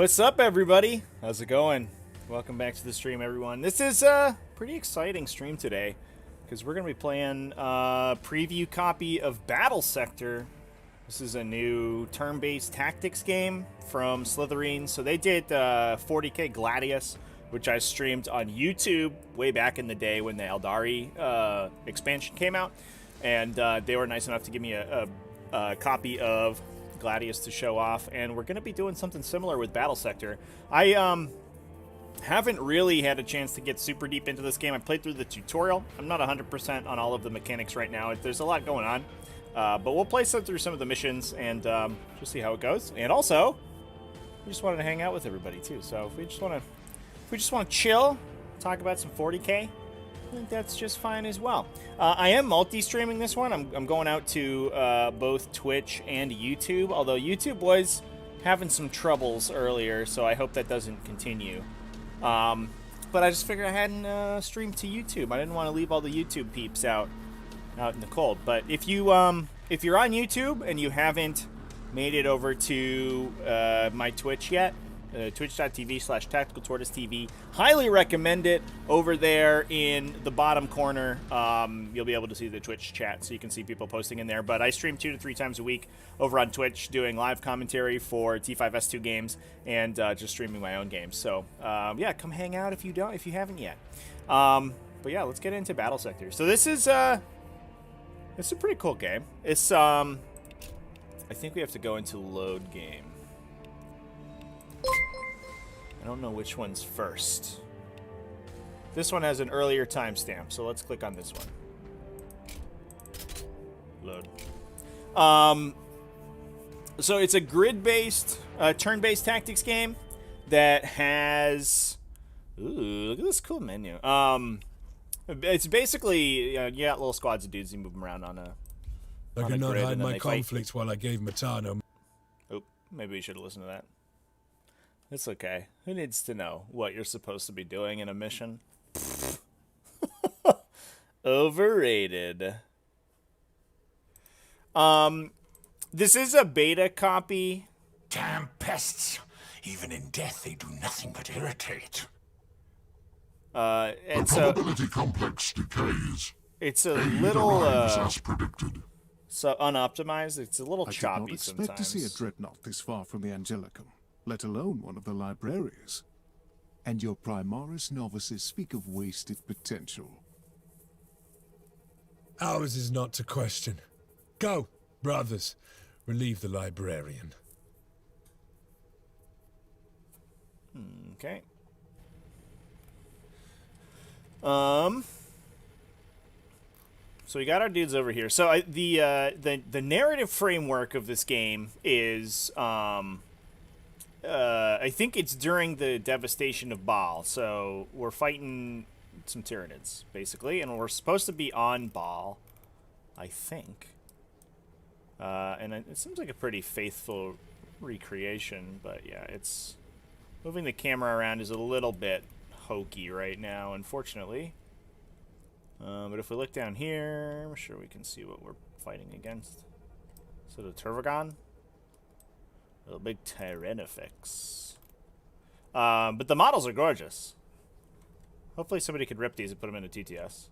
What's up, everybody? How's it going? Welcome back to the stream, everyone. This is a pretty exciting stream today because we're going to be playing a preview copy of Battlesector. This is a new turn-based tactics game from Slytherin. So they did 40k Gladius, which I streamed on YouTube way back in the day when the Eldari expansion came out. And they were nice enough to give me a copy of Gladius to show off, and we're going to be doing something similar with Battlesector. I haven't really had a chance to get super deep into this game. I played through the tutorial. I'm not 100% on all of the mechanics right now. There's a lot going on, but we'll play through some of the missions and just see how it goes. And also, we just wanted to hang out with everybody too. So if we just want to chill, talk about some 40k, I think that's just fine as well. I am multi-streaming this one. I'm going out to both Twitch and YouTube, although YouTube was having some troubles earlier, so I hope that doesn't continue. But I just figured I hadn't streamed to YouTube. I didn't want to leave all the YouTube peeps out in the cold. But if you're on YouTube and you haven't made it over to my Twitch yet, twitch.tv/tacticaltortoisetv. Highly recommend it. Over there in the bottom corner, you'll be able to see the Twitch chat, so you can see people posting in there. But I stream 2 to 3 times a week over on Twitch, doing live commentary for T5S2 games and just streaming my own games. So yeah, come hang out if you haven't yet. But yeah, let's get into Battlesector. So this is it's a pretty cool game. It's I think we have to go into load game. I don't know which one's first. This one has an earlier timestamp, so let's click on this one. Load. So it's a grid-based, turn-based tactics game that has... Ooh, look at this cool menu. It's basically, you got little squads of dudes, you move them around on a I on could a not grid, hide and then my they fight. conflicts while I gave Matano. Oh, maybe we should have listened to that. It's okay. Who needs to know what you're supposed to be doing in a mission? Overrated. This is a beta copy. Damn pests! Even in death, they do nothing but irritate. And the probability complex decays. it's a AE little arrives as predicted. so unoptimized. It's a little I did choppy not expect to see a sometimes. dreadnought this far from the Angelicum, let alone one of the librarians. And your Primaris novices speak of wasted potential. Ours is not to question. Go, brothers. Relieve the librarian. Okay. So we got our dudes over here. So the narrative framework of this game is I think it's during the devastation of Baal. So we're fighting some Tyranids basically, and we're supposed to be on Baal, I think. And it seems like a pretty faithful recreation, but yeah, it's moving the camera around is a little bit hokey right now, unfortunately. But if we look down here, I'm sure we can see what we're fighting against. So the Turvagon, a big Tyranofix. But the models are gorgeous. Hopefully somebody could rip these and put them into TTS,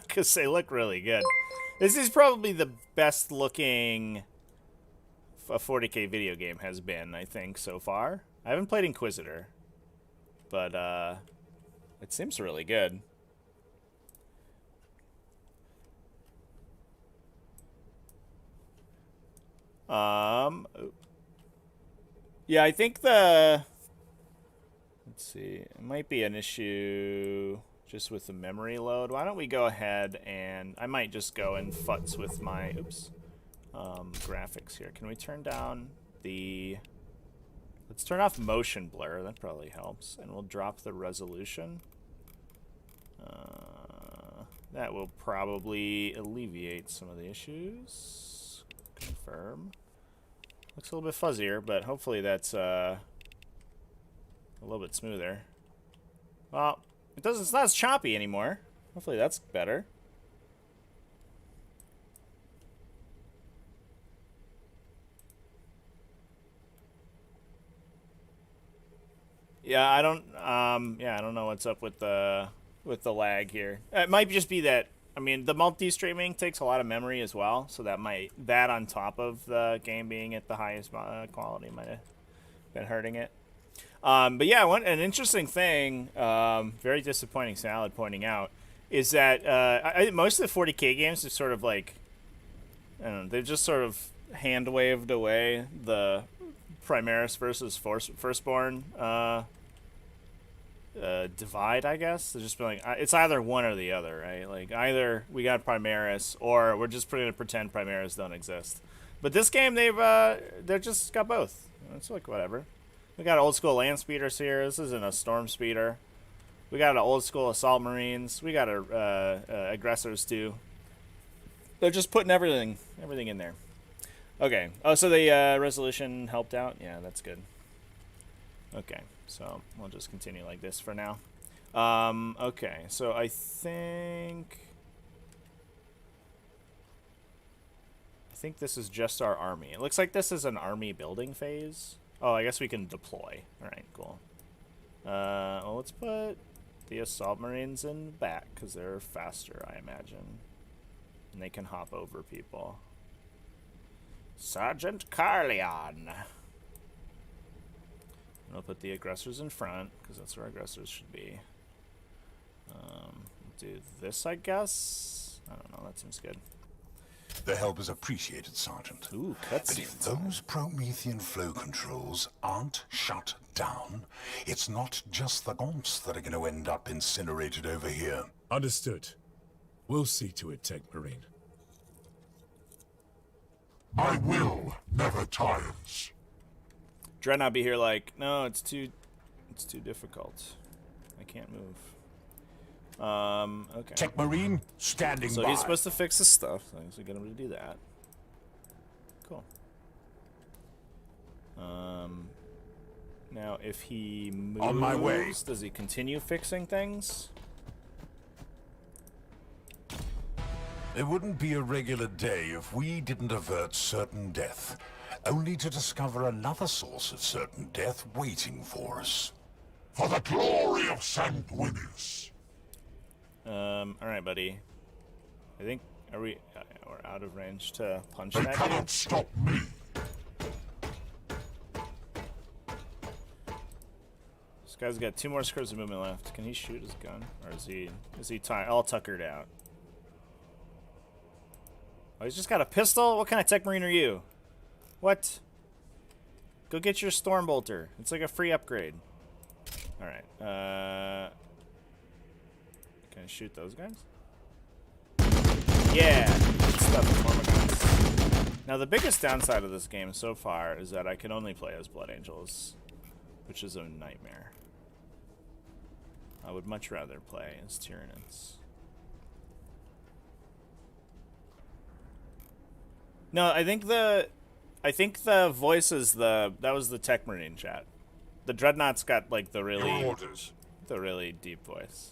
because they look really good. This is probably the best looking a 40k video game has been, I think, so far. I haven't played Inquisitor, but it seems really good. Yeah, I think let's see, it might be an issue just with the memory load. Why don't we go ahead and I might just go and futz with my graphics here. Can we turn down let's turn off motion blur, that probably helps, and we'll drop the resolution. That will probably alleviate some of the issues. Confirm. Looks a little bit fuzzier, but hopefully that's a little bit smoother. Well, it's not as choppy anymore. Hopefully that's better. Yeah, I don't. Yeah, I don't know what's up with the lag here. It might just be that. I mean, the multi-streaming takes a lot of memory as well, so that on top of the game being at the highest quality might have been hurting it. But yeah, an interesting thing, very disappointing Salad pointing out, is that most of the 40K games are sort of like, I don't know, they've just sort of hand-waved away the Primaris versus Firstborn divide, I guess. They're just been like, it's either one or the other, right? Like, either we got Primaris, or we're just going to pretend Primaris don't exist. But this game, they're just got both. It's like, whatever. We got old school land speeders here. This isn't a storm speeder. We got an old school assault marines. We got aggressors too. They're just putting everything in there. Okay. Oh, so the resolution helped out. Yeah, that's good. Okay, so we'll just continue like this for now. Okay, so I think this is just our army. It looks like this is an army building phase. Oh, I guess we can deploy. All right, cool. Well, let's put the assault marines in back because they're faster, I imagine, and they can hop over people. Sergeant Carleon. I'll put the aggressors in front because that's where aggressors should be. Do this, I guess. I don't know. That seems good. The help is appreciated, Sergeant. Ooh, But if cutscenes. those Promethean flow controls aren't shut down, it's not just the Gaunts that are going to end up incinerated over here. Understood. We'll see to it, Tech Marine. My will never tires. Dreadnought be here like, no, it's too difficult. I can't move. Okay. Tech Marine, standing So by. he's supposed to fix his stuff, so I guess we get him to do that. Cool. Now if he moves, On my way. does he continue fixing things? It wouldn't be a regular day if we didn't avert certain death, only to discover another source of certain death waiting for us. For the glory of Sanguinius. Alright, buddy. I think, we're out of range to punch They that cannot stop me. This guy's got 2 more squares of movement left. Can he shoot his gun? Or is he all tuckered out? Oh, he's just got a pistol? What kind of tech marine are you? What? Go get your storm bolter. It's like a free upgrade. Alright, can I shoot those guys? Yeah! Good stuff, Mormagons. Now, the biggest downside of this game so far is that I can only play as Blood Angels, which is a nightmare. I would much rather play as Tyranids. No, I think the voice is that was the Tech Marine chat. The Dreadnought's got like the really deep voice.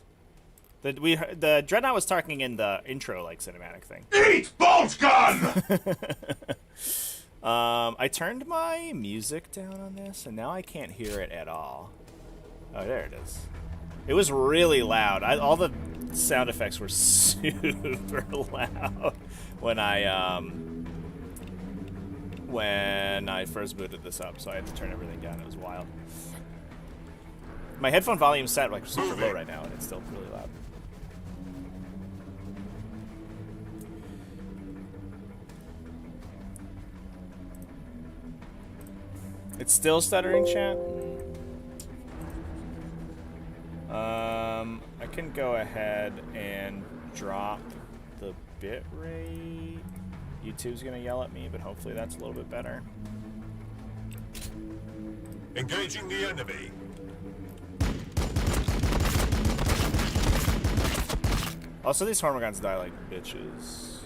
The Dreadnought was talking in the intro like cinematic thing. Eat bolt gun! I turned my music down on this, and now I can't hear it at all. Oh, there it is. It was really loud. All the sound effects were super loud when I first booted this up, so I had to turn everything down. It was wild. My headphone volume's set like super low right now, and it's still really loud. It's still stuttering, chat? I can go ahead and drop the bitrate. YouTube's gonna yell at me, but hopefully that's a little bit better. Engaging the enemy. Also, these Hormigons die like bitches.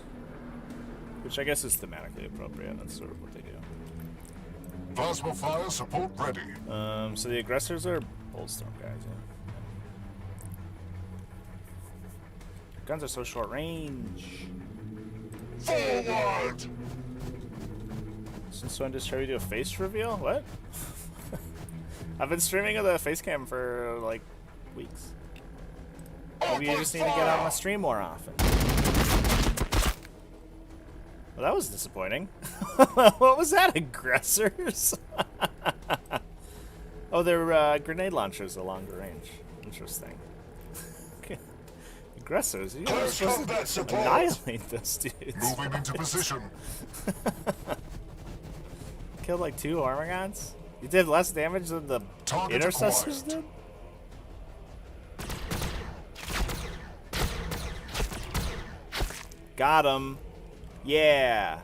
Which I guess is thematically appropriate. That's sort of what they do. Plasma fire support ready. So the aggressors are Boltstorm guys, yeah. Guns are so short range. Forward! Since when does Cherry do a face reveal? What? I've been streaming with a face cam for like weeks. Maybe you just need to get on my stream more often. Well, that was disappointing. What was that, aggressors? Oh, they're gurinade launchers at longer range. Interesting. Aggressors? You are supposed to annihilate those dudes. Moving into position. Killed like 2 armor guns? You did less damage than the Target intercessors acquired. did? Got him. Yeah.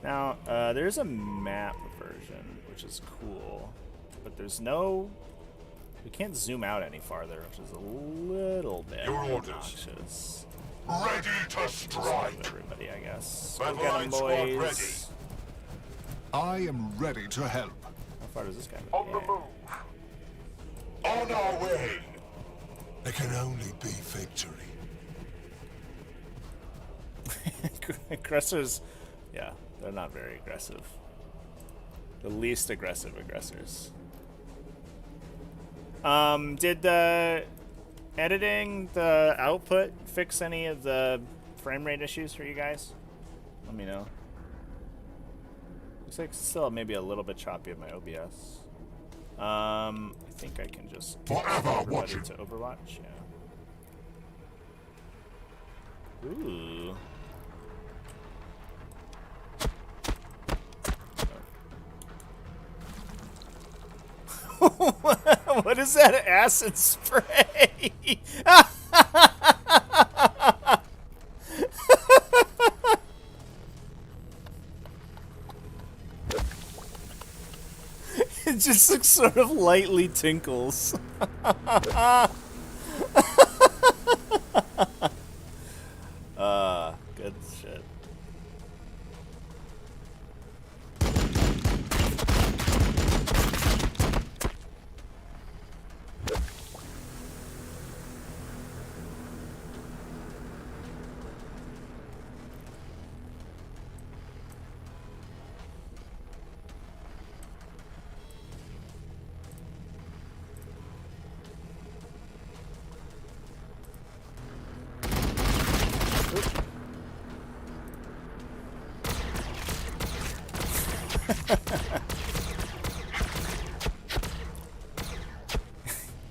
Now, there's a map version, which is cool. But there's no... We can't zoom out any farther, which is a little bit Your orders. obnoxious. Ready to strike. Everybody, I guess. Red Go get 'em, line squad boys. ready. I am ready to help. How far does this guy On go? the move. On our way. There can only be victory. Aggressors, yeah, they're not very aggressive. The least aggressive aggressors. Did the editing, the output, fix any of the frame rate issues for you guys? Let me know. Looks like it's still maybe a little bit choppy of my OBS. I think I can just Forever everybody watching. to Overwatch. Yeah. Ooh. What is that acid spray? It just looks sort of lightly tinkles. Good shit.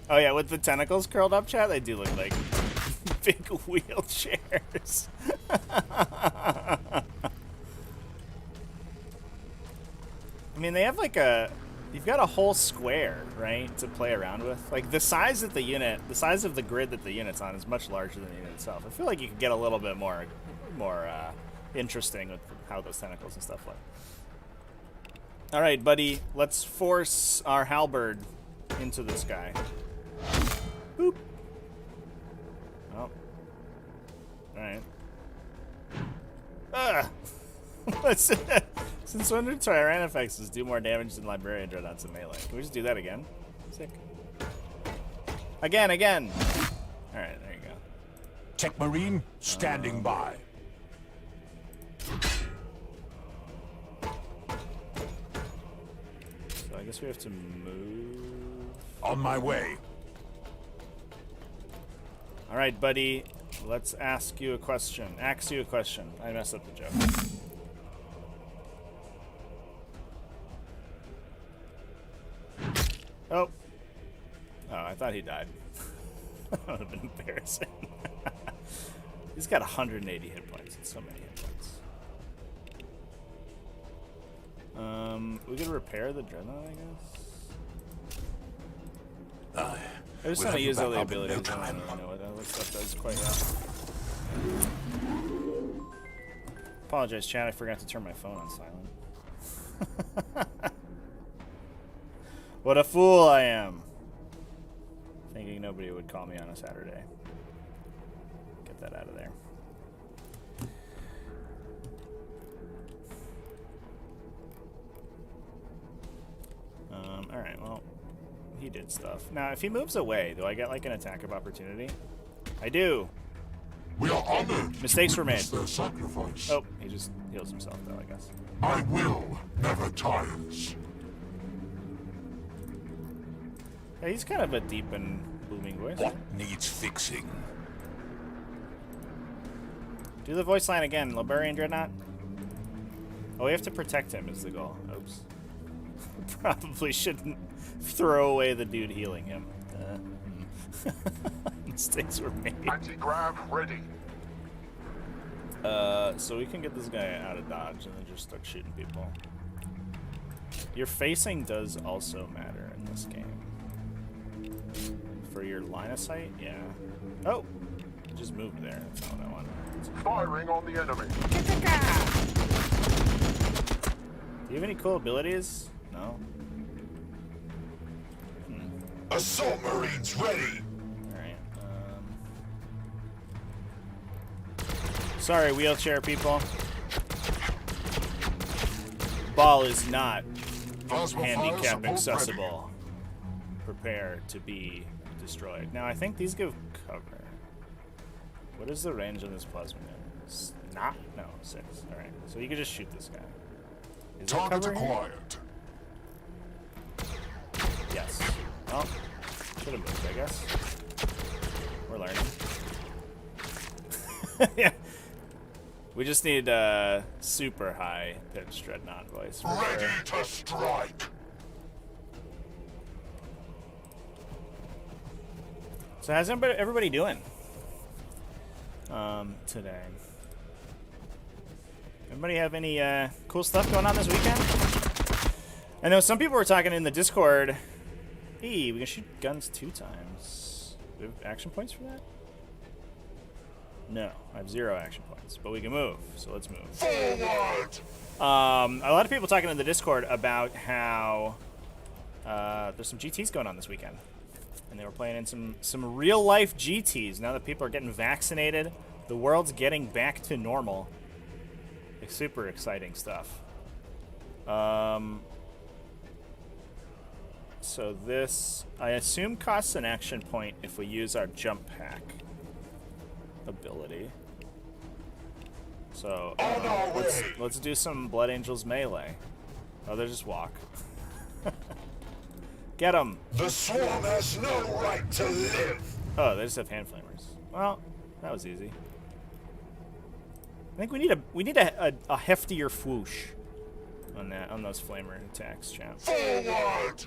Oh yeah, with the tentacles curled up, chat, they do look like big wheelchairs. I mean, they have like you've got a whole square, right, to play around with. Like the size of the unit, the size of the grid that the unit's on is much larger than the unit itself. I feel like you could get a little bit more interesting with how those tentacles and stuff look. All right, buddy, let's force our halberd into this guy. Boop. Oh. Alright. Ugh! Since when do Tyrannofexes do more damage than Librarian Dreadnoughts in melee? Can we just do that again? Sick. Again! Alright, there you go. Tech Marine, standing by. So I guess we have to move... On my way. Alright, buddy. Let's ask you a question. Ask you a question. I messed up the joke. Oh. Oh, I thought he died. That would have been embarrassing. He's got 180 hit points. It's so many hit points. We could repair the Dreadnought, I guess? I just want to use all the abilities. I don't really know what other stuff does quite yet. Apologize, chat. I forgot to turn my phone on silent. What a fool I am. Thinking nobody would call me on a Saturday. Get that out of there. Alright, well, he did stuff. Now, if he moves away, do I get like an attack of opportunity? I do. We are honored. Mistakes were made. Witness their sacrifice. Oh, he just heals himself though, I guess. My will never tires. Yeah, he's kind of a deep and booming voice. What needs fixing? Do the voice line again, Librarian Dreadnought. Oh, we have to protect him is the goal. Oops. Probably shouldn't throw away the dude healing him. Mistakes were made. Anti-grav ready. So we can get this guy out of dodge and then just start shooting people. Your facing does also matter in this game. For your line of sight, yeah. Oh, it just moved there. That's not what I wanted. Firing on the enemy. Do you have any cool abilities? No. Assault Marines ready. All right. Sorry, wheelchair people. Ball is not handicap accessible. Prepare to be destroyed. Now I think these give cover. What is the range on this plasma gun? Not? No, 6. Alright, so you can just shoot this guy. Is there Target cover here? acquired. Yes. Well, should have moved, I guess. We're learning. Yeah. We just need super high pitched Dreadnought voice. For Ready sure. to strike. So how's everybody doing today? Everybody have any cool stuff going on this weekend? I know some people were talking in the Discord. Hey, we can shoot guns 2 times. Do we have action points for that? No, I have 0 action points, but we can move, so let's move. Forward. A lot of people talking in the Discord about how there's some GTs going on this weekend. And they were playing in some real-life GTs. Now that people are getting vaccinated, the world's getting back to normal. Like, super exciting stuff. So this, I assume, costs an action point if we use our jump pack ability. So let's do some Blood Angels melee. Oh, they just walk. Get them. The swarm has no right to live. Oh, they just have hand flamers. Well, that was easy. I think we need a heftier whoosh on those flamer attacks, champ. Forward.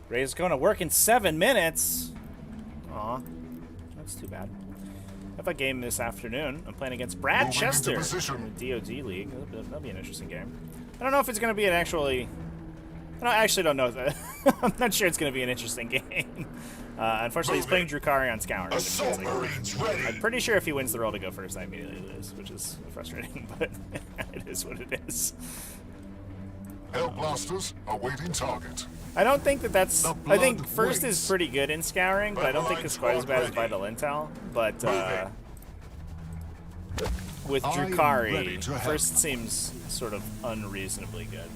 Ray's going to work in 7 minutes. Aw, that's too bad. I have a game this afternoon. I'm playing against Brad Moving Chester into position. in the DoD League. That'll be an interesting game. I don't know if it's going to be an actually... I actually don't know. I'm not sure it's going to be an interesting game. Unfortunately, he's playing Drukari on Scour. Assault Marines ready. I'm pretty sure if he wins the roll to go first, I immediately lose, which is frustrating, but it is what it is. Hell blasters awaiting target. I don't think that's... The I think blood first waits. is pretty good in Scouring, but I don't think it's quite as bad as Vital Intel. But with I am ready Drukari, to help. first seems sort of unreasonably good.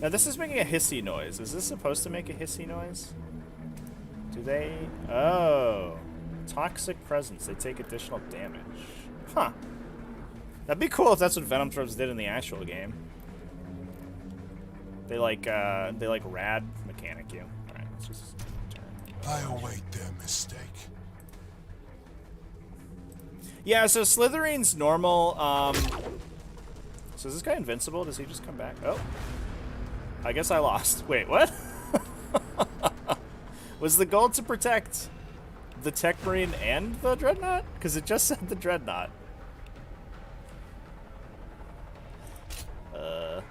Now this is making a hissy noise. Is this supposed to make a hissy noise? Do they... Oh. Toxic presence. They take additional damage. Huh. That'd be cool if that's what Venom Throws did in the actual game. They like rad mechanic you. Alright, let's just turn. I await their mistake. Yeah, so Slytherin's normal, so is this guy invincible? Does he just come back? Oh. I guess I lost. Wait, what? Was the goal to protect the Tech Marine and the Dreadnought? Because it just said the Dreadnought. Okay.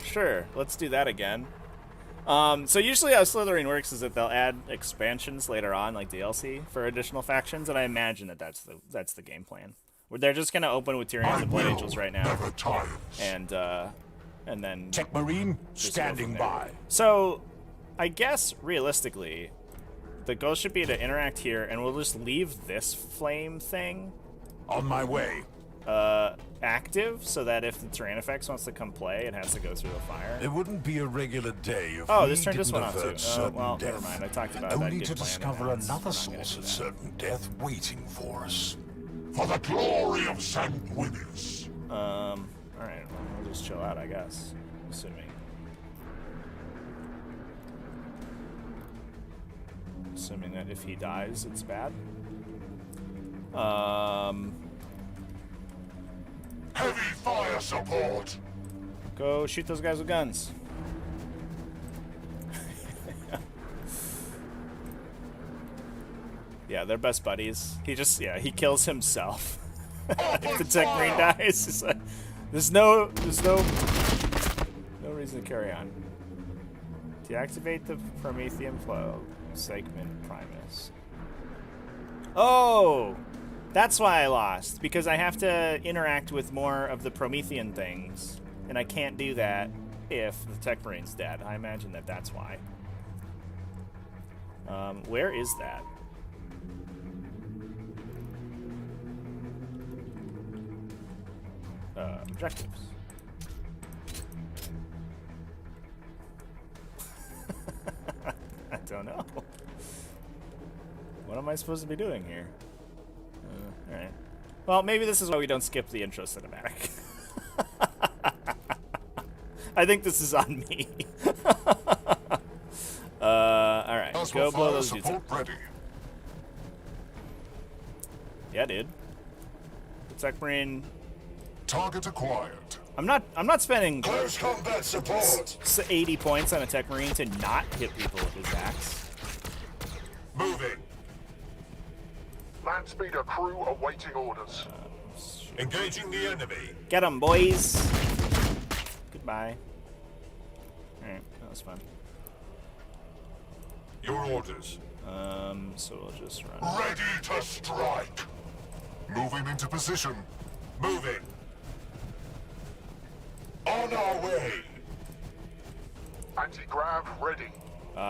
Sure. Let's do that again. So usually how Slytherin works is that they'll add expansions later on, like DLC, for additional factions, and I imagine that that's the game plan. Where they're just gonna open with Tyrion and the Blood Angels right now, Never tires. and then Tech Marine just go from standing there. by. So, I guess realistically, the goal should be to interact here, and we'll just leave this flame thing On my way. active, so that if the Tyrannofex wants to come play, it has to go through the fire. It wouldn't be a regular day if Oh, we this turned didn't this one on too. avert certain Well, death. never mind. I talked about that. Only good to plan, discover and it's another not gonna source do of that. certain death waiting for us. For the glory of Sanguinius. Alright, well, we'll just chill out, I guess. Assuming that if he dies, it's bad. Heavy fire support. Go shoot those guys with guns. Yeah, they're best buddies. He kills himself. If the tech marine dies, it's like, there's no reason to carry on. Deactivate the Promethean flow segment Primus. Oh, that's why I lost, because I have to interact with more of the Promethean things, and I can't do that if the tech marine's dead. I imagine that's why. Where is that? Objectives. I don't know. What am I supposed to be doing here? Alright. Well, maybe this is why we don't skip the intro cinematic. I think this is on me. Alright. Go blow those dudes up. Yeah, dude. The tech marine. Target acquired. I'm not spending Close combat support. 80 points on a tech marine to not hit people with his axe. Moving. Land speeder crew awaiting orders. Engaging the enemy. Get 'em, boys. Goodbye. Alright, that was fun. Your orders. So we'll just run. Ready to strike. Moving into position. Moving. On our way. Anti-grav ready.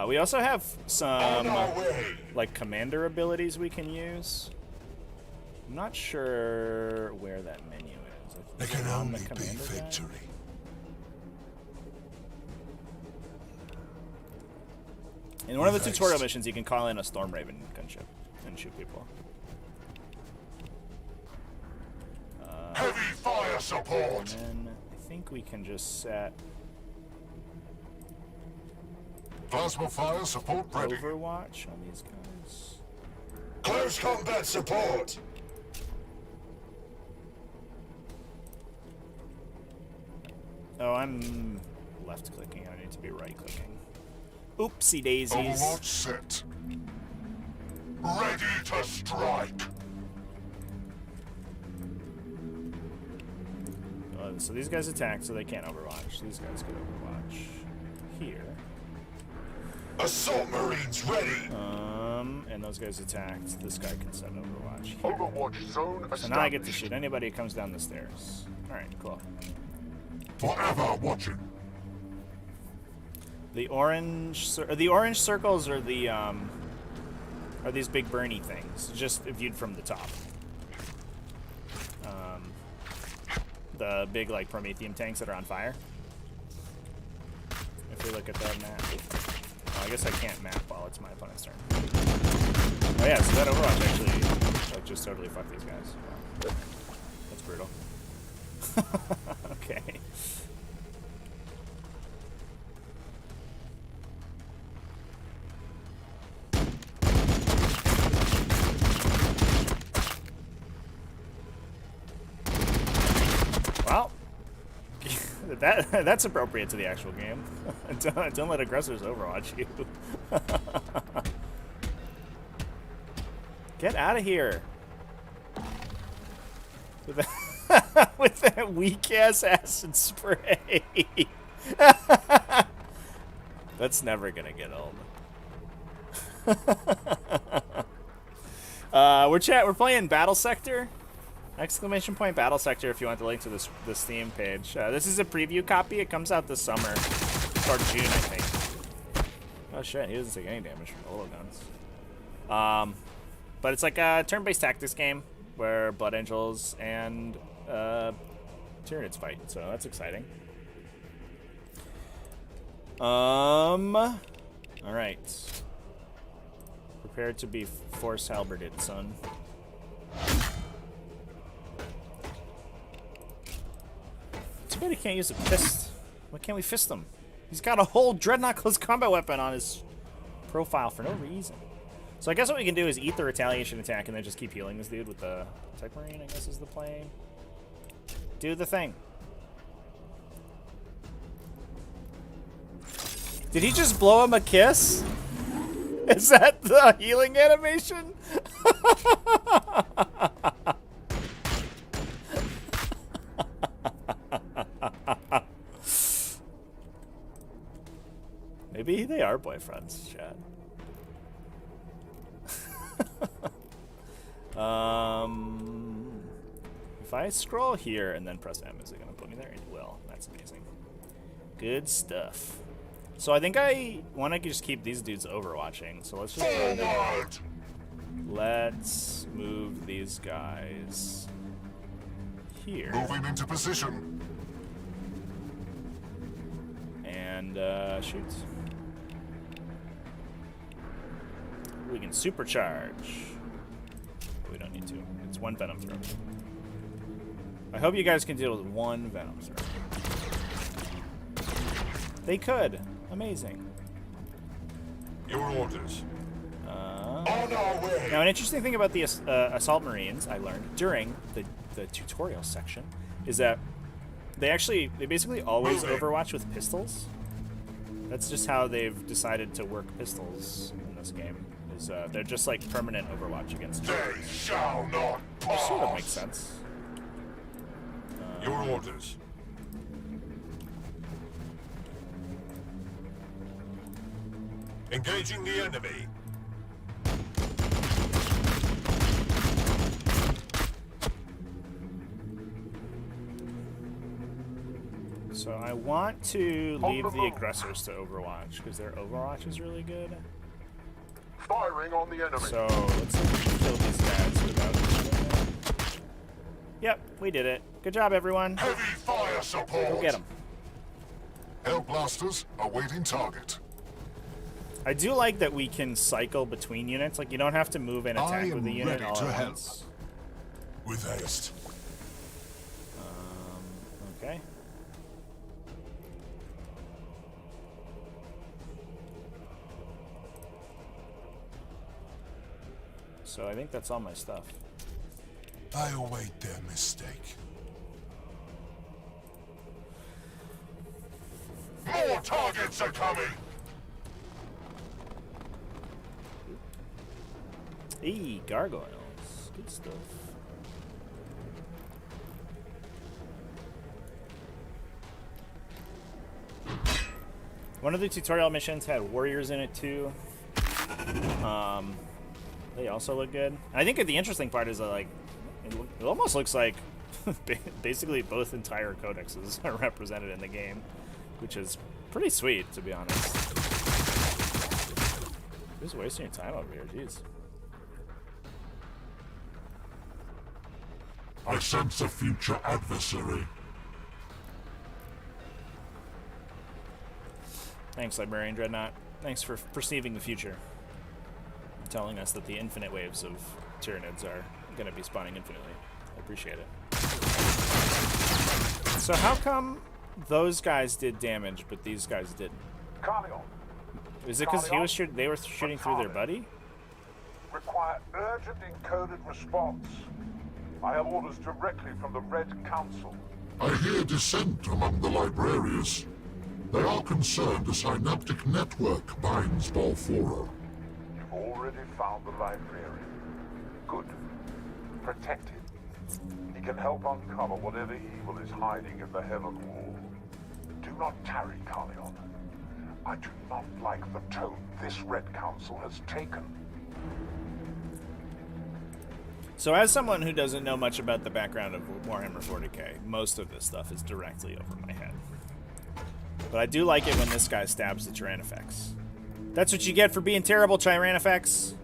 We also have On some our way. like commander abilities we can use. I'm not sure where that menu is. There Is it can on only the be commander guide? victory. In one of the tutorial missions, you can call in a Storm Raven gunship and shoot people. Heavy fire support. And then I think we can just set Plasma fire support ready. Overwatch on these guys. Close combat support. Oh, I'm left clicking. I need to be right clicking. Oopsie daisies. Overwatch set. Ready to strike. So these guys attack, so they can't overwatch. These guys can overwatch here. Assault Marines ready. And those guys attacked. This guy can set overwatch here. Overwatch zone established. So now I get to shoot anybody who comes down the stairs. Alright, cool. Forever watching. The orange circles are the are these big burny things, just viewed from the top. The big like Promethean tanks that are on fire. If we look at that map. Oh, I guess I can't map while it's my opponent's turn. Oh yeah, so that Overwatch actually like just totally fucked these guys. Wow. That's brutal. Okay. Well, that's appropriate to the actual game. Don't let aggressors overwatch you. Get out of here with that weak ass acid spray. That's never gonna get old. We're playing Battlesector. Exclamation point Battlesector if you want the link to this Steam page. This is a preview copy. It comes out this summer. Or June, I think. Oh shit, he doesn't take any damage from the holo guns. But it's like a turn-based tactics game where Blood Angels and Tyranids fight, so that's exciting. Alright. Prepare to be force halberded, son. Too bad he can't use a fist. Why can't we fist him? He's got a whole Dreadnought close combat weapon on his profile for no reason. So I guess what we can do is eat the retaliation attack and then just keep healing this dude with the Tech Marine, I guess is the play. Do the thing. Did he just blow him a kiss? Is that the healing animation? Maybe they are boyfriends, Chad. If I scroll here and then press M, is it going to put me there? It will. That's amazing. Good stuff. So I think I want to just keep these dudes overwatching. So let's just let's move these guys here. Moving into position. And shoot. We can supercharge. We don't need to. It's one Venom throw. I hope you guys can deal with one Venom throw. They could. Amazing. Your orders. On our way. Now, an interesting thing about the Assault Marines I learned during the tutorial section is that they basically always overwatch with pistols. That's just how they've decided to work pistols in this game. Is they're just like permanent overwatch against They shall not pass. sort of makes sense. Your orders. Engaging the enemy. So I want to leave the aggressors to Overwatch because their Overwatch is really good. Firing on the enemy. So let's see if we can kill these guys without. Yep, we did it. Good job, everyone. Heavy fire support. Go get them. Hell blasters awaiting target. I do like that we can cycle between units. Like, you don't have to move and attack I with am the unit ready all to at help. once. With haste. Okay. So I think that's all my stuff. I await their mistake. More targets are coming. Hey, gargoyles. Good stuff. One of the tutorial missions had warriors in it too. They also look good. And I think the interesting part is that, like, it almost looks like basically both entire codexes are represented in the game, which is pretty sweet, to be honest. Who's wasting your time over here? Jeez. I sense a future adversary. Thanks, Librarian Dreadnought. Thanks for perceiving the future. Telling us that the infinite waves of Tyranids are going to be spawning infinitely. I appreciate it. So how come those guys did damage, but these guys didn't? Carleon, Is it because they were shooting through their buddy? require urgent encoded response. I have orders directly from the Red Council. I hear dissent among the librarians. They are concerned a synaptic network binds Balfora. You've already found the librarian. Good. Protect him. He can help uncover whatever evil is hiding in the Heaven Wall. Do not tarry, Carleon. I do not like the tone this Red Council has taken. So as someone who doesn't know much about the background of Warhammer 40k, most of this stuff is directly over my head. But I do like it when this guy stabs the Tyrannifex. That's what you get for being terrible, Tyrannifex.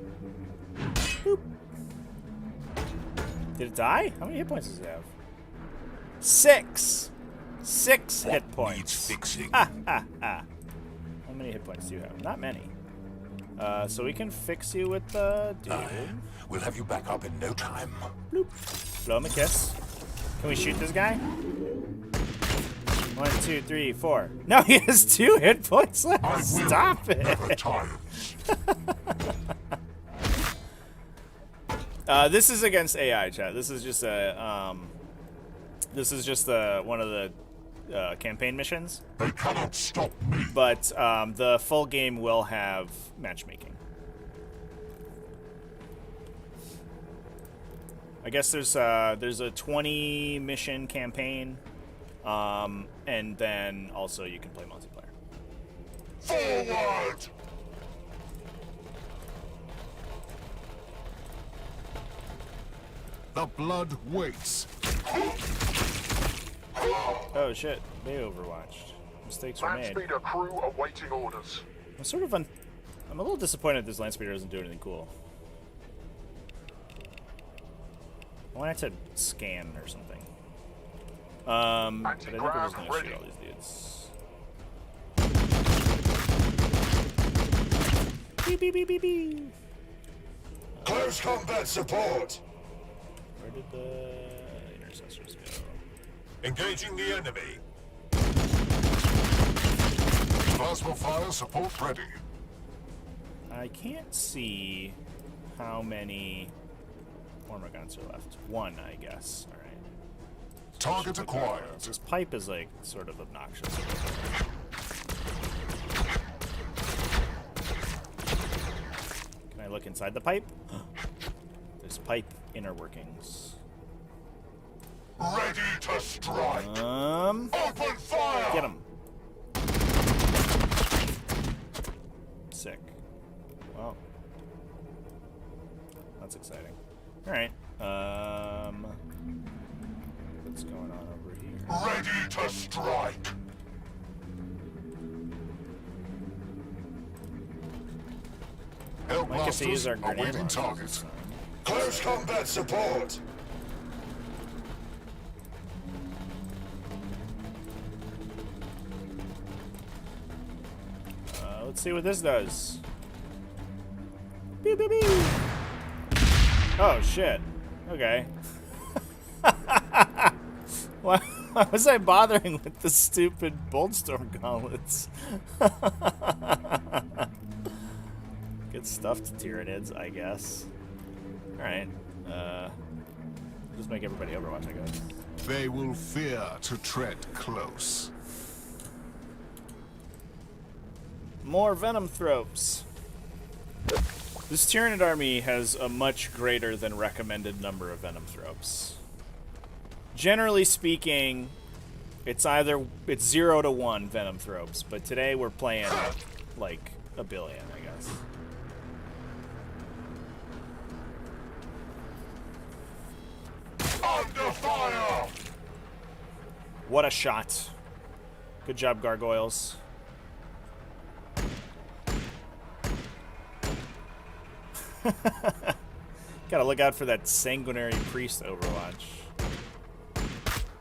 Boop. Did it die? How many hit points does it have? 6! 6 hit points. Needs fixing. How many hit points do you have? Not many. So we can fix you with the dude. We'll have you back up in no time. Bloop. Blow him a kiss. Can we shoot this guy? 1, 2, 3, 4. No, he has 2 hit points left. I will Stop it. never tires. This is against AI, chat. This is just a one of the campaign missions. They cannot stop me. But the full game will have matchmaking. I guess there's a 20 mission campaign, and then also you can play multiplayer. Forward! The blood waits. Oh shit, they overwatched. Mistakes were made. Landspeeder crew awaiting orders. I'm a little disappointed this Landspeeder doesn't do anything cool. I wanted to scan or something. But I think we're just gonna shoot all these dudes. Beep, beep, beep, beep, beep. Close combat support. Where did the intercessors go? Engaging the enemy. Plasma fire support ready. I can't see how many armor guns are left. 1, I guess. All right. Target acquired. This pipe is like sort of obnoxious. Can I look inside the pipe? There's pipe inner workings. Ready to strike. Open fire. Get him. Sick. Well, that's exciting. All right. What's going on over here? Ready to strike. I guess they use our grenade awaiting launchers target. this time. Close combat support. Let's see what this does. Beep, beep, beep. Oh shit. Okay. Why was I bothering with the stupid Boltstorm gauntlets? Good stuff to Tyranids, I guess. Alright. Just make everybody Overwatch, I guess. They will fear to tread close. More Venom Thropes. This Tyranid army has a much greater than recommended number of Venom Thropes. Generally speaking, it's 0 to 1 Venom Thropes, but today we're playing like a billion, I guess. Under fire. What a shot. Good job, Gargoyles. Gotta look out for that Sanguinary Priest Overwatch.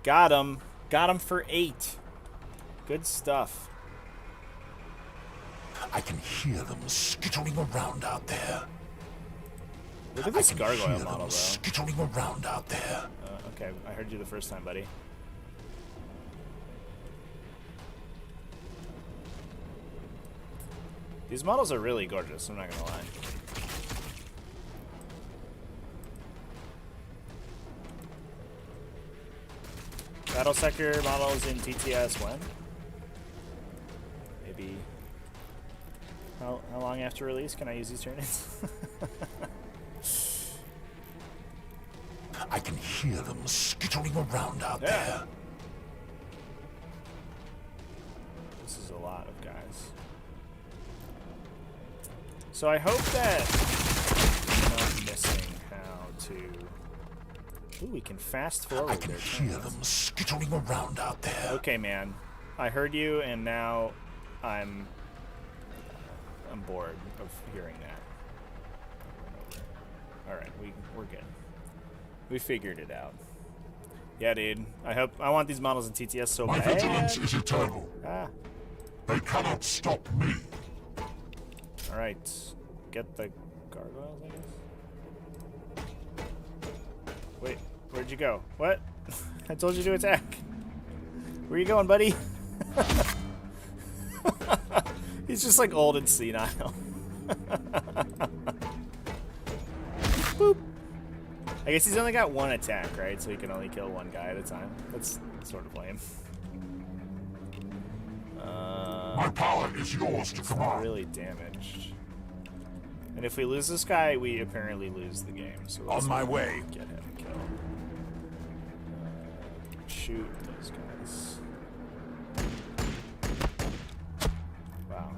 Got him. Got him for 8. Good stuff. I can hear them skittering around out there. Look at this I can gargoyle hear model, them though. skittering around out there. Okay, I heard you the first time, buddy. These models are really gorgeous, I'm not gonna lie. Battlesector models in TTS when? Maybe. How long after release can I use these turn-ins? I can hear them skittering around out there. This is a lot of guys. So I hope that I'm not missing how to... Ooh, we can fast forward I can their hear turns. them skittering around out there. Okay, man. I heard you, and now I'm bored of hearing that. All right, we're good. We figured it out. Yeah, dude. I want these models in TTS so My bad. vigilance is eternal. Ah. They cannot stop me. All right. Get the gargoyles, I guess. Wait, where'd you go? What? I told you to attack. Where you going, buddy? He's just like old and senile. Boop. I guess he's only got one attack, right? So he can only kill one guy at a time. That's sort of lame. My power is yours to Not command. really damaged. And if we lose this guy, we apparently lose the game. So let's On my way. get him killed. Shoot those guys. Wow.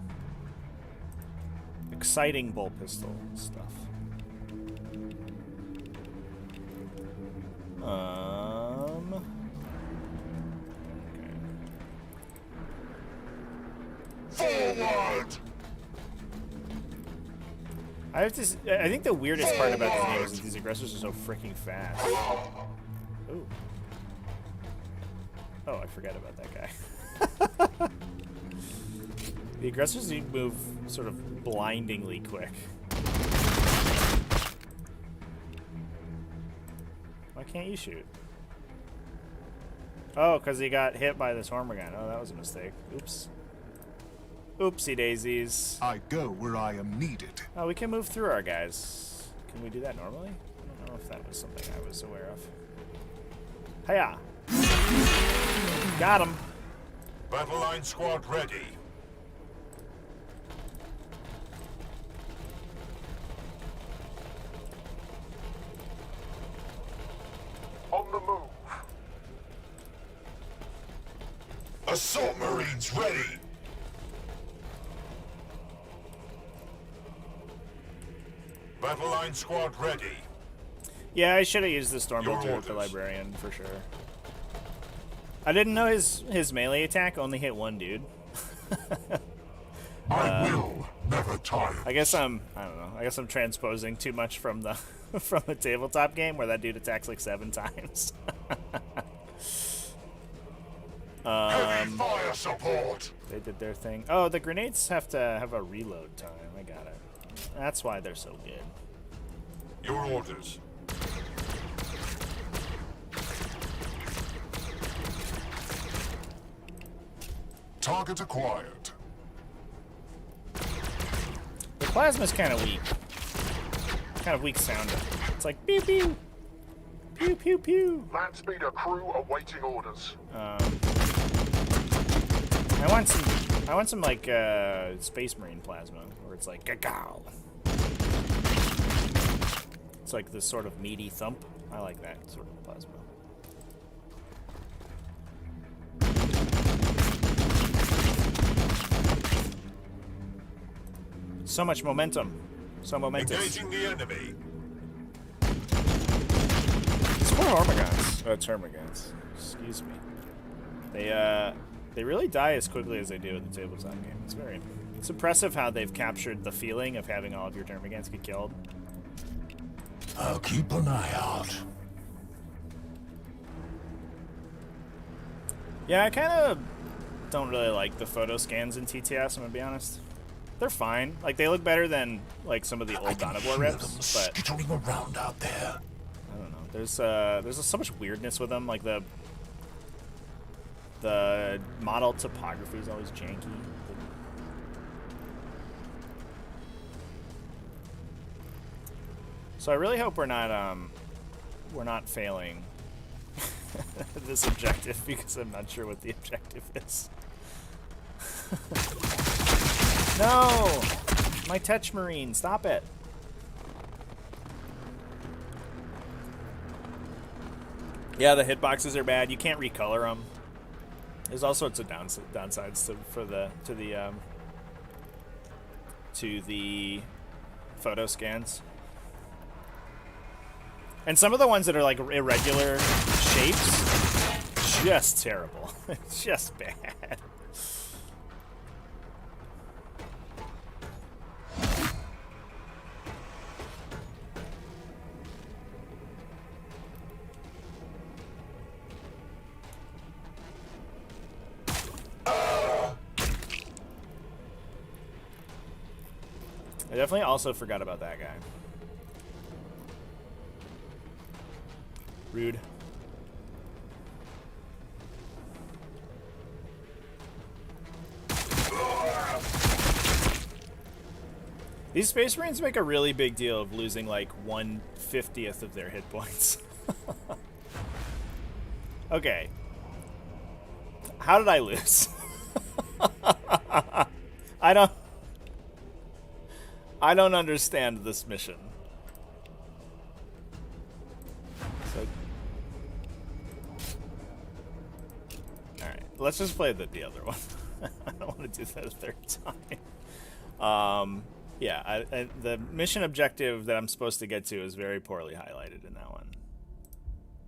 Exciting bull pistol stuff. Okay. Forward! I think the weirdest part about this game is that these aggressors are so freaking fast. Ooh. Oh, I forgot about that guy. The aggressors need to move sort of blindingly quick. Why can't you shoot? Oh, because he got hit by this Hormagaun. Oh, that was a mistake. Oops. Oopsie daisies. I go where I am needed. Oh, we can move through our guys. Can we do that normally? I don't know if that was something I was aware of. Hiya! Got him. Battle line squad ready. On the move. Assault Marines ready. Battle line squad ready. Yeah, I should have used the Stormbolt Your to hit the orders. Librarian for sure. I didn't know his melee attack only hit one dude. I will never tire. I don't know. I guess I'm transposing too much from the from the tabletop game where that dude attacks like 7 times. Heavy fire support. They did their thing. Oh, the grenades have to have a reload time. I got it. That's why they're so good. Your orders. Target acquired. The plasma's kind of weak. Kind of weak sounding. It's like pew pew. Pew pew pew. Land speeder crew awaiting orders. I want some like Space Marine plasma where it's like gagow. It's like this sort of meaty thump. I like that sort of plasma. So much momentum. So momentous. Engaging the enemy. It's more Hormagaunts. Termagants. Excuse me. They really die as quickly as they do in the tabletop game. It's impressive how they've captured the feeling of having all of your Termagants get killed. I'll keep an eye out. Yeah, I kind of don't really like the photo scans in TTS, I'm gonna be honest. They're fine. Like, they look better than, like, some of the old Dawn of War rips, but skittering around out there. I don't know. There's so much weirdness with them. Like, the model topography is always janky. So I really hope we're not failing this objective, because I'm not sure what the objective is. No! My Tetch Marine, stop it. Yeah, the hitboxes are bad. You can't recolor them. There's all sorts of downsides to the photo scans. And some of the ones that are like irregular shapes, just terrible. It's just bad. I definitely also forgot about that guy. Rude. These Space Marines make a really big deal of losing like 1/50th of their hit points. Okay. How did I lose? I don't understand this mission. So, alright, let's just play the other one. I don't want to do that a third time. Yeah, the mission objective that I'm supposed to get to is very poorly highlighted in that one.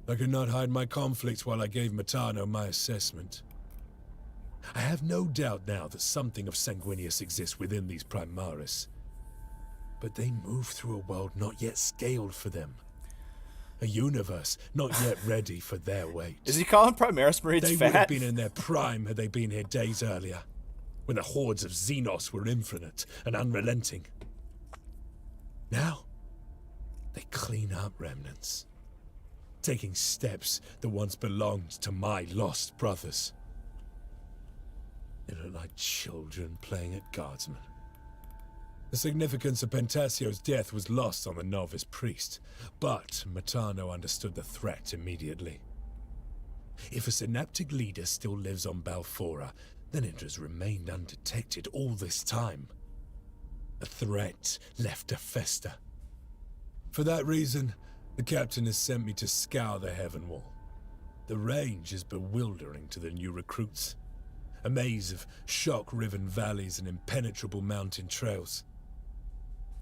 I could not hide my conflict while I gave Matano my assessment. I have no doubt now that something of Sanguinius exists within these Primaris. But they move through a world not yet scaled for them. A universe not yet ready for their weight. Is he calling Primaris Marines They fat? would have been in their prime had they been here days earlier, when the hordes of Xenos were infinite and unrelenting. Now, they clean up remnants, taking steps that once belonged to my lost brothers. They look like children playing at guardsmen. The significance of Pentasio's death was lost on the novice priest, but Matano understood the threat immediately. If a synaptic leader still lives on Balfora, then it has remained undetected all this time. A threat left to fester. For that reason, the captain has sent me to scour the Heaven Wall. The range is bewildering to the new recruits. A maze of shock-riven valleys and impenetrable mountain trails.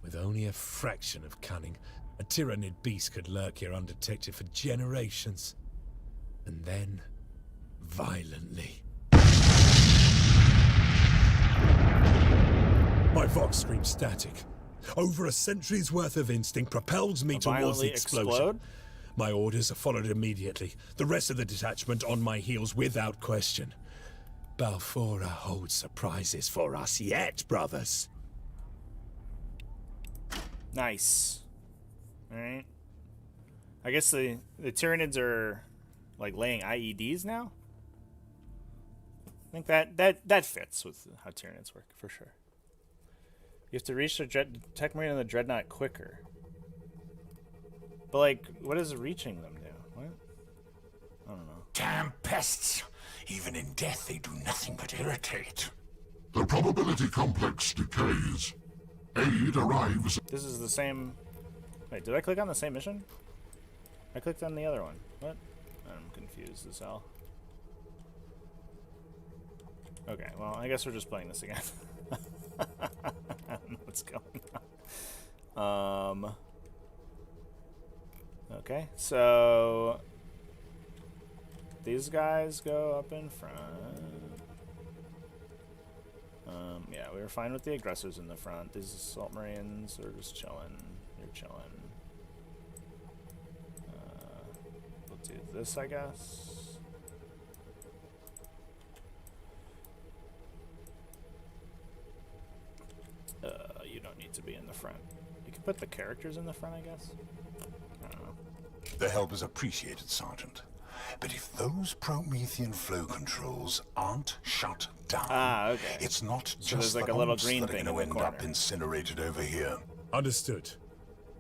With only a fraction of cunning, a tyrannid beast could lurk here undetected for generations. And then, violently. My vox screams static. Over a century's worth of instinct propels me towards the Violently explosion. explode? My orders are followed immediately. The rest of the detachment on my heels without question. Balfora holds surprises for us yet, brothers. Nice. Alright. I guess the Tyranids are like laying IEDs now? I think that fits with how Tyranids work, for sure. You have to reach the Tech Marine and the Dreadnought quicker. But like, what does reaching them do? What? I don't know. Damn pests! Even in death, they do nothing but irritate. The probability complex decays. Aid arrives. This is the same... Wait, did I click on the same mission? I clicked on the other one. What? I'm confused as hell. Okay, well, I guess we're just playing this again. I don't know what's going on. Okay, so... These guys go up in front. Yeah, we were fine with the aggressors in the front. These assault marines are just chilling. You're chilling. We'll do this, I guess. You don't need to be in the front. You can put the characters in the front, I guess. I don't know. The help is appreciated, Sergeant. But if those Promethean flow controls aren't shut down, okay. it's not So just there's like the a little odds green that are thing going in to the end up corner. incinerated over here. Understood.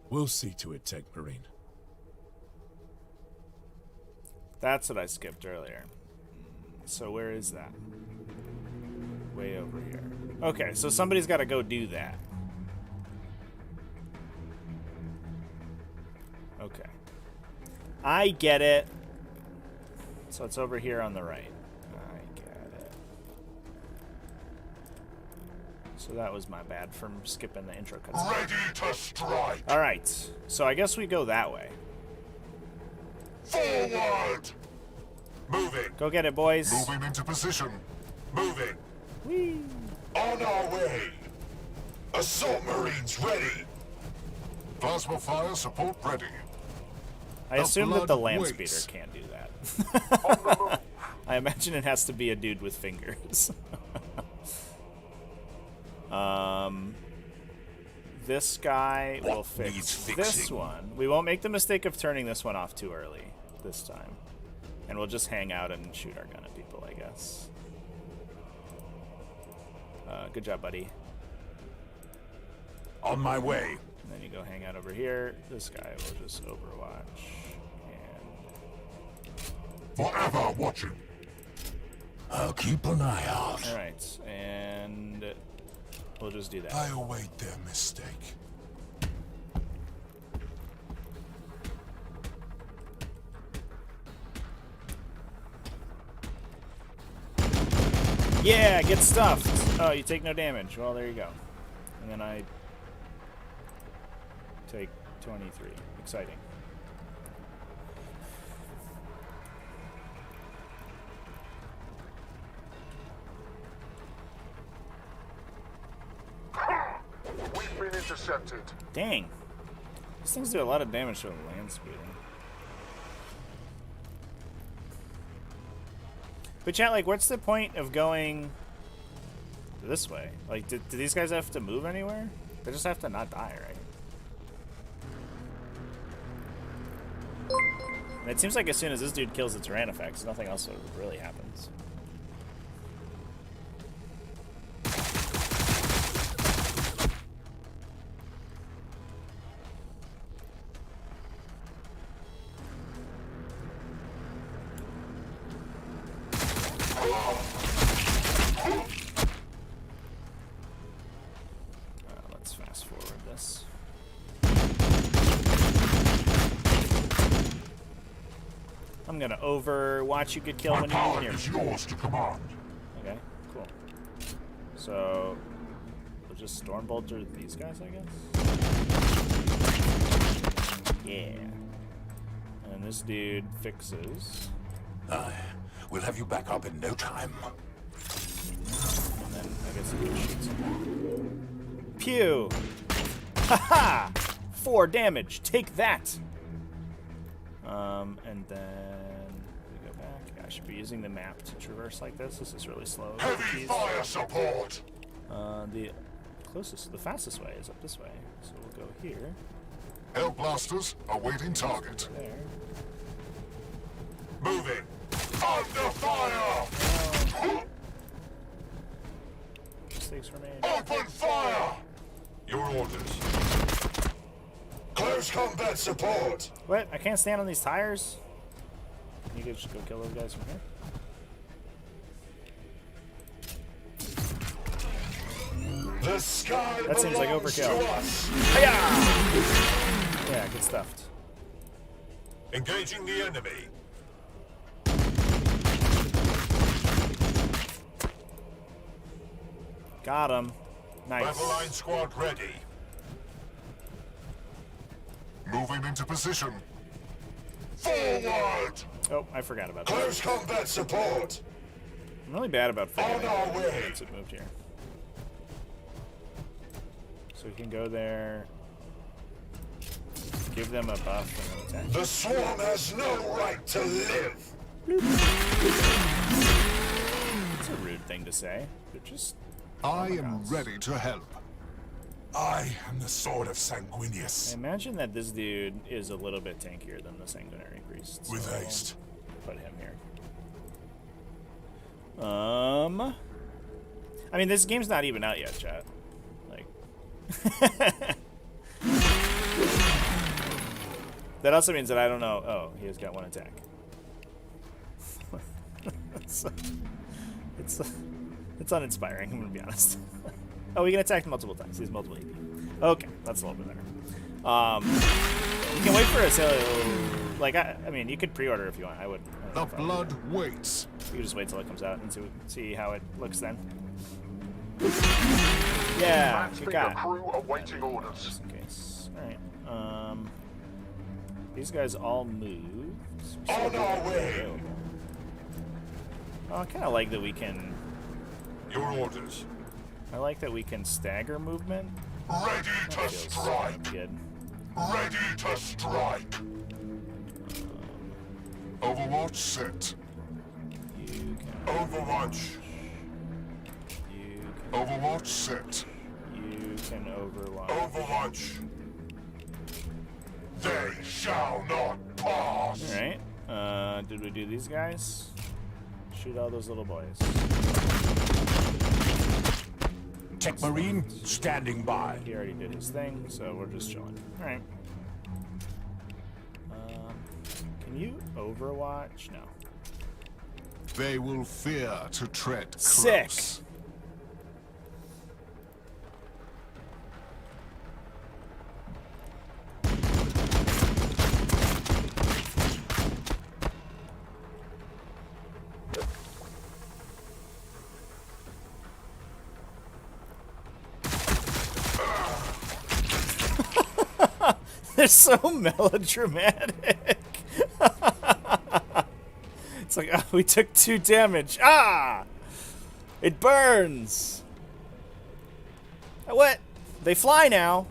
We'll see to it, Tech Marine. That's what I skipped earlier. So where is that? Way over here. Okay, so somebody's got to go do that. Okay. I get it. So it's over here on the right. I get it. So that was my bad from skipping the intro cutscene. Ready to strike! Alright, so I guess we go that way. Forward! Moving! Go get it, boys. Moving into position. Moving! Whee! On our way! Assault Marines ready! Plasma fire support ready. I assume that the land waits. speeder can't do that. I imagine it has to be a dude with fingers. This guy will What fix needs this fixing? one. We won't make the mistake of turning this one off too early this time. And we'll just hang out and shoot our gun at people, I guess. Good job, buddy. On my way. And then you go hang out over here. This guy will just overwatch. And Forever watching. I'll keep an eye out. alright, and we'll just do that. I await their mistake. Yeah, get stuffed. Oh, you take no damage. Well, there you go. And then I take 23. Exciting. We've been intercepted. Dang. These things do a lot of damage to the land speeding. But chat, like, what's the point of going this way? Like, do these guys have to move anywhere? They just have to not die, right? And it seems like as soon as this dude kills the Tyrannofex, nothing else really happens. Let's fast forward this. I'm gonna watch you get killed My when you move power near me. is yours to command. Okay, cool. So we'll just storm bolter these guys, I guess. Yeah. And this dude fixes. We'll have you back up in no time. And then I guess he just shoots him. Pew! Haha! 4 damage. Take that. And then we go back. Yeah, I should be using the map to traverse like this. This is really slow. Heavy Jeez. fire support. The fastest way is up this way. So we'll go here. Hell blasters awaiting target. There. Moving. Under fire. Mistakes remain. Open fire. Your orders. Close combat support. What? I can't stand on these tires? You could just go kill those guys from here. The sky That seems like belongs overkill. to us. Hiya! Yeah, get stuffed. Engaging the enemy. Got him. Nice. Battle line squad ready. Moving into position. Forward. Oh, I forgot about that. Close combat support. I'm really bad about figuring On our out way. once it moved here. So we can go there, give them a buff, and then attack. The swarm has no right to live. It's a rude thing to say, but just I am ready to help. I am the sword of I Sanguinius. imagine that this dude is a little bit tankier than the Sanguinary Priest. With so haste. Put him here. I mean, this game's not even out yet, chat. Like, that also means that I don't know. Oh, he has got 1 attack. It's uninspiring. I'm gonna be honest. Oh, we can attack multiple times. He's multiple EP. Okay, that's a little bit better. You can wait for a sale. Like, I mean, you could pre-order if you want. I wouldn't. I The don't know if I would. blood waits. You can just wait till it comes out and see how it looks then. Yeah, good Speaker God. crew awaiting orders. Just in case. Alright. These guys all moved. On our way. Available. Oh, I kind of like that we can. Your orders. I like that we can stagger movement. Ready to Feels strike. good. Ready to strike. Overwatch set. You can. Overwatch. You can. Overwatch set. You can overwatch. Overwatch. They shall not pass. All right. Did we do these guys? Shoot all those little boys. Tech Marine, standing by. He already did his thing, so we're just chilling. All right. Can you overwatch? No. They will fear to tread close. Sick. They're so melodramatic. It's like, oh, we took 2 damage. Ah! It burns. What? They fly now.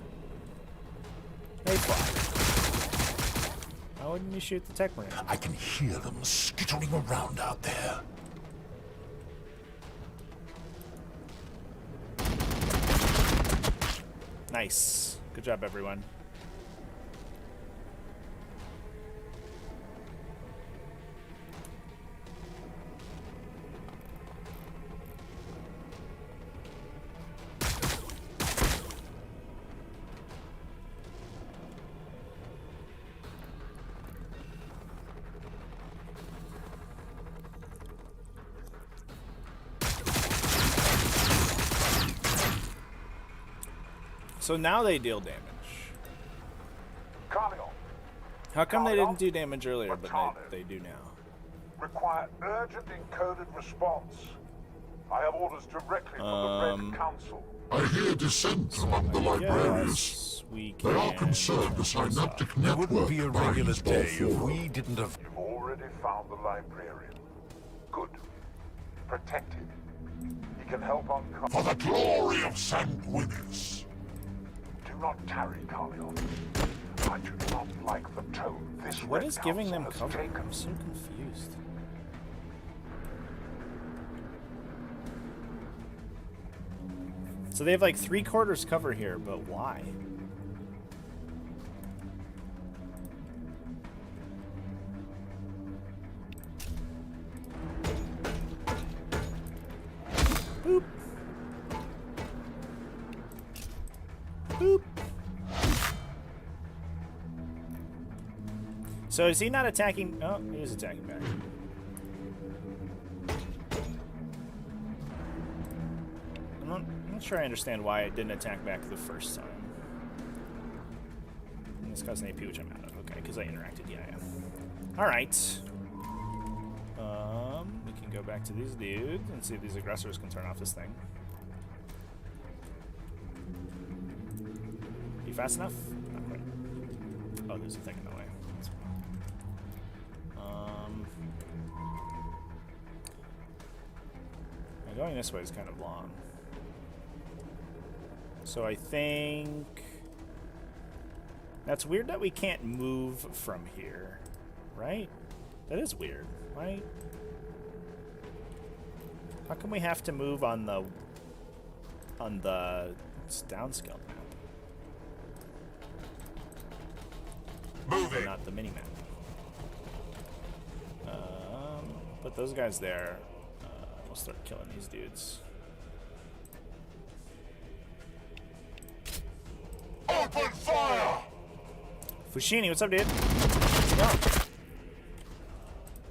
They fly. Why wouldn't you shoot the tech marine? I can hear them skittering around out there. Nice. Good job, everyone. So now they deal damage. Carnival. How come they didn't do damage earlier, but they do now? Require urgent encoded response. I have orders directly from the Red Council. I hear dissent among the librarians. Yes, we They are can concerned the synaptic It network wouldn't be a regular binds day if Balfour. we didn't have... You've already found the librarian. Good. Protect him. He can help uncover. For the glory of Sanguinius. Do not tarry, Carnival. I do not like the tone this What Red is giving them Council has cover? taken. I'm so confused. So they have like 3/4 cover here, but why? Boop. Boop. So is he not attacking? Oh, he is attacking back. I'm not sure I understand why it didn't attack back the first time. And this caused an AP, which I'm out of. Okay, because I interacted. Yeah. All right. We can go back to these dudes and see if these aggressors can turn off this thing. You fast enough? Not quite. Oh, there's a thing in the way. That's fine. Going this way is kind of long. So I think... That's weird that we can't move from here, right? That is weird, right? How come we have to move on the downscale map? Moving. Not the mini map. Put those guys there. We'll start killing these dudes. Open fire! Fushini, what's up, dude? How's it going?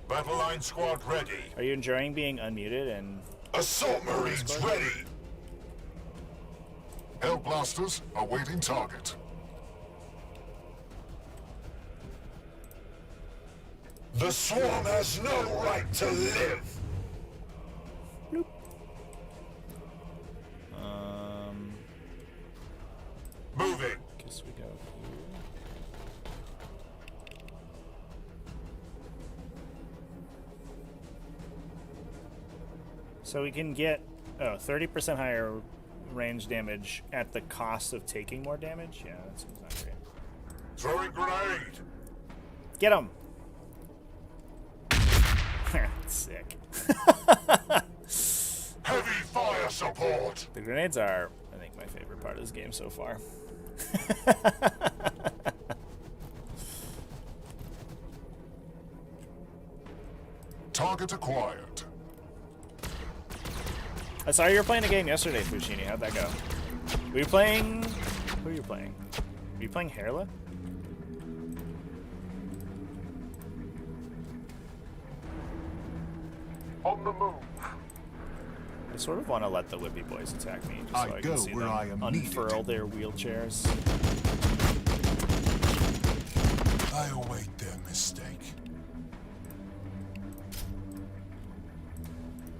Battle line squad ready. Are you enjoying being unmuted and... Assault Marines ready. Hellblasters awaiting target. The swarm has no right to live. Bloop. Moving. Guess we go here. So we can get 30% higher range damage at the cost of taking more damage. Yeah, that seems not great. Throwing grenade. Get him. Sick. Heavy fire support. The grenades are, I think, my favorite part of this game so far. Target acquired. I saw you were playing a game yesterday, Fushini. How'd that go? Were you playing... Who are you playing? Were you playing Herla? On the move. I sort of want to let the Whippy boys attack me, just so I go can see where them I am unfurl needed. their wheelchairs. I await their mistake.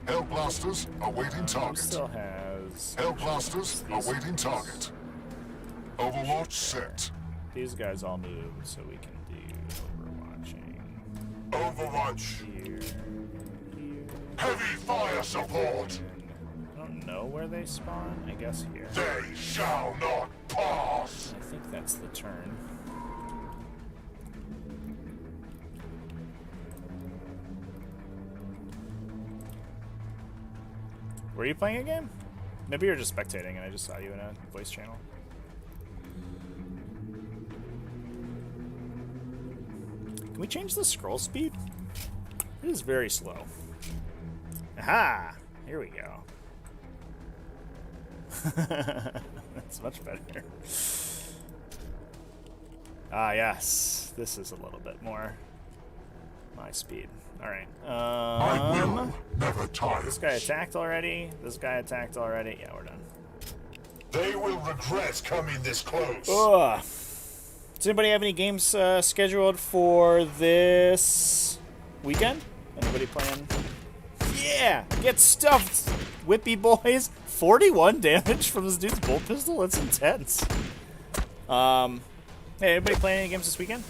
Hellblasters awaiting Who target. still has... Hellblasters awaiting target. Overwatch set. These guys all move, so we can do overwatching. Overwatch. Here, here. Heavy fire support. I don't know where they spawn. I guess here. They shall not pass. I think that's the turn. Were you playing a game? Maybe you're just spectating and I just saw you in a voice channel. Can we change the scroll speed? It is very slow. Aha! Here we go. That's much better. Ah, yes. This is a little bit more my speed. Alright. My will never tires. This guy attacked already. This guy attacked already. Yeah, we're done. They will regret coming this close. Ugh. Does anybody have any games scheduled for this weekend? Anybody playing? Yeah! Get stuffed, Whippy boys! 41 damage from this dude's bolt pistol? That's intense. Hey, anybody playing any games this weekend?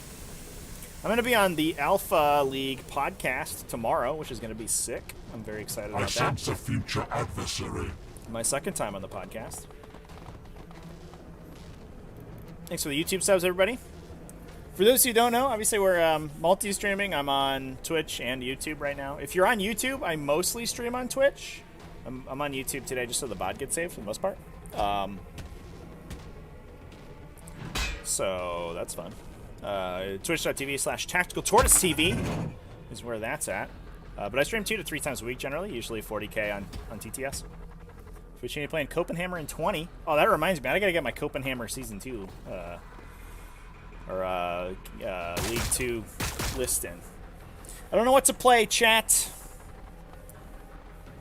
I'm going to be on the Alpha League podcast tomorrow, which is going to be sick. I'm very excited I about that. sense a future adversary. My second time on the podcast. Thanks for the YouTube subs, everybody. For those who don't know, obviously we're multi-streaming. I'm on Twitch and YouTube right now. If you're on YouTube, I mostly stream on Twitch. I'm on YouTube today just so the VOD gets saved for the most part. So that's fun. Twitch.tv/TacticalTortoiseTV is where that's at. But I stream 2 to 3 times a week generally, usually 40K on TTS. Fushini playing Copenhammer in 20. Oh, that reminds me. I gotta get my Copenhammer Season 2 League 2 list in. I don't know what to play, chat.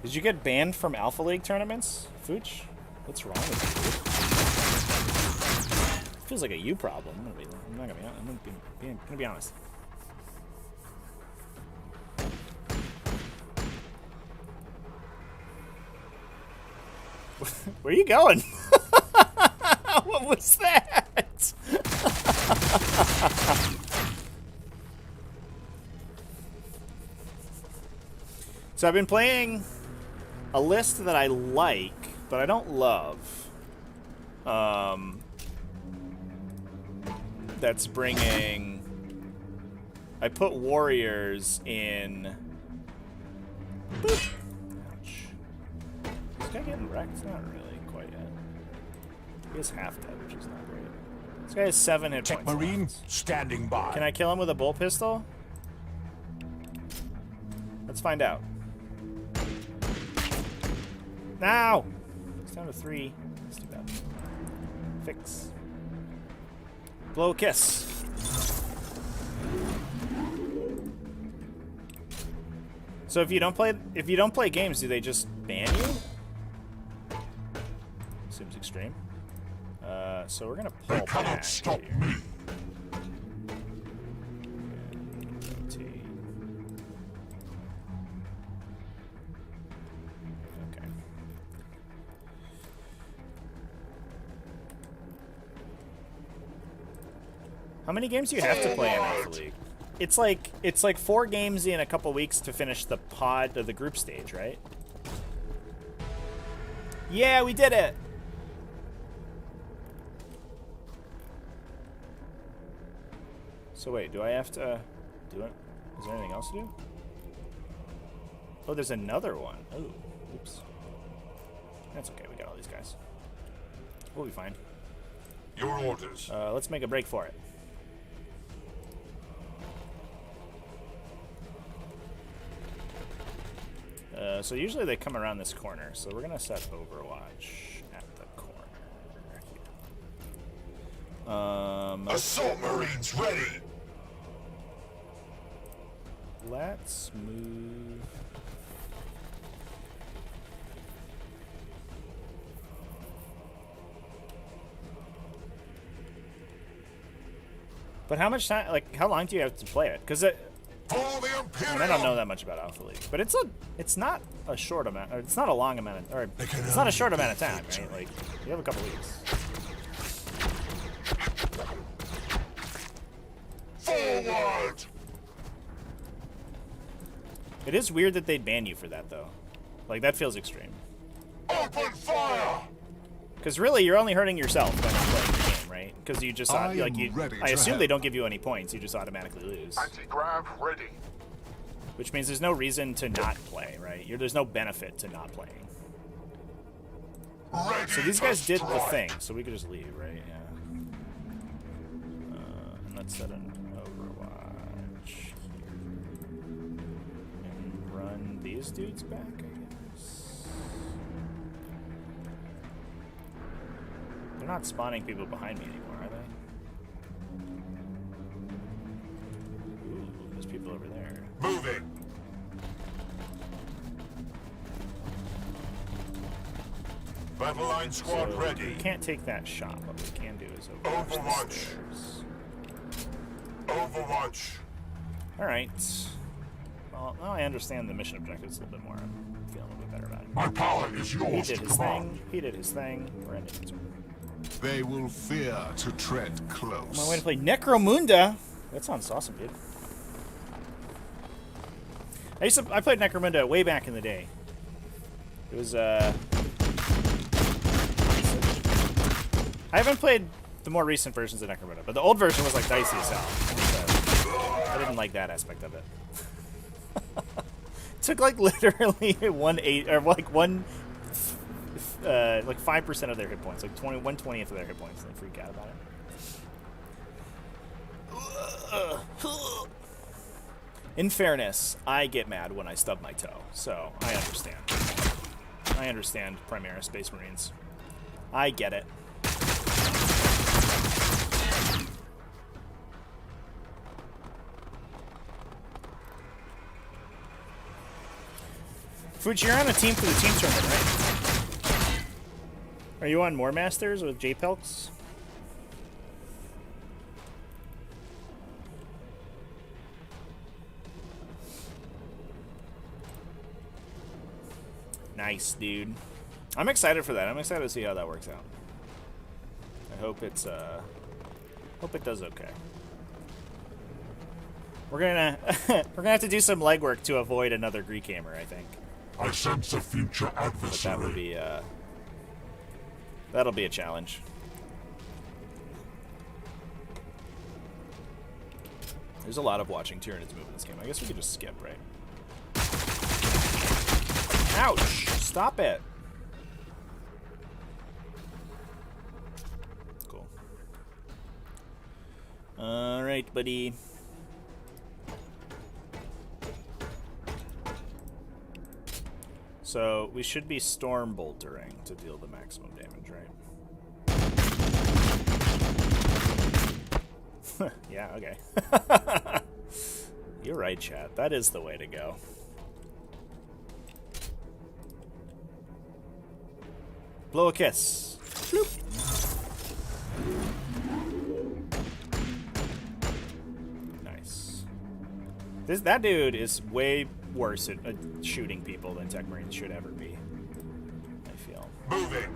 Did you get banned from Alpha League tournaments, Fooch? What's wrong with you? Feels like a you problem. I'm gonna be honest. Where are you going? What was that? So I've been playing a list that I like, but I don't love. That's bringing... I put warriors in... Boop. Ouch. Is this guy getting wrecked? Not really, quite yet. He is half dead, which is not great. This guy has 7 hit Tech points. Marine standing by. Can I kill him with a bolt pistol? Let's find out. Now! It's down to 3. Let's do that. Fix. Blow kiss. So if you don't play games, do they just ban you? Seems extreme. So we're gonna pull They cannot back stop here. me. Rotate. Okay. How many games do you have to play in Alpha League? It's like 4 games in a couple weeks to finish the pod or the group stage, right? Yeah, we did it. So wait, do I have to do it? Is there anything else to do? Oh, there's another one. Oh, oops. That's okay. We got all these guys. We'll be fine. Your orders. Let's make a break for it. So usually they come around this corner, so we're gonna set Overwatch at the corner. Assault Marines ready! Let's move. But how much time? Like, how long do you have to play it? Because it. For the I Imperium! mean, I don't know that much about Alpha League, but it's not a short amount, or it's not a long amount, or it's not a short amount of time, right? Like, you have a couple weeks. Forward! It is weird that they'd ban you for that, though. Like, that feels extreme. Open fire! Because really, you're only hurting yourself when you're playing the game, right? Because you just, I like, am ready I to assume help. they don't give you any points, you just automatically lose. Anti-grav ready. Which means there's no reason to not play, right? There's no benefit to not playing. Ready So these to guys did the strike. thing, so we could just leave, right? Yeah. And let's set an Overwatch here. And run these dudes back, I guess. They're not spawning people behind me anymore, are they? Ooh, there's people over there. Moving! Battle line squad So ready. we can't take that shot. What we can do is overwatch the Overwatch. stairs. Overwatch. Alright. Well, now I understand the mission objectives a little bit more. I'm feeling a little bit better about it. My power is He yours did to his command. thing. He did his thing. We're ending his turn. They will fear to tread close. On my way to play Necromunda. That sounds awesome, dude. I played Necromunda way back in the day. It was I haven't played the more recent versions of Necromunda, but the old version was like dicey as hell. So I didn't like that aspect of it. Took like literally 5% of their hit points, like 1/20th of their hit points, and they freak out about it. In fairness, I get mad when I stub my toe, so I understand. I understand Primaris Space Marines. I get it. Fuji, you're on a team for the team tournament, right? Are you on More Masters with J-Pelks? Nice, dude. I'm excited for that. I'm excited to see how that works out. I hope it's hope it does okay. We're gonna we're gonna have to do some legwork to avoid another Greek hammer, I think. I sense a future But that would adversary. be that'll be a challenge. There's a lot of watching Tyranids move in this game. I guess we could just skip, right? Ouch! Stop it! Cool. Alright, buddy. So, we should be Storm Boltering to deal the maximum damage, right? Yeah, okay. You're right, chat. That is the way to go. Blow a kiss. Bloop. Nice. That dude is way worse at shooting people than Tech Marines should ever be, I feel. Moving.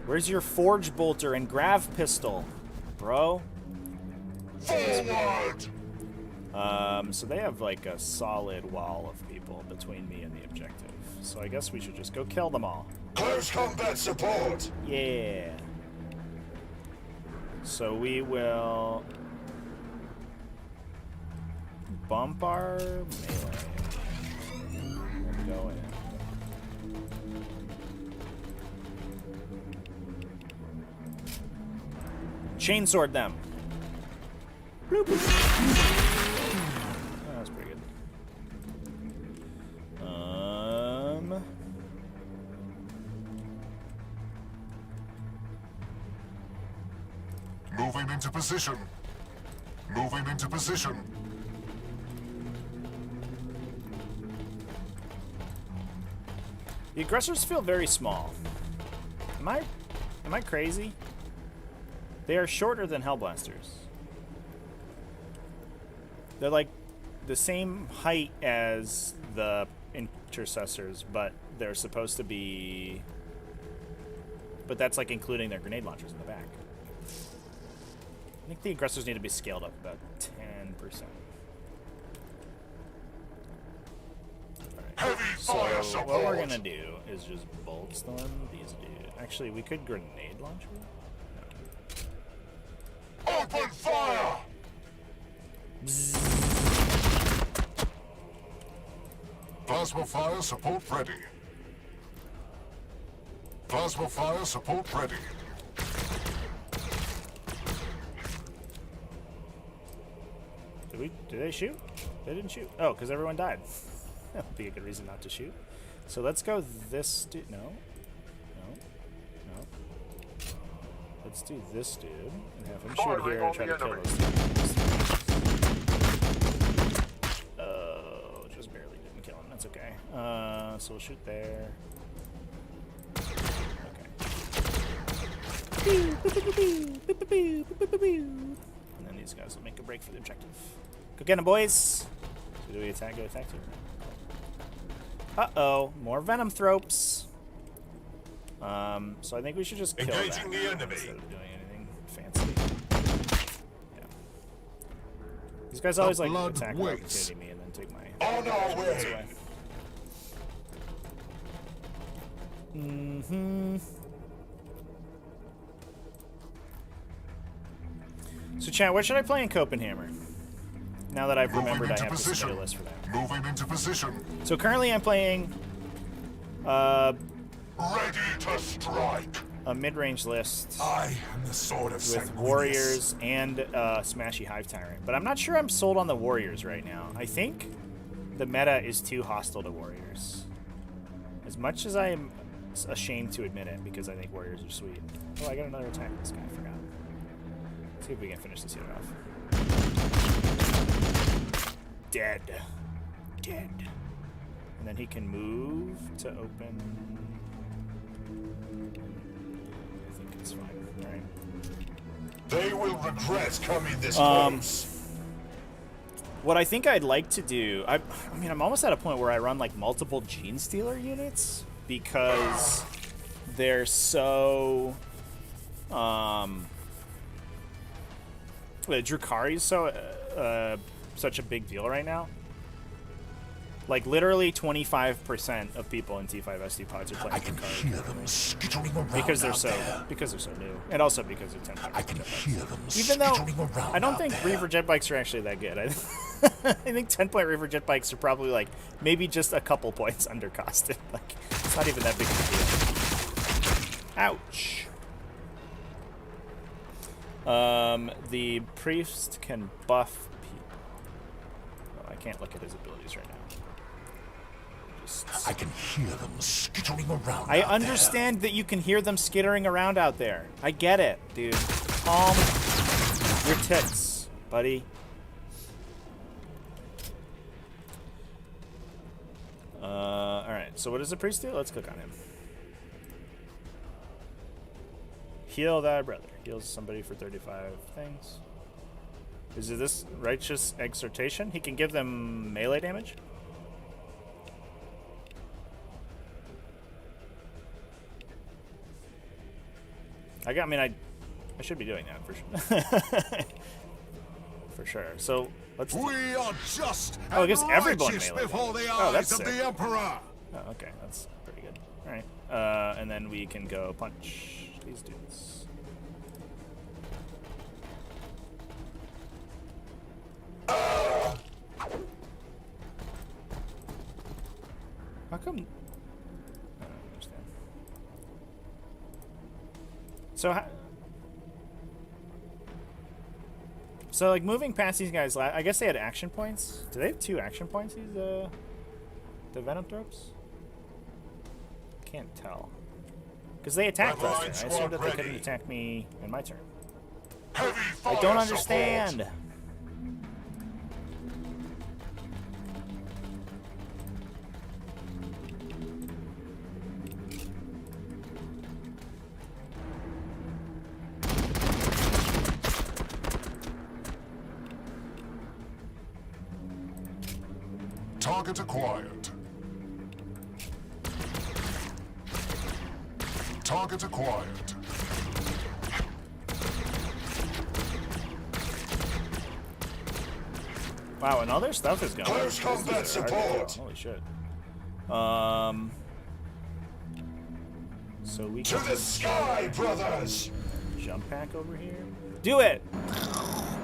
Where's your Forge Bolter and Grav Pistol, bro? Forward. So they have like a solid wall of people between me and the objective. So I guess we should just go kill them all. Close combat support. Yeah. So we will bump our melee and go in. Chainsword them. Bloop. Oh, that's pretty good. Moving into position. Moving into position. The aggressors feel very small. Am I crazy? They are shorter than Hellblasters. They're like the same height as the intercessors, but they're supposed to be... But that's like including their grenade launchers in the back. I think the aggressors need to be scaled up about 10%. Heavy fire So support. what we're gonna do is just bolt storm these dudes. Actually, we could grenade launcher. Open fire! Plasma fire support ready. Plasma fire support ready. Did they shoot? They didn't shoot. Oh, because everyone died. That would be a good reason not to shoot. So let's go this dude. No. Let's do this dude and have him shoot here and try to kill this dude. Oh, just barely didn't kill him. That's okay. So we'll shoot there. Okay. And then these guys will make a break for the objective. Go get him, boys! So do we attack? Go attack too? Uh-oh, more venom thropes. So I think we should just kill Engaging that the enemy. instead of doing anything fancy. Yeah. These guys always like blood attack waits. opportunity me and then take my On our weapons way. away. Mm-hmm. So, chat, what should I play in Copenhagen? Now that I've remembered Moving I into have to submit position. a list for that. Moving into position. So currently I'm playing Ready to strike. a mid-range list I am the sword of with Sanguinius. Warriors and Smashy Hive Tyrant. But I'm not sure I'm sold on the Warriors right now. I think the meta is too hostile to Warriors. As much as I am ashamed to admit it, because I think Warriors are sweet. Oh, I got another attack. This guy, I forgot. Let's see if we can finish this unit off. Dead. Dead. And then he can move to open. I think it's fine. Alright. They will regret coming this close. What I think I'd like to do, I mean, I'm almost at a point where I run like multiple Gene Stealer units because they're so, Drukari is so, such a big deal right now. Like literally 25% of people in T5SD pods are playing I can Drukari hear them skittering around because they're out so there. new, and also because they're 10. I can hear them Even though skittering around I don't out think there. Reaver jet bikes are actually that good. I think 10-point Reaver jet bikes are probably like maybe just a couple points undercosted. Like it's not even that big of a deal. Ouch. The priest can buff people. Oh, I can't look at his abilities right now. I can hear them skittering around I out understand that you can hear them skittering around out there. I get it, dude. Calm your tits, buddy. Alright, so what does the priest do? Let's click on him. Heal thy brother. Heals somebody for 35 things. Is it this righteous exhortation? He can give them melee damage? I should be doing that for sure. For sure. So let's. We are just Oh, it gives and everyone righteous melee before the damage. Oh, eyes that's of sick. the Emperor. Oh, okay, that's pretty good. All right, and then we can go punch these dudes. How come? I don't understand. So like moving past these guys, I guess they had action points. Do they have 2 action points? These the Venom Thropes? Can't tell. Because they attacked Red us. line I squad assumed that they ready. couldn't attack me in my turn. Heavy fire I don't support. understand. Target acquired. Target acquired. Wow, and all their stuff is gone. Close combat These are hard to kill. support. Holy shit. So we To can the sky, brothers! jump pack over here. Do it!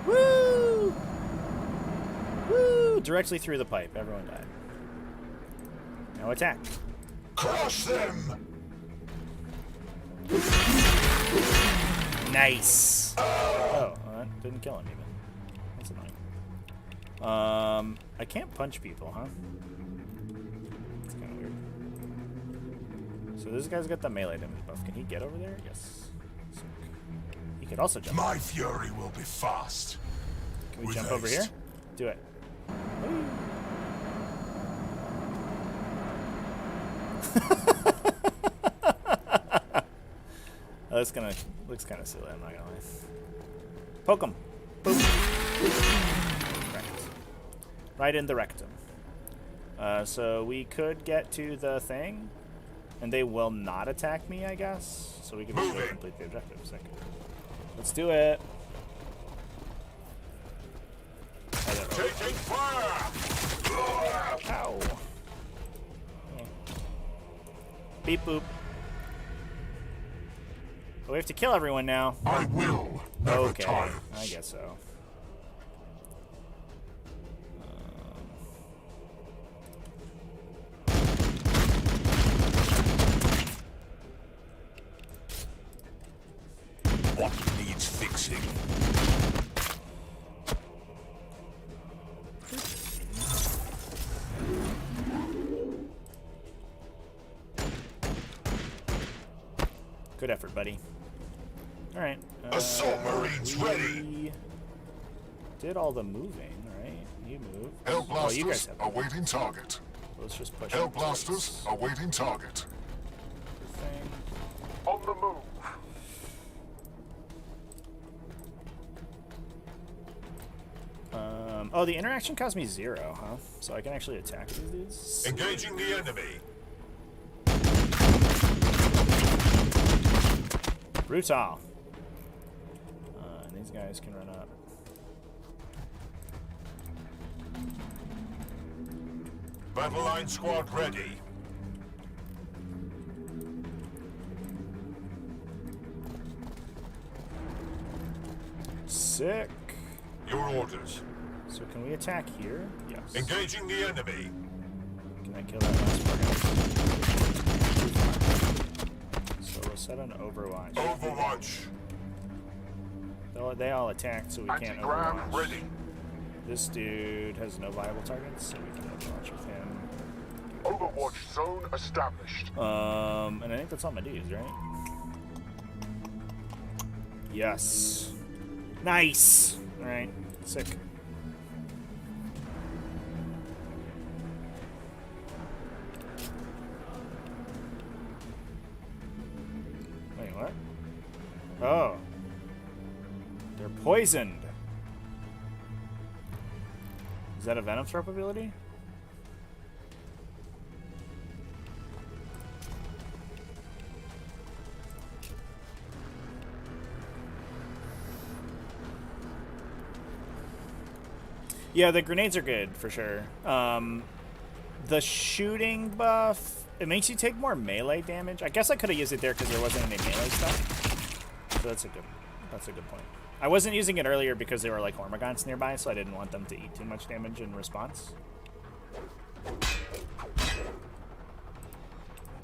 Woo! Woo! Directly through the pipe. Everyone died. Now attack. Crush them! Nice. Oh, well, that didn't kill him even. That's annoying. I can't punch people, huh? It's kind of weird. So this guy's got the melee damage buff. Can he get over there? Yes. Sick. He could also jump. My fury will be fast. Can we with jump over here? haste. Do it. Oh, this looks kind of silly. I'm not gonna lie. Poke him. Boom. Right in the rectum. So we could get to the thing, and they will not attack me, I guess. So we can just go complete the objective. Sick. Let's do it. Taking fire! Ow. Beep boop. Oh, we have to kill everyone now. I will never Okay, tire. I guess so. What needs fixing? Good effort, buddy. All right. Assault Marines ready! we did all the moving, right? You move. Hell Oh, you guys blasters have. awaiting target. Let's just push. Hell them towards blasters awaiting target. the thing. On the move. Oh, the interaction cost me 0, huh? So I can actually attack these dudes. Engaging the enemy. Brutal. And these guys can run up. Battle line squad ready. Sick. Your orders. So can we attack here? Yes. Engaging the enemy. Can I kill that last fucker? So we'll set an Overwatch. Overwatch. They all attacked, so we can't Anti-grav Overwatch. ready. This dude has no viable targets, so we can Overwatch with him. Overwatch zone established. And I think that's all my dudes, right? Yes. Nice. All right. Sick. Wait, what? Oh. They're poisoned. Is that a Venom Throw ability? Yeah, the grenades are good for sure. The shooting buff, it makes you take more melee damage. I guess I could have used it there because there wasn't any melee stuff. So that's a good point. I wasn't using it earlier because there were like Hormagaunts nearby, so I didn't want them to eat too much damage in response.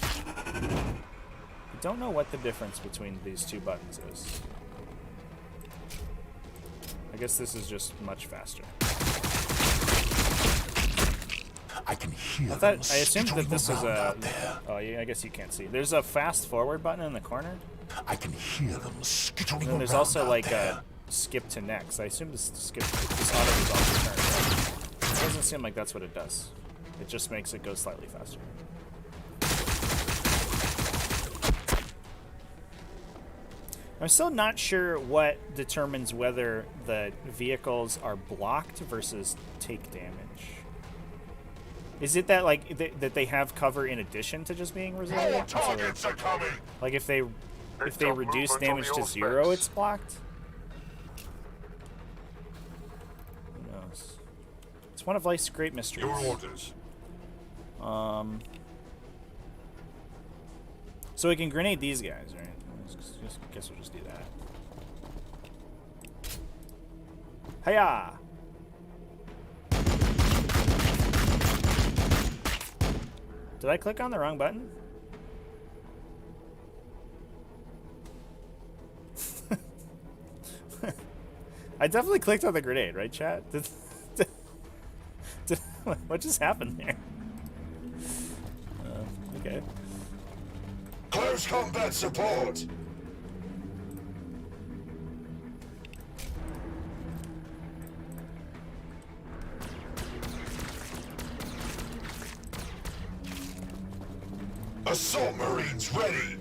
I don't know what the difference between these two buttons is. I guess this is just much faster. I can hear I them assumed that this was skittering around a. out there. Oh, yeah, I guess you can't see. There's a fast forward button in the corner, I can hear them skittering and then there's around also out like there. skip to next. I assume this auto resolves the turn. But it doesn't seem like that's what it does. It just makes it go slightly faster. I'm still not sure what determines whether the vehicles are blocked versus take damage. Is it that like that they have cover in addition to just being resilient? More targets are coming. Like if they reduce damage to 0, it's blocked? Who knows? It's one of life's great mysteries. Your orders. So we can grenade these guys, right? Guess we'll just do that. Hiya! Did I click on the wrong button? I definitely clicked on the grenade, right, chat? What just happened there? Okay. Close combat support. Assault Marines ready.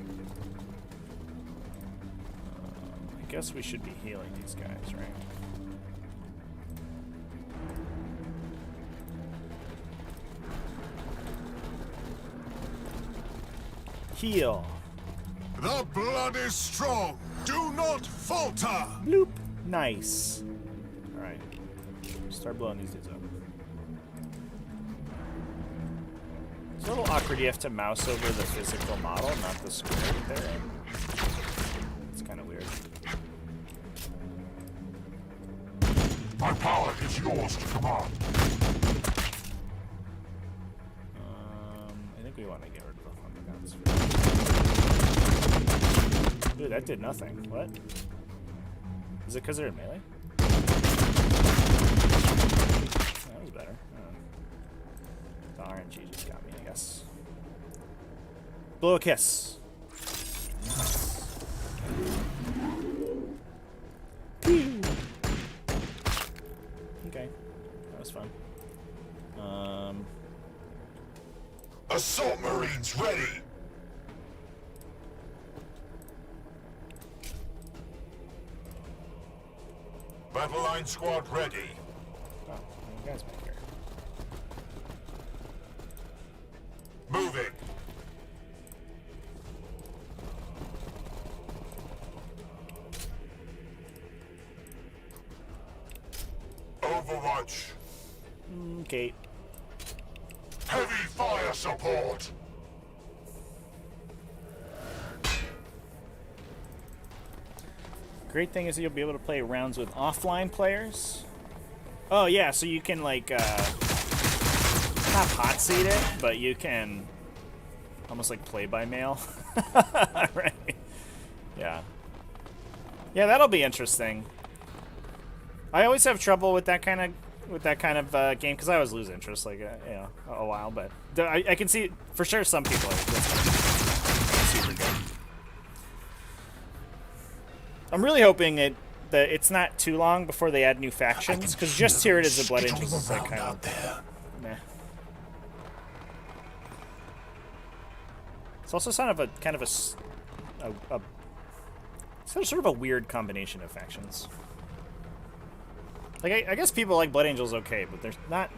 I guess we should be healing these guys, right? Heal. The blood is strong. Do not falter. Bloop. Nice. Alright. Start blowing these dudes up. It's a little awkward you have to mouse over the physical model, not the screen there. It's kind of weird. My power is yours to command. I think we want to get rid of the thunder guns. Dude, that did nothing. What? Is it because they're in melee? That was better. The RNG just got me, I guess. Blow a kiss. Pew. Okay, that was fun. Assault Marines ready. Battle line squad ready. Oh, you guys back here. Moving. Overwatch. Okay. Heavy fire support. Great thing is you'll be able to play rounds with offline players. Oh yeah, so you can like not hot seat it, but you can almost like play by mail. Right. Yeah. Yeah, that'll be interesting. I always have trouble with that kind of game because I always lose interest like a while, but I can see for sure some people are super good. I'm really hoping that it's not too long before they add new factions, because just Tyranids and Blood Angels is like kind of meh. It's also sort of a weird combination of factions. Like I guess people like Blood Angels okay, but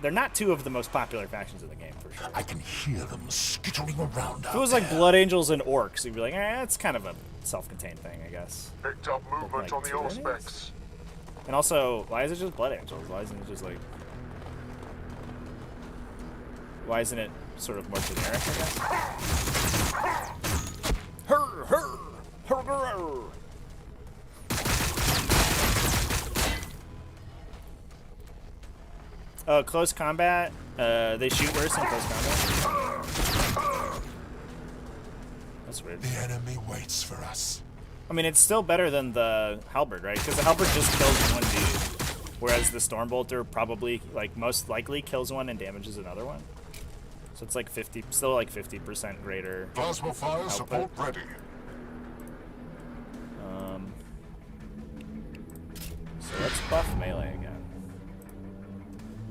they're not two of the most popular factions in the game for sure. I can hear them skittering around. If it was like Blood Angels and Orcs, you'd be like, it's kind of a self-contained thing, I guess. Picked up movement on the oil specs. And also, why is it just Blood Angels? Why isn't it just like... Why isn't it sort of more generic, I guess? Her, her, her, her. Oh, close combat? They shoot worse in close combat? That's weird. The enemy waits for us. I mean, it's still better than the Halberd, right? Because the Halberd just kills one dude, whereas the Stormbolter probably, like, most likely kills one and damages another one. So it's like 50, still like 50% greater. Plasma fire output. support ready. So let's buff melee again.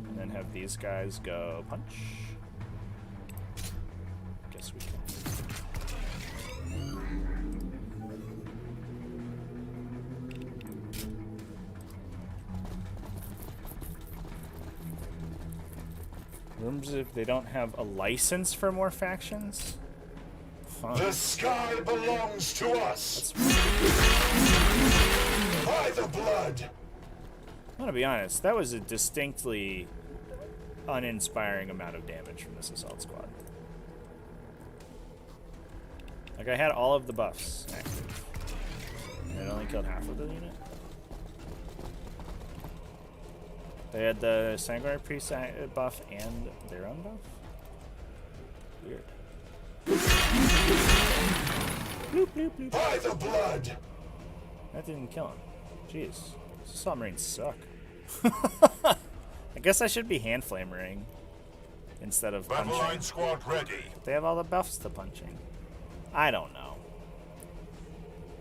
And then have these guys go punch. Guess we can. Rooms if they don't have a license for more factions? Fine. The sky belongs to us. By the blood. I'm gonna be honest, that was a distinctly uninspiring amount of damage from this assault squad. Like, I had all of the buffs active, and it only killed half of the unit. They had the Sanguinary Priest buff and their own buff? Weird. Bloop, bloop, bloop. By the blood. That didn't kill him. Jeez. These submarines suck. I guess I should be hand flamering instead of Battle punching. line squad ready. They have all the buffs to punching. I don't know.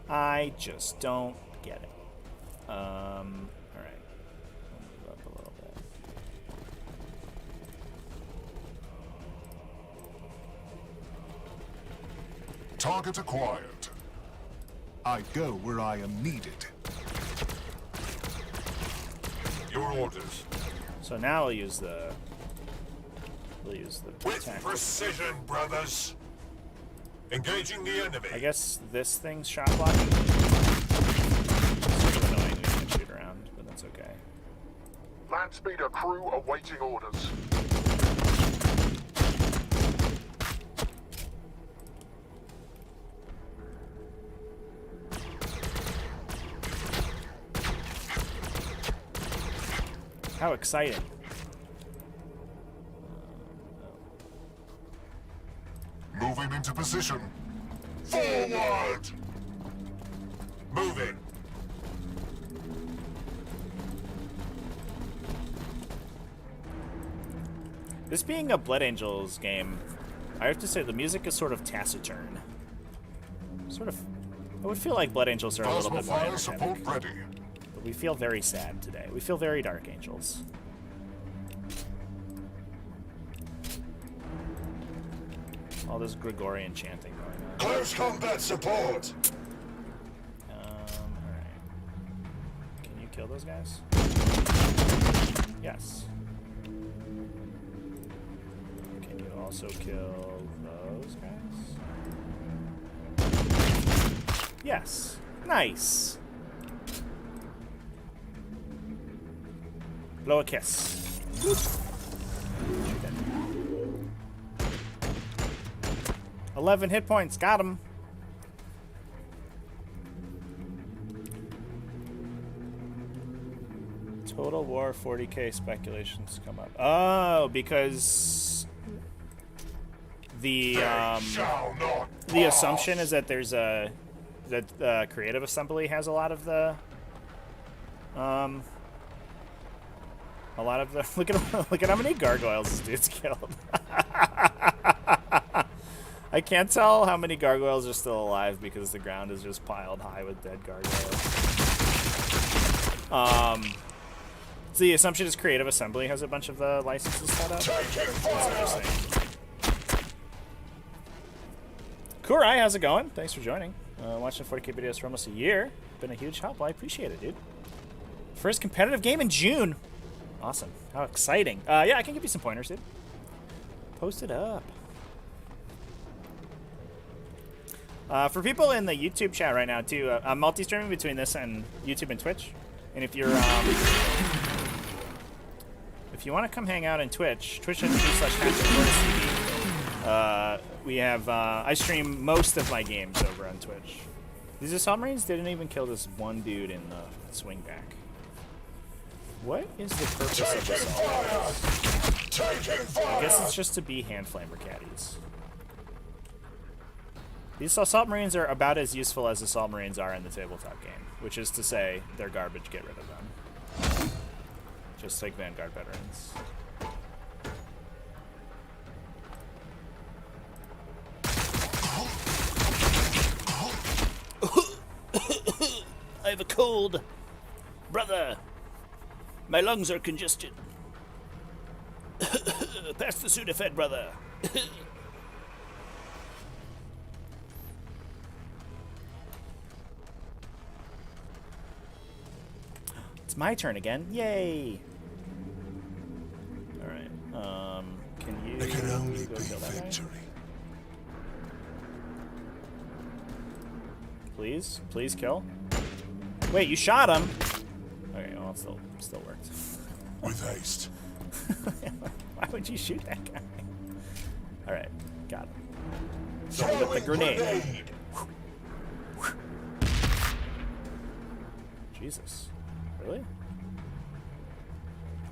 I just don't get it. Alright. Move up a little bit. Target acquired. I go where I am needed. Your orders. So now we'll use the With attack. precision, brothers. Engaging the enemy. I guess this thing's shot blocking. Sort of annoying we can shoot around, but that's okay. Land speeder crew awaiting orders. How exciting. Moving into position. Forward. Moving. This being a Blood Angels game, I have to say the music is sort of taciturn. Sort of, I would feel like Blood Angels are a little Plasma bit more fire support energetic, ready. but we feel very sad today. We feel very Dark Angels. All this Gregorian chanting going on. Close combat support. Alright. Can you kill those guys? Yes. Can you also kill those guys? Yes. Nice. Blow a kiss. Shoot it. 11 hit points. Got him. Total War 40k speculations come up. Oh, because the Shall not assumption is that there's a Creative Assembly has a lot of the look at how many gargoyles this dude's killed. I can't tell how many gargoyles are still alive because the ground is just piled high with dead gargoyles. So the assumption is Creative Assembly has a bunch of the licenses set up. That's interesting. Kurai, how's it going? Thanks for joining. Watching 40k videos for almost a year. Been a huge help. I appreciate it, dude. First competitive game in June. Awesome. How exciting. Yeah, I can give you some pointers, dude. Post it up. For people in the YouTube chat right now, too, I'm multi-streaming between this and YouTube and Twitch. And if you're, if you want to come hang out on Twitch, twitch.tv/HatchetTV. We have, I stream most of my games over on Twitch. These are submarines didn't even kill this one dude in the swing back. What is the purpose of this all? I guess it's just to be hand flamer caddies. These assault marines are about as useful as assault marines are in the tabletop game, which is to say, they're garbage, get rid of them. Just like Vanguard veterans. I have a cold. Brother! My lungs are congested. Pass the Sudafed, brother. It's my turn again. Yay! Alright, can you There can only go be kill that guy? victory. Please? Please kill? Wait, you shot him! Okay, well, it still worked. With haste. Why would you shoot that guy? Alright, got him. Throwing With the grenade. Jesus. Really?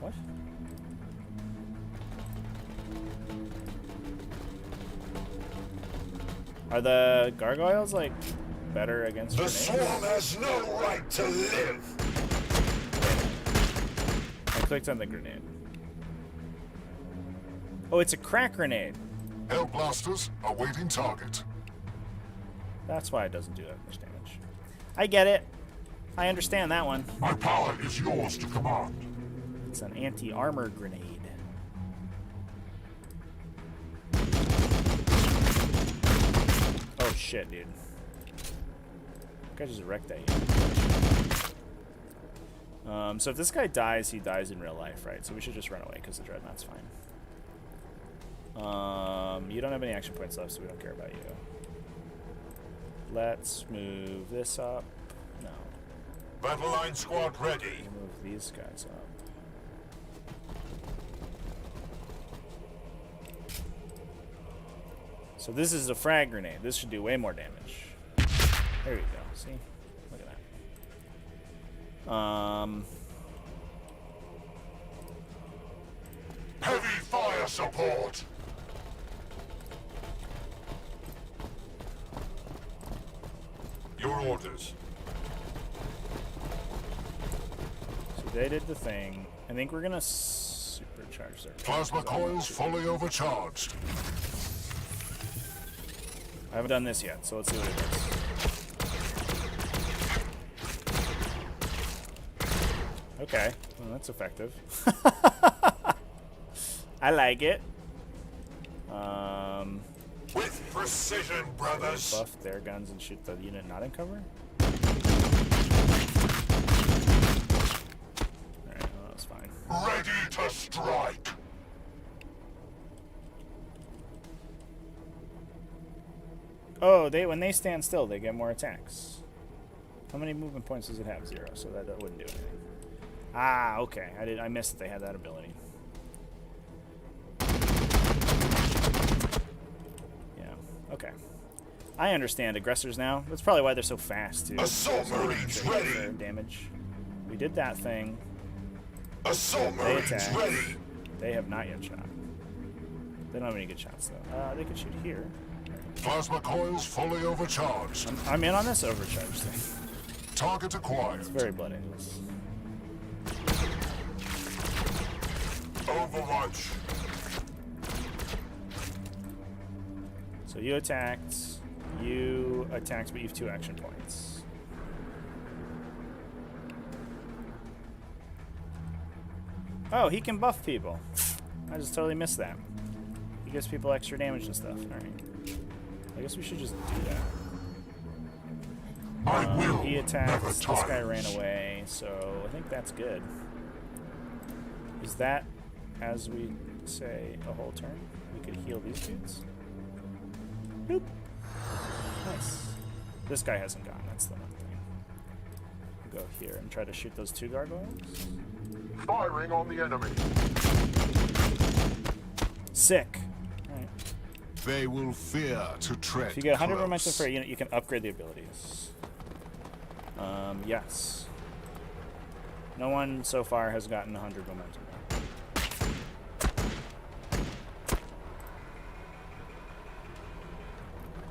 What? Are the gargoyles, like, better against The grenades? swarm has no right to live. I clicked on the grenade. Oh, it's a crack grenade. Hell blasters awaiting target. That's why it doesn't do that much damage. I get it. I understand that one. My power is yours to command. It's an anti-armor grenade. Oh shit, dude. I think I just wrecked that unit. So if this guy dies, he dies in real life, right? So we should just run away because the Dreadnought's fine. You don't have any action points left, so we don't care about you. Let's move this up. No. Battle line squad ready. Move these guys up. So this is a frag grenade. This should do way more damage. There we go. See? Look at that. Heavy fire support. Your orders. So they did the thing. I think we're gonna supercharge their Plasma coils fully overcharged. I haven't done this yet, so let's see what it does. Okay, well, that's effective. I like it. With precision, brothers. Buff their guns and shoot the unit not in cover. Alright, well, that's fine. Ready to strike. Oh, when they stand still, they get more attacks. How many movement points does it have? 0, so that wouldn't do anything. Ah, okay. I missed that they had that ability. Yeah, okay. I understand aggressors now. That's probably why they're so fast, too. Assault Marines ready. Their damage. We did that thing. Assault They Marines attacked. ready. They have not yet shot. They don't have any good shots, though. They could shoot here. Plasma coils fully overcharged. I'm in on this overcharge thing. Target acquired. It's very bloody. Overwatch. So you attacked, but you have 2 action points. Oh, he can buff people. I just totally missed that. He gives people extra damage and stuff. Alright. I guess we should just do that. I will He attacked, never this guy tires. ran away, so I think that's good. Is that, as we say, a whole turn? We could heal these dudes? Boop. Nice. This guy hasn't gone, that's the one thing. We'll go here and try to shoot those 2 gargoyles. Firing on the enemy. Sick. Alright. They will fear to tread If you get 100 close. momentum for a unit, you can upgrade the abilities. Yes. No one so far has gotten 100 momentum.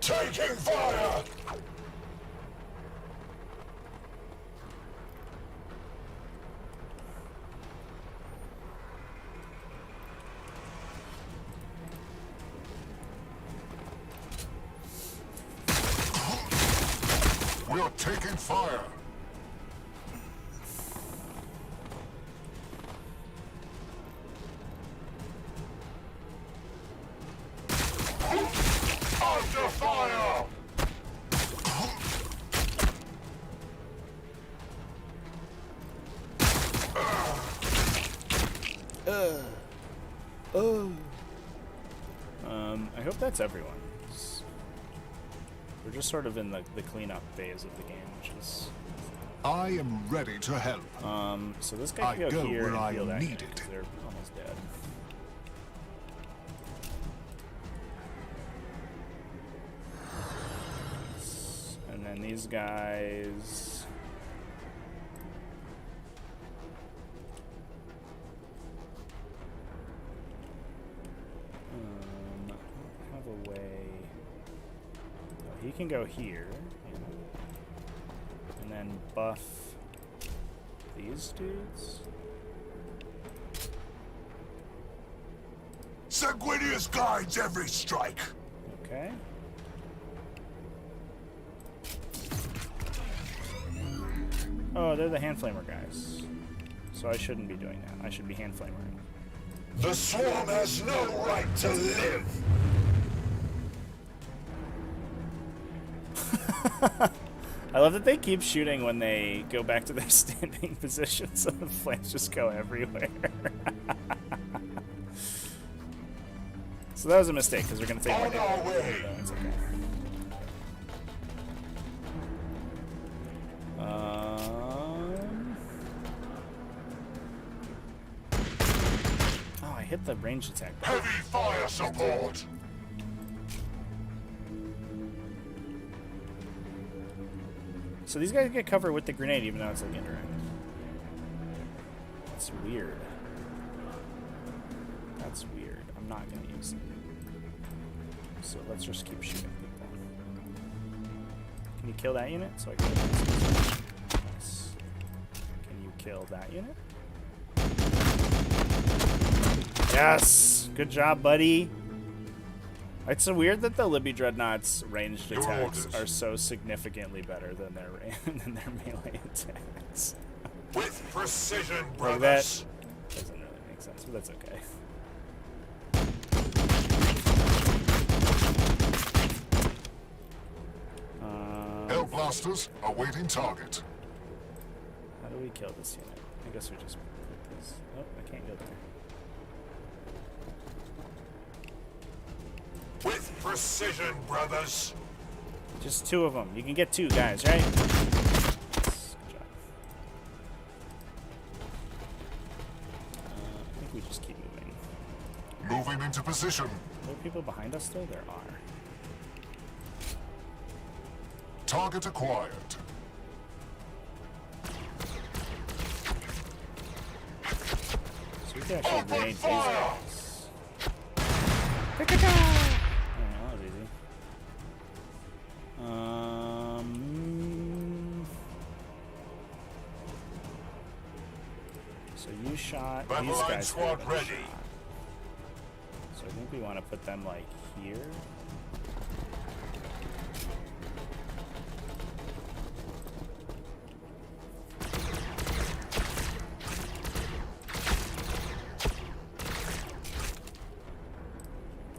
Taking fire. We are taking fire. fire! I hope that's everyone. We're just sort of in the cleanup phase of the game, which is... I am ready to help. So this guy can I go go here where and I heal am that needed. guy, 'cause they're almost dead. And then these guys... I have a way... Oh, he can go here. And then buff these dudes. Sanguinius guides every strike. Okay. Oh, they're the hand flamer guys. So I shouldn't be doing that. I should be hand flamering. The swarm has no right to live. I love that they keep shooting when they go back to their standing position, so the flames just go everywhere. So that was a mistake, because we're going to take more On our damage. way. No, it's okay. Oh, I hit the range attack button. Heavy fire support. So these guys get covered with the grenade, even though it's like indirect. That's weird. That's weird. I'm not going to use it. So let's just keep shooting people. Can you kill that unit? So I can. Nice. Can you kill that unit? Yes! Good job, buddy. It's so weird that the Libby Dreadnought's ranged Your attacks orders. are so significantly better than their than their melee attacks. With precision, Like brothers. that doesn't really make sense, but that's okay. Hell blasters awaiting target. How do we kill this unit? I guess we just put this. Oh, I can't go there. With precision, brothers. Just two of them. You can get two guys, right? Yes, good job. I think we just keep moving. Moving into position. Are there people behind us still? There are. Target acquired. So we can actually Open grenade these fire! guys. Oh, that was easy. So you shot. Battle These line guys squad haven't ready. shot. So I think we want to put them like here.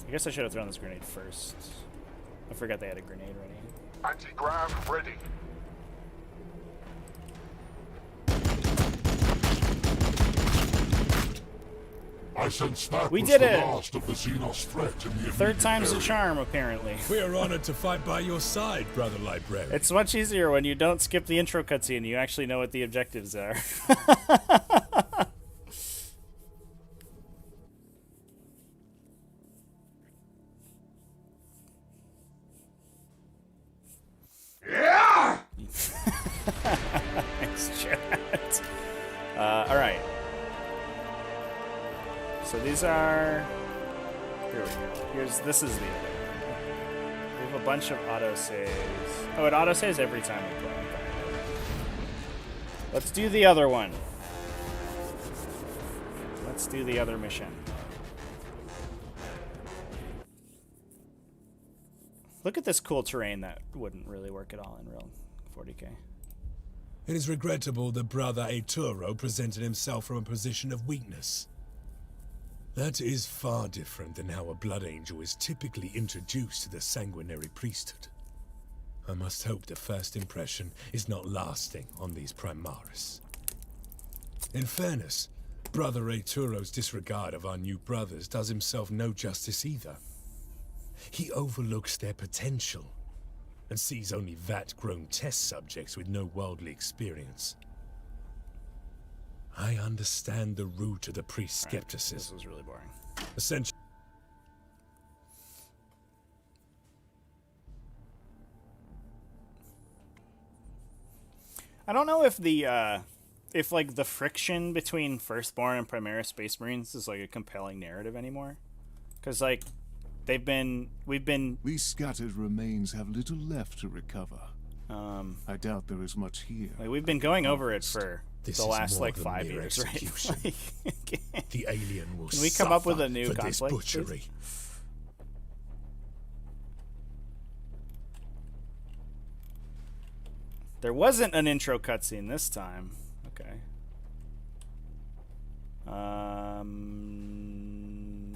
I guess I should have thrown this grenade first. I forgot they had a grenade ready. Anti-grav ready. I sense that We was did the it! last of the Xenos threat in the Third time's a area. charm, apparently. We are honored to fight by your side, brother librarian. It's much easier when you don't skip the intro cutscene. You actually know what the objectives are. Yeah! Thanks, chat. All right. So these are. Here we go. This is the other one. We have a bunch of autosaves. Oh, it autosaves every time we play. Okay. Let's do the other one. Let's do the other mission. Look at this cool terrain that wouldn't really work at all in real 40k. It is regrettable that brother Eituro presented himself from a position of weakness. That is far different than how a blood angel is typically introduced to the sanguinary priesthood. I must hope the first impression is not lasting on these Primaris. In fairness, Brother Arturo's disregard of our new brothers does himself no justice either. He overlooks their potential and sees only vat-grown test subjects with no worldly experience. I understand the root of the priest's skepticism. This was really boring. Essentially, I don't know if the if like the friction between Firstborn and Primaris Space Marines is like a compelling narrative anymore, because like we've been These scattered remains have little left to recover. I doubt there is much here. like, we've been going over it for this the is last more like than 5 mere years, right? execution. Like, the alien will Can we come up with suffer a new for this conflict, butchery. there wasn't an intro cutscene this time. Okay.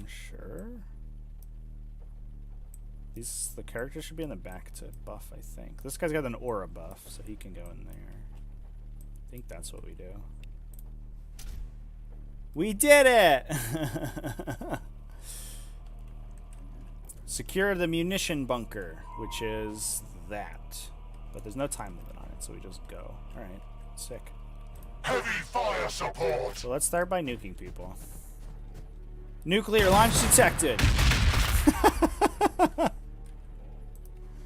Sure. The characters should be in the back to buff, I think. This guy's got an aura buff, so he can go in there. I think that's what we do. We did it! Secure the munition bunker, which is that. But there's no time limit on it, so we just go. Alright, sick. Heavy fire support! So let's start by nuking people. Nuclear launch detected!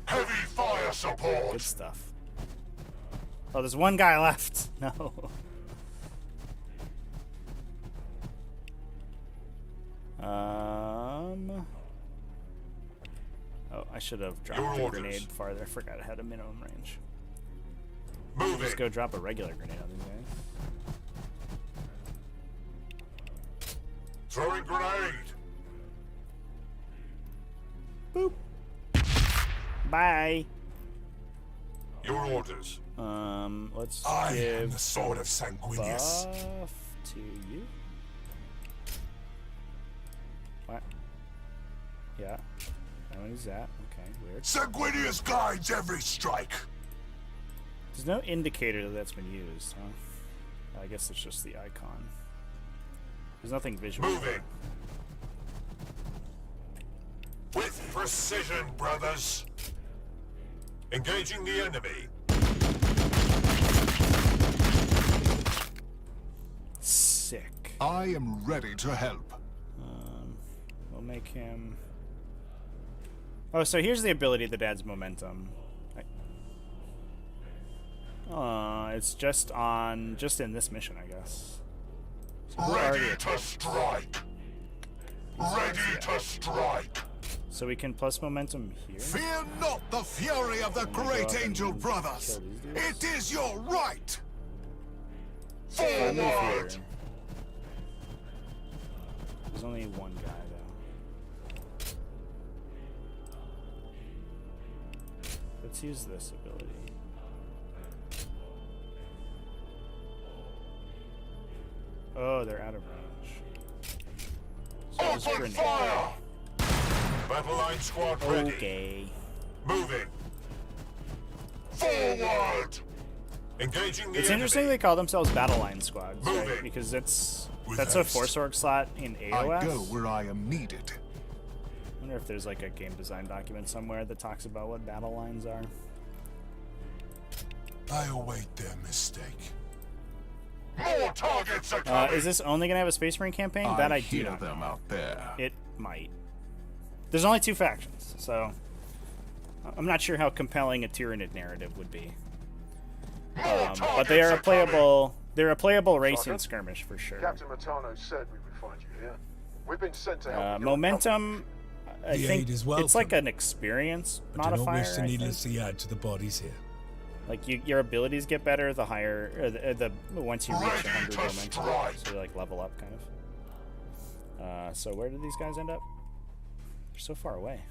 Heavy fire support! Good stuff. Oh, there's one guy left. No. Oh, I should have dropped Your the orders. grenade farther. I forgot it had a minimum range. Move Just it! go drop a regular grenade on these guys. Throwing grenade! Boop. Bye. Your orders. Let's I am give the sword of Sanguinius. buff to you. What? Yeah. I want to use that. Okay, weird. Sanguinius guides every strike! There's no indicator that that's been used, huh? I guess it's just the icon. There's nothing visual. Moving! With precision, brothers! Engaging the enemy. Sick. I am ready to help. We'll make him... Oh, so here's the ability that adds momentum. It's just in this mission, I guess. So we're already Ready at to strike! Ready to strike! So we can plus momentum here. Fear not the fury of the go great up angel and brothers. kill these dudes. It is your right. If I move here, Forward! there's only one guy though. Let's use this ability. Oh, they're out of range. So just Open grenade. fire! Battle line squad ready. Okay. Moving. Forward! Engaging the It's enemy. interesting they call themselves Battle Line Squads, right? Moving. Because that's With a haste. Force Org slot in AOS. I go where I am needed. I wonder if there's like a game design document somewhere that talks about what battle lines are. I await their mistake. More targets are coming! Is this only gonna have a Space Marine campaign? That I do hear not know. them out there. It might. There's only 2 factions, so I'm not sure how compelling a Tyranid narrative would be. But they are a playable. They're a playable racing Sergeant? skirmish for sure. Captain Matano said we would find you here. We've been sent to help with your Momentum. I The think aid is it's welcome. like an experience I do not modifier. wish to I think. needlessly add to the bodies here. Like your abilities get better the higher, or the once you reach Ready 100 to momentum, strike. so you like level up kind of. So where did these guys end up? They're so far away.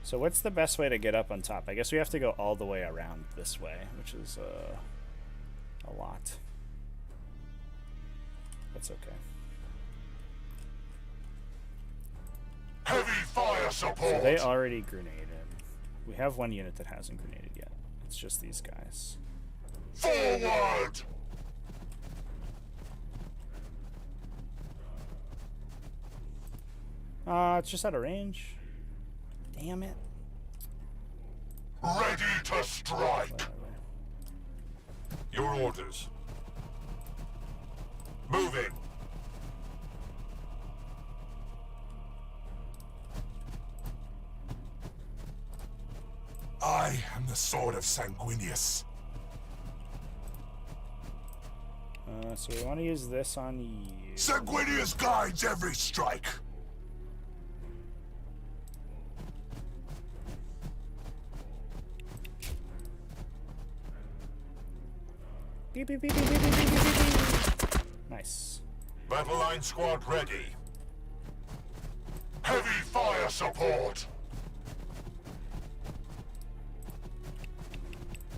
So what's the best way to get up on top? I guess we have to go all the way around this way, which is a lot. That's okay. Heavy fire So support. they already grenaded. We have one unit that hasn't grenaded yet. It's just these guys. Forward. It's just out of range. Damn it. Ready to strike. Whatever. Your orders. Moving. I am the sword of Sanguinius. So we want to use this on you. Sanguinius guides every strike. Beep, beep, beep, beep, beep, beep, beep, beep, beep. Nice. Battle line squad ready. Heavy fire support.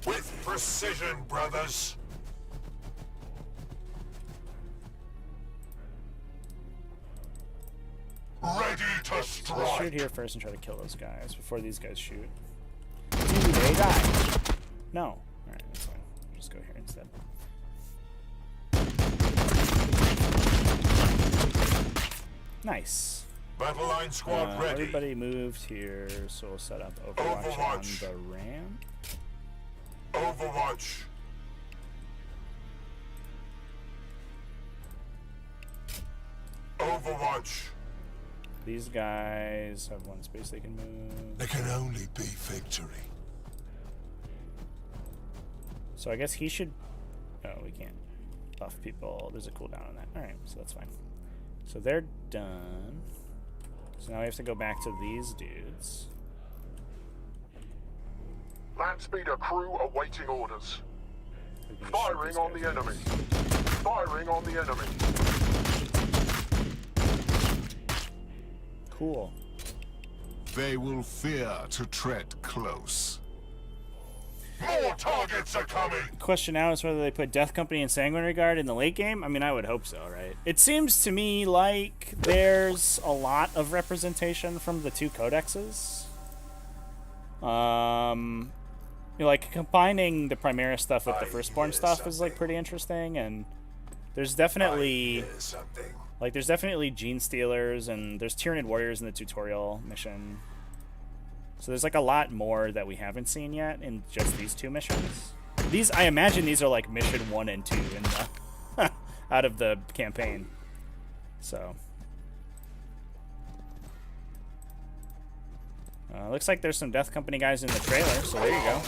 With precision, brothers. Ready to Let's shoot strike. here first and try to kill those guys before these guys shoot. Do they die? No. Alright, that's fine. Just go here instead. Nice. Battle line squad ready. Everybody moved here, so we'll set up Overwatch Overwatch. on the ramp. Overwatch. Overwatch. These guys have one space they can move. There can only be victory. So I guess he should... Oh, we can't buff people. There's a cooldown on that. Alright, so that's fine. So they're done. So now we have to go back to these dudes. Land speeder crew awaiting orders. We can shoot Firing these on the guys. enemy. Firing on the enemy. Cool. They will fear to tread close. More targets are coming. Question now is whether they put Death Company and Sanguinary Guard in the late game. I mean, I would hope so, right? It seems to me like there's a lot of representation from the two codexes. You know, like combining the Primaris stuff with the Firstborn stuff is like pretty interesting, and there's definitely Something. like there's definitely Gene Stealers and there's Tyranid Warriors in the tutorial mission. So there's like a lot more that we haven't seen yet in just these two missions. These, I imagine these are like mission 1 and 2 in the out of the campaign. So looks like there's some Death Company guys in the trailer, so there you go.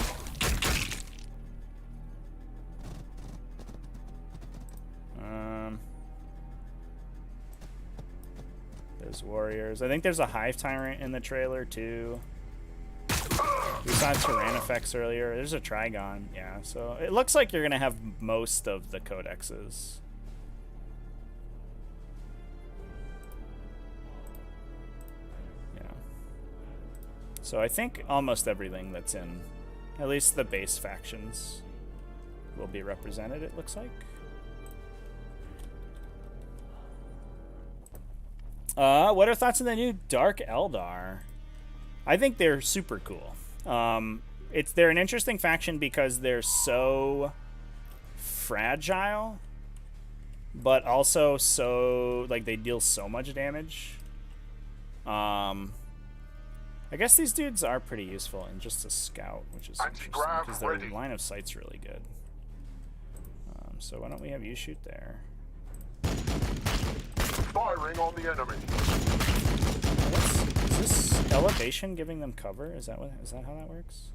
There's warriors. I think there's a Hive Tyrant in the trailer too. We saw Tyrannifex earlier. There's a Trigon. Yeah, so it looks like you're gonna have most of the codexes. Yeah. So I think almost everything that's in, at least the base factions, will be represented, it looks like. What are thoughts on the new Dark Eldar? I think they're super cool. They're an interesting faction because they're so fragile, but also so like they deal so much damage. I guess these dudes are pretty useful in just a scout, which is interesting Anti-grav because their ready. line of sight's really good. So why don't we have you shoot there? Firing on the enemy. Is this elevation giving them cover? Is that how that works?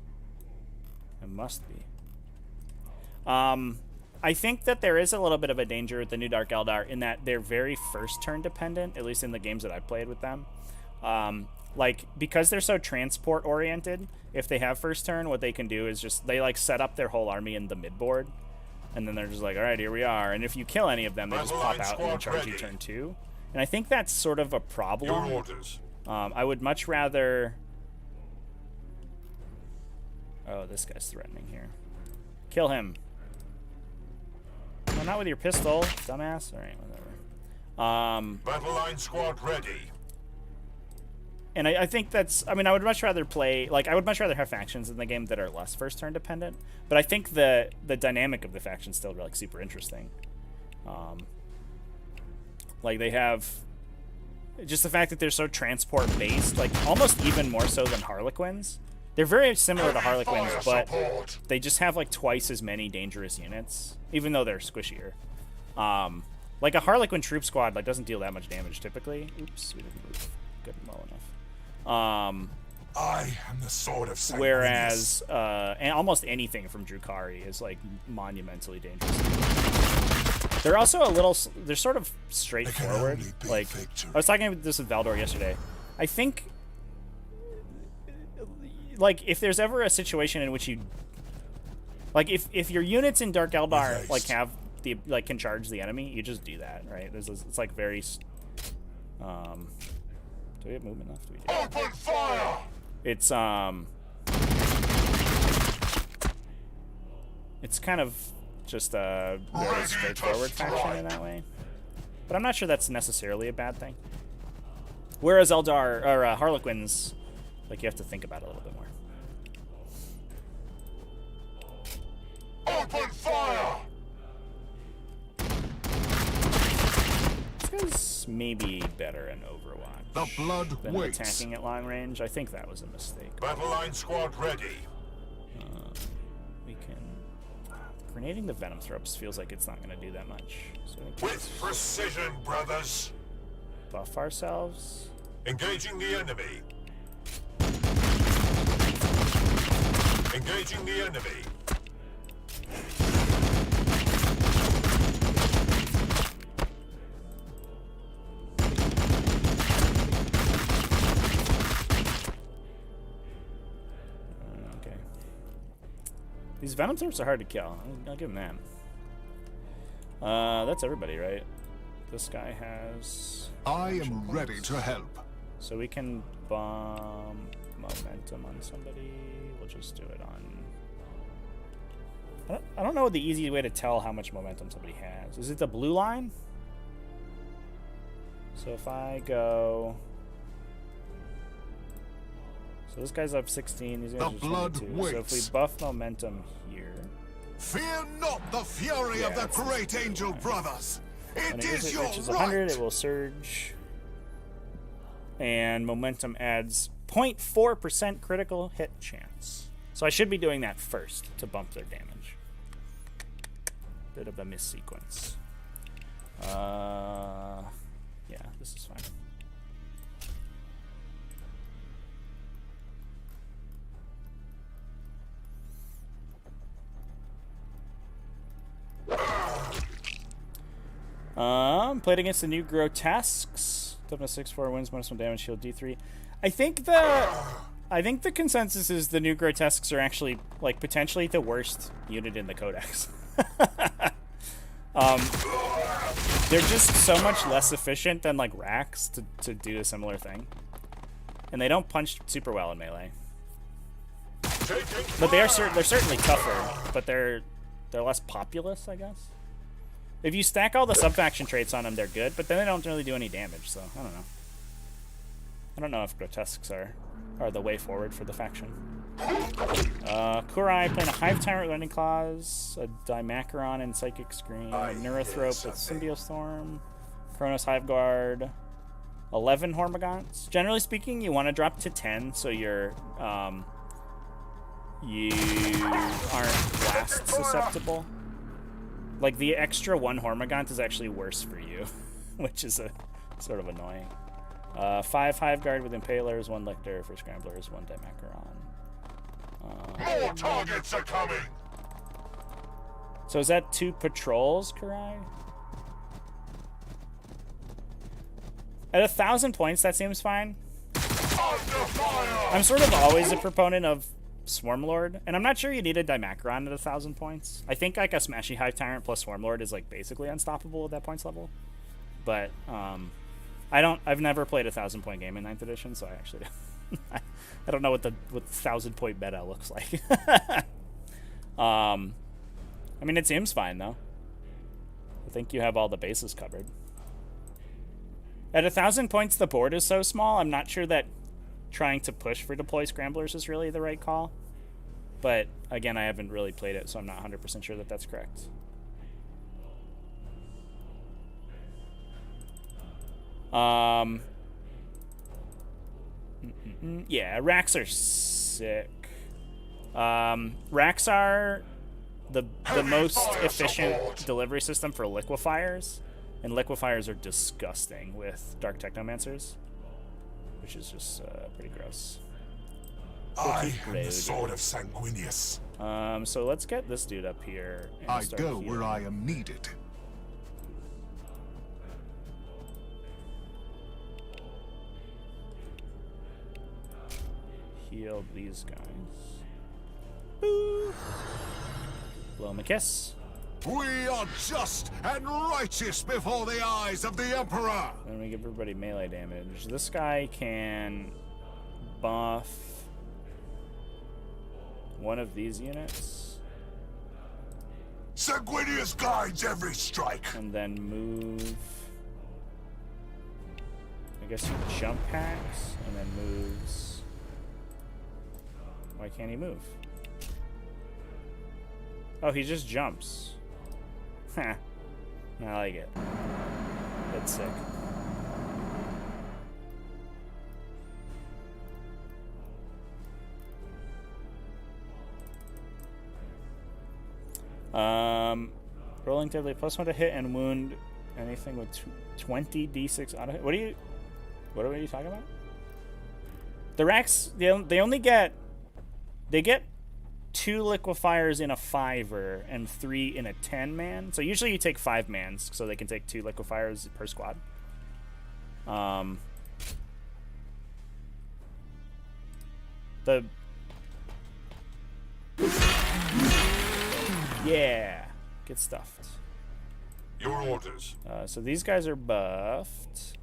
It must be. I think that there is a little bit of a danger with the new Dark Eldar in that they're very first turn dependent, at least in the games that I've played with them. Like, because they're so transport oriented, if they have first turn, what they can do is just, they like set up their whole army in the mid board, and then they're just like, alright, here we are. And if you kill any of them, they just pop out and charge you turn 2. And I think that's sort of a problem. Your orders. I would much rather... Oh, this guy's threatening here. Kill him. No, not with your pistol, dumbass. Alright, whatever. Battle line squad ready. And I think that's, I mean, I would much rather play, like, I would much rather have factions in the game that are less first turn dependent, but I think the dynamic of the factions still, like, super interesting. Like, they have, just the fact that they're so transport based, like, almost even more so than Harlequins. They're very similar to Harlequins, but they just have, like, twice as many dangerous units, even though they're squishier. Like, a Harlequin troop squad, like, doesn't deal that much damage typically. Oops, we didn't move good and well enough. I am the sword of Saint Whereas, and almost anything from Drukhari is, like, monumentally dangerous. They're also a little, they're sort of straightforward. Like, I was talking about this with Valdor yesterday. I think, like, if there's ever a situation in which you, like, if your units in Dark Eldar, like, have the, like, can charge the enemy, you just do that, right? It's like very, do we have movement left? We do. Open fire! It's kind of just a very straightforward faction in that way. But I'm not sure that's necessarily a bad thing. Whereas Eldar, or Harlequins, like, you have to think about it a little bit more. Open fire! This guy's maybe better in Overwatch The blood than waits. attacking at long range. I think that was a mistake. Battle line squad ready. We can... Grenading the Venom Throps feels like it's not going to do that much. So I think With precision, brothers. buff ourselves. Engaging the enemy. Engaging the enemy. Okay. These Venom Throps are hard to kill. I'll give them that. That's everybody, right? This guy has... I am ready to help. So we can bomb momentum on somebody. We'll just do it on... I don't know the easy way to tell how much momentum somebody has. Is it the blue line? So if I go... So this guy's up 16. These guys are The just blood 22. So if we waits. buff momentum here... Fear not the fury of the that's great angel brothers. When It it is your reaches 100, right. it will surge. And momentum adds 0.4% critical hit chance. So I should be doing that first to bump their damage. Bit of a missequence. Yeah, this is fine. Played against the new Grotesques. Toughness 6/4 wins -1 damage, shield D3. I think the consensus is the new Grotesques are actually, like, potentially the worst unit in the Codex. They're just so much less efficient than, like, Rax to do a similar thing, and they don't punch super well in melee. But they're certainly tougher, but they're less populous, I guess. If you stack all the sub-faction traits on them, they're good, but then they don't really do any damage, so I don't know. I don't know if Grotesques are the way forward for the faction. Kurai playing a Hive Tyrant with Lightning Claws, a Dimacaron and Psychic Scream, a Neurothrope with Symbiostorm, Chronos Hive Guard, 11 Hormagaunts. Generally speaking, you want to drop to 10 so you aren't blast susceptible. Like, the extra 1 Hormagaunt is actually worse for you, which is a sort of annoying. 5 Hive Guard with Impalers, 1 Lictor for Scramblers, 1 Dimacaron. More targets are coming. So is that 2 patrols, Kurai? At 1,000 points, that seems fine. I'm sort of always a proponent of Swarmlord, and I'm not sure you need a Dimacaron at 1,000 points. I think, like, a Smashy Hive Tyrant plus Swarmlord is, like, basically unstoppable at that points level. But I've never played a 1,000-point game in 9th edition, so I actually I don't know what the 1,000-point meta looks like. I mean, it seems fine though. I think you have all the bases covered. At 1,000 points, the board is so small. I'm not sure that trying to push for deploy scramblers is really the right call. But again, I haven't really played it, so I'm not 100% sure that that's correct. Yeah, racks are sick. Racks are the most efficient delivery system for liquefiers, and liquefiers are disgusting with Dark Technomancers, which is just pretty gross. I am the sword of Sanguinius. So let's get this dude up here. And I start go healing. where I am needed. Heal these guys. Boo! Blow him a kiss. We are just and righteous before the eyes of the Emperor. Then we give everybody melee damage. This guy can buff one of these units. Sanguinius guides every strike. And then move. I guess he jump packs and then moves. Why can't he move? Oh, he just jumps. Huh. I like it. That's sick. Rolling deadly +1 to hit and wound anything with 20 d6 auto hit. What are you talking about? The racks, they only get 2 liquefiers in a 5er and 3 in a 10-man. So usually you take 5 mans, so they can take 2 liquefiers per squad. Yeah, get stuffed. Your orders. So these guys are buffed.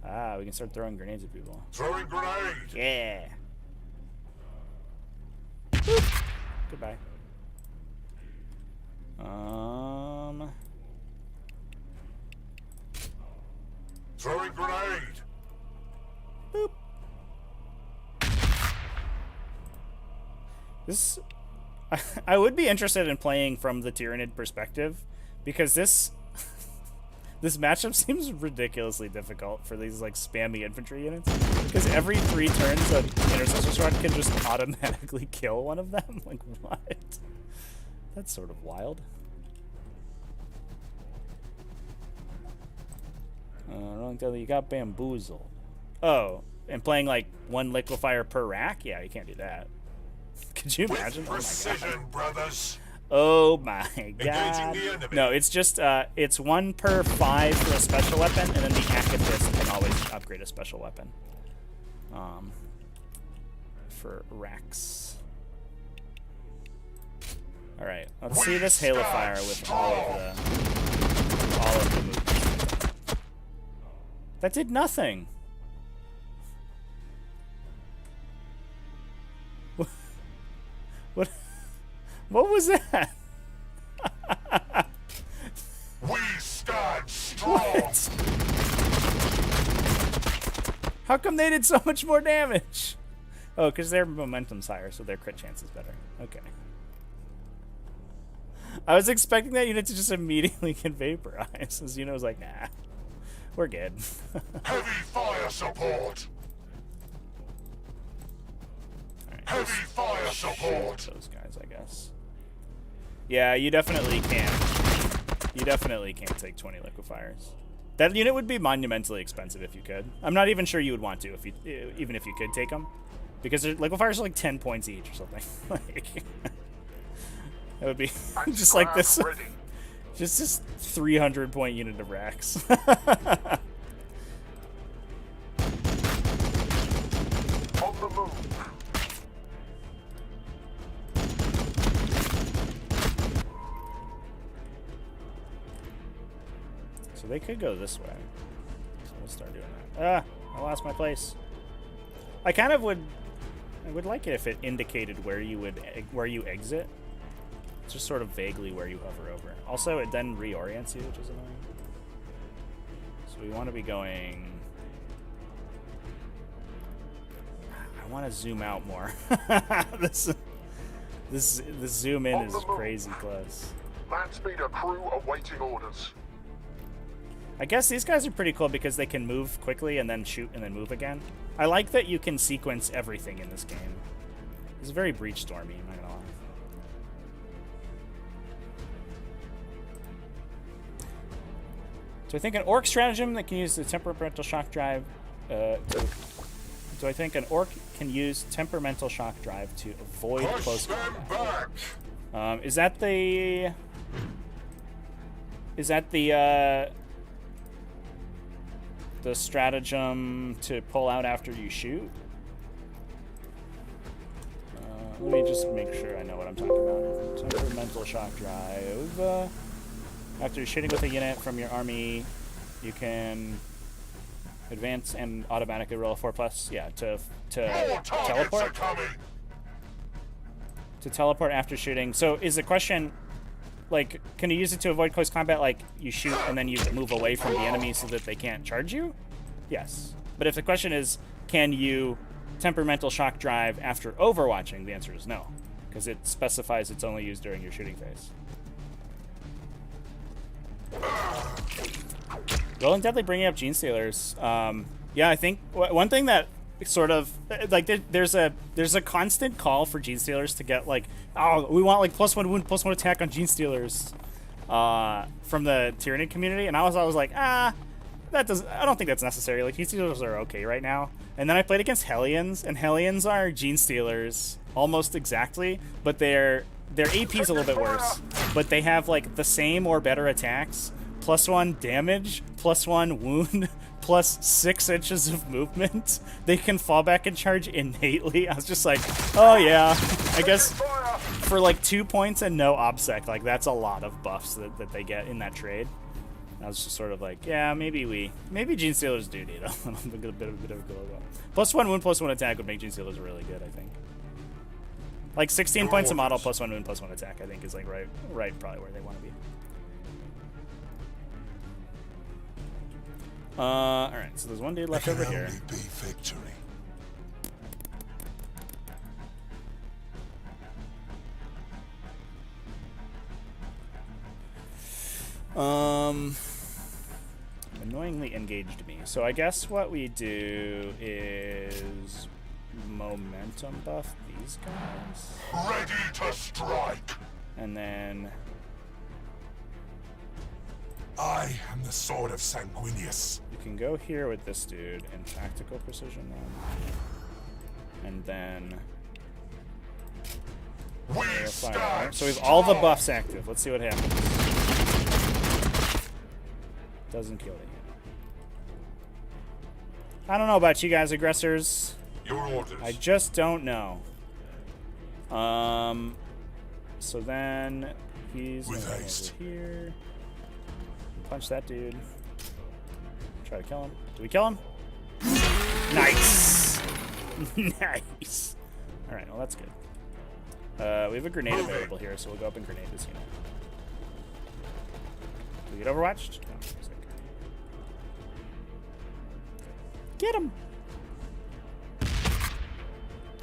Ah, we can start throwing grenades at people. Throwing grenade. Yeah. Boop. Goodbye. Throwing grenade. Boop. This, I would be interested in playing from the Tyranid perspective, because this matchup seems ridiculously difficult for these like spammy infantry units. Because every 3 turns, an intercessor squad can just automatically kill one of them. Like what? That's sort of wild. Wrong tell you got bamboozled. Oh, and playing like 1 liquefier per rack? Yeah, you can't do that. Could you imagine? With precision, brothers. Oh my god. Engaging the enemy. No, it's just it's 1 per 5 for a special weapon, and then the activist can always upgrade a special weapon. For racks. All right, let's see this Halo Fire with all of the movements. That did nothing. What was that? We stand strong. What? How come they did so much more damage? Oh, because their momentum's higher, so their crit chance is better. Okay. I was expecting that unit to just immediately get vaporized. This unit was like, nah, we're good. Heavy fire support. Right, Heavy fire support. those guys, I guess. Yeah, you definitely can't. You definitely can't take 20 liquefiers. That unit would be monumentally expensive if you could. I'm not even sure you would want to if you, even if you could take them, because liquefiers are like 10 points each or something. Like, that would be just like this. Just this 300-point unit of racks. On the move. So they could go this way. So we'll start doing that. I lost my place. I kind of would. I would like it if it indicated where you exit. It's just sort of vaguely where you hover over. Also, it then reorients you, which is annoying. So we want to be going I want to zoom out more. this zoom in is crazy close. Land speed a crew awaiting orders. I guess these guys are pretty cool because they can move quickly and then shoot and then move again. I like that you can sequence everything in this game. It's very Breach Stormy, I'm not gonna lie. Do I think an orc stratagem that can use the temperamental shock drive? Do I think an orc can use temperamental shock drive to avoid close combat? Is that the stratagem to pull out after you shoot? Let me just make sure I know what I'm talking about. Temperamental shock drive. After shooting with a unit from your army, you can advance and automatically roll a 4+. Yeah, to teleport. To teleport after shooting. So is the question, like, can you use it to avoid close combat? Like, you shoot and then you move away from the enemy so that they can't charge you? Yes. But if the question is, can you temperamental shock drive after overwatching? The answer is no, because it specifies it's only used during your shooting phase. Golden Deadly bringing up Gene Stealers. Yeah, I think one thing that sort of like there's a constant call for Gene Stealers to get like, oh, we want like +1 wound, +1 attack on Gene Stealers from the Tyranid community, and I was like, I don't think that's necessary. Like, Gene Stealers are okay right now. And then I played against Hellions, and Hellions are Gene Stealers almost exactly, but their AP is a little bit worse. But they have like the same or better attacks, +1 damage, +1 wound, +6 inches of movement. They can fall back and charge innately. I was just like, oh yeah, I guess for like 2 points and no obsec, like that's a lot of buffs that they get in that trade. I was just sort of like, yeah, maybe Gene Stealers do need a bit of a go. +1 wound, +1 attack would make Gene Stealers really good, I think. Like 16 points a model, +1 wound, +1 attack, I think is like right probably where they want to be. Alright, so there's one dude left over here. Be victory. Annoyingly engaged me. So I guess what we do is momentum buff these guys. Ready to strike. And then I am the sword of Sanguinius. you can go here with this dude and tactical precision then. And then We fire. stand So we have all the buffs active. Let's see what happens. Doesn't kill it yet. I don't know about you guys, aggressors. Your orders. I just don't know. So then he's With gonna go haste. over here. Punch that dude. Try to kill him. Do we kill him? Nice. Nice. All right. Well, that's good. We have a grenade available here, so we'll go up and grenade this unit. Do we get overwatched? No. Get him!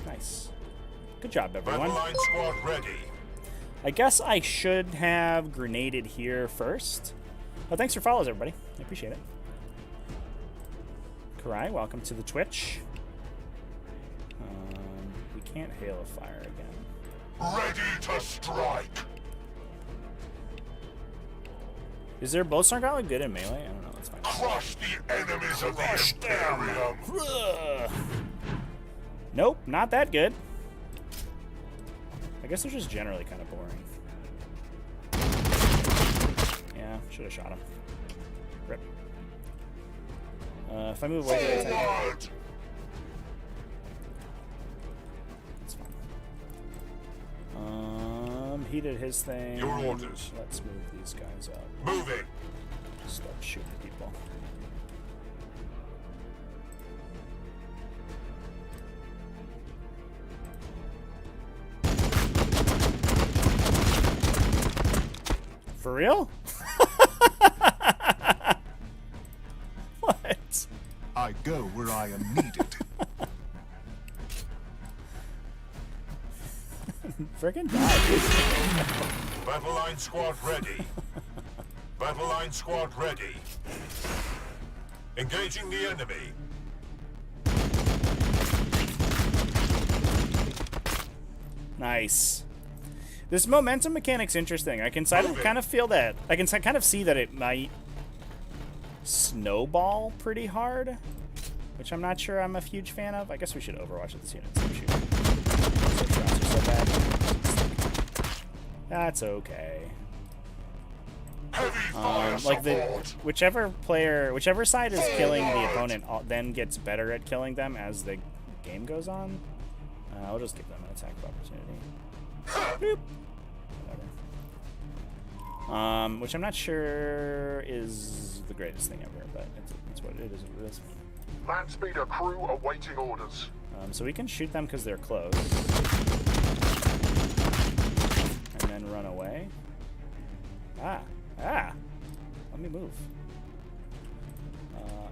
Nice. Good job, everyone. Battle line squad ready. I guess I should have grenaded here first. Oh, thanks for follows, everybody. I appreciate it. Karai, welcome to the Twitch. We can't hail of fire again. Ready to strike. Is their Bowstar Gauntlet good in melee? I don't know. That's fine. Crush the enemies of the Imperium. Ugh. Nope, not that good. I guess they're just generally kind of boring. Yeah, should have shot him. Rip. If I move away, do I attack? Forward. That's fine. He did his thing. Your orders. Let's move these guys up. Moving. Start shooting people. For real? What? I go where I am needed. Freaking die, dude. Battle line squad ready. Battle line squad ready. Engaging the enemy. Nice. This momentum mechanic's interesting. I can kind of feel that. I can kind of see that it might snowball pretty hard, which I'm not sure I'm a huge fan of. I guess we should Overwatch this unit. So shoot. So bad. That's okay. Like whichever side is killing the opponent then gets better at killing them as the game goes on. I'll just give them an attack of opportunity. Boop. Whatever. Which I'm not sure is the greatest thing ever, but it's what it is. What it is. Land speeder crew awaiting orders. So we can shoot them because they're close, and then run away. Let me move.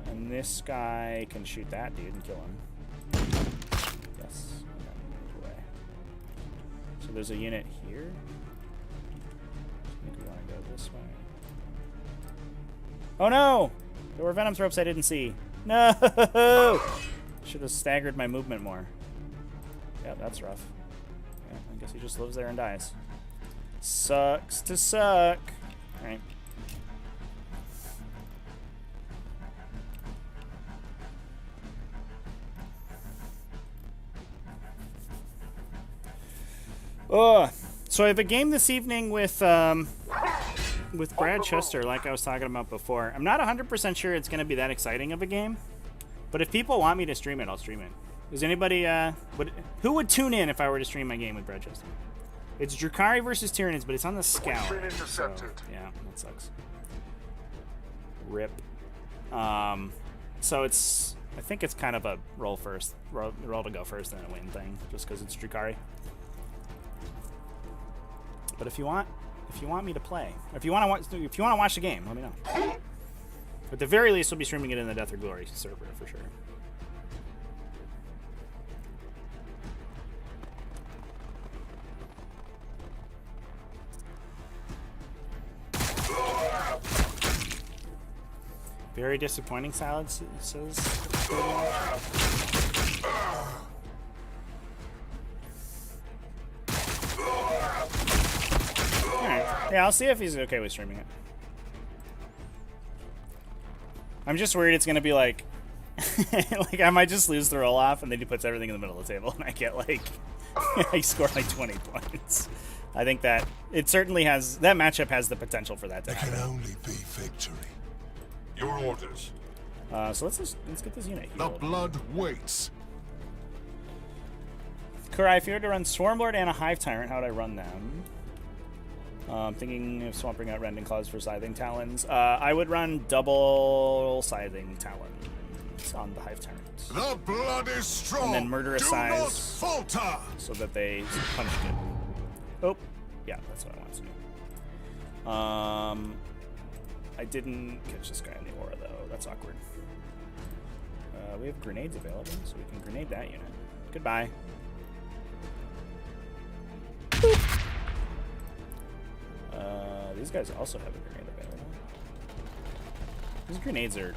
And this guy can shoot that dude and kill him. Yes. And then move away. So there's a unit here. I think we want to go this way. Oh no! There were Venom ropes I didn't see. No! Should have staggered my movement more. Yeah, that's rough. Yeah, I guess he just lives there and dies. Sucks to suck. Alright. So I have a game this evening with Brad Chester, like I was talking about before. I'm not 100% sure it's going to be that exciting of a game, but if people want me to stream it, I'll stream it. Is anybody, who would tune in if I were to stream my game with Brad Chester? It's Drukhari versus Tyranids, but it's on the Scout. So, yeah, that sucks. Rip. So it's, I think it's kind of a roll to go first and then a win thing, just because it's Drukhari. But if you want me to play, if you want to watch the game, let me know. At the very least, we'll be streaming it in the Death or Glory server for sure. Very disappointing, Salad says. Yeah, I'll see if he's okay with streaming it. I'm just worried it's gonna be like, like I might just lose the roll off, and then he puts everything in the middle of the table, and I get like, I score like 20 points. I think that it certainly has, that matchup has the potential for that to happen. There can only be victory. Your orders. So let's get this unit The healed. blood waits. Kurai, if you were to run Swarmlord and a Hive Tyrant, how would I run them? Thinking of swapping out Rending Claws for Scything Talons. I would run double Scything Talons on the Hive Tyrant. The blood is strong. And then Murderous Do not Size falter. so that they punch it. Oh, yeah, that's what I want to do. I didn't catch this guy in the aura, though. That's awkward. We have grenades available, so we can grenade that unit. Goodbye. These guys also have a grenade available. These grenades are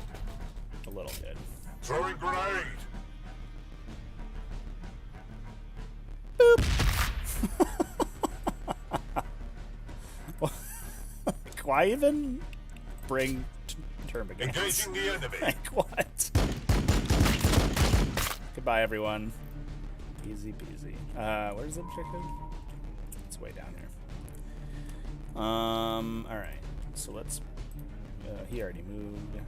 a little good. Throwing grenade. Like, why even bring Termagants? Engaging the enemy. Like, what? Goodbye, everyone. Easy peasy. Where's the objective? It's way down here. Alright. So let's... he already moved.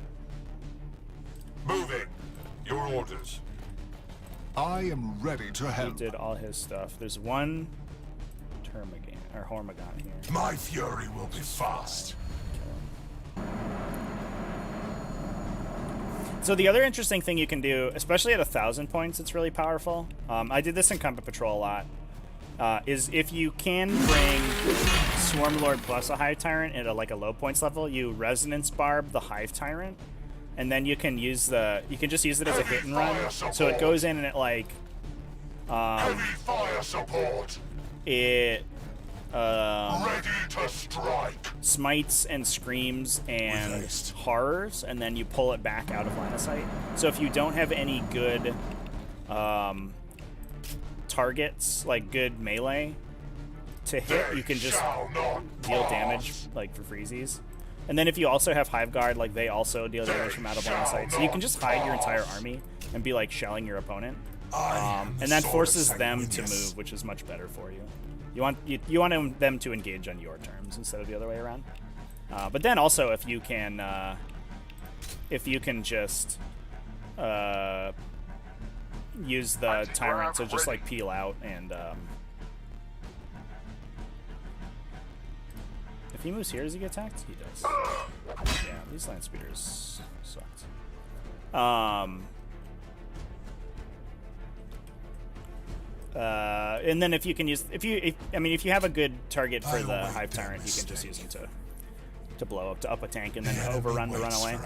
Moving. Your orders. I am ready to He help. did all his stuff. There's one Termagant, or Hormagant here. My fury will be fast. So the other interesting thing you can do, especially at 1,000 points, it's really powerful. I did this in Combat Patrol a lot. Is if you can bring Swarmlord plus a Hive Tyrant at like a low points level, you Resonance Barb the Hive Tyrant, and then you can use you can just use it as a hit and run. So it goes in and it like, Heavy fire support. it Ready to strike. smites and screams and With haste. horrors, and then you pull it back out of line of sight. So if you don't have any good targets, like good melee to hit, you can just deal damage like for freezies. And then if you also have Hive Guard, like they also deal damage from out of line of sight. So you can just hide your entire army and be like shelling your opponent. And that forces them to move, which is much better for you. You want them to engage on your terms instead of the other way around. But then also if you can just use the tyrant to just like peel out and if he moves here, does he get attacked? He does. Yeah, these land speeders sucked. And then if you can use, if you have a good target for the Hive Tyrant, you can just use him to blow up a tank and then overrun to run away.